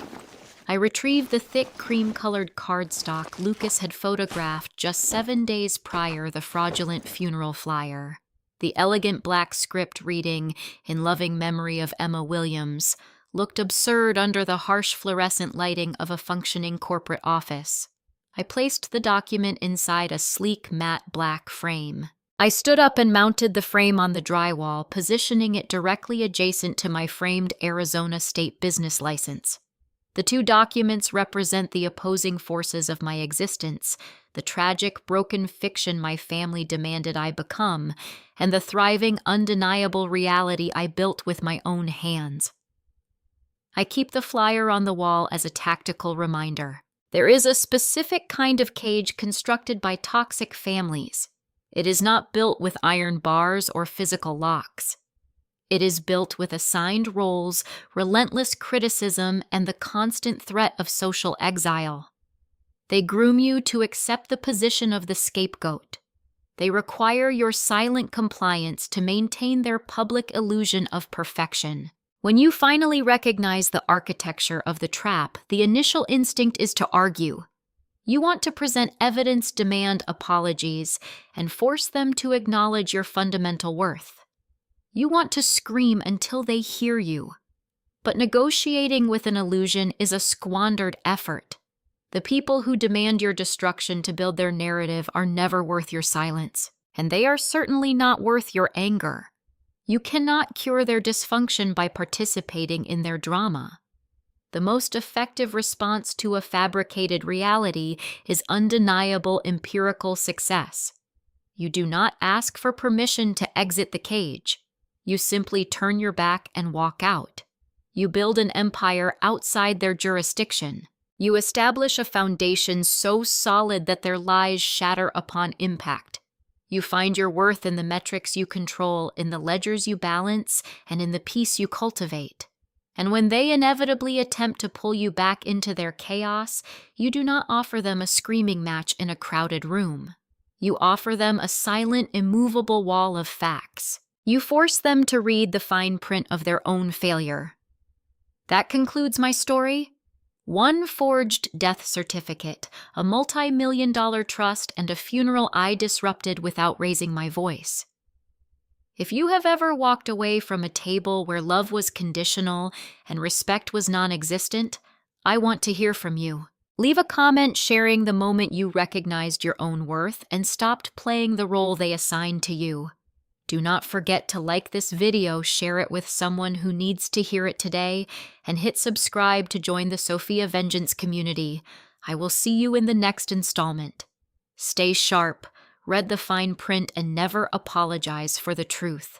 [SPEAKER 1] I retrieve the thick cream-colored cardstock Lucas had photographed just 7 days prior the fraudulent funeral flyer. The elegant black script reading, in loving memory of Emma Williams, looked absurd under the harsh fluorescent lighting of a functioning corporate office. I placed the document inside a sleek matte black frame. I stood up and mounted the frame on the drywall, positioning it directly adjacent to my framed Arizona state business license. The two documents represent the opposing forces of my existence, the tragic, broken fiction my family demanded I become, and the thriving, undeniable reality I built with my own hands. I keep the flyer on the wall as a tactical reminder. There is a specific kind of cage constructed by toxic families. It is not built with iron bars or physical locks. It is built with assigned roles, relentless criticism, and the constant threat of social exile. They groom you to accept the position of the scapegoat. They require your silent compliance to maintain their public illusion of perfection. When you finally recognize the architecture of the trap, the initial instinct is to argue. You want to present evidence, demand apologies, and force them to acknowledge your fundamental worth. You want to scream until they hear you. But negotiating with an illusion is a squandered effort. The people who demand your destruction to build their narrative are never worth your silence, and they are certainly not worth your anger. You cannot cure their dysfunction by participating in their drama. The most effective response to a fabricated reality is undeniable empirical success. You do not ask for permission to exit the cage. You simply turn your back and walk out. You build an empire outside their jurisdiction. You establish a foundation so solid that their lies shatter upon impact. You find your worth in the metrics you control, in the ledgers you balance, and in the peace you cultivate. And when they inevitably attempt to pull you back into their chaos, you do not offer them a screaming match in a crowded room. You offer them a silent, immovable wall of facts. You force them to read the fine print of their own failure. That concludes my story. One forged death certificate, a multi-million-dollar trust, and a funeral I disrupted without raising my voice. If you have ever walked away from a table where love was conditional and respect was non-existent, I want to hear from you. Leave a comment sharing the moment you recognized your own worth and stopped playing the role they assigned to you. Do not forget to like this video, share it with someone who needs to hear it today, and hit subscribe to join the Sophia Vengeance community. I will see you in the next installment. Stay sharp, read the fine print, and never apologize for the truth.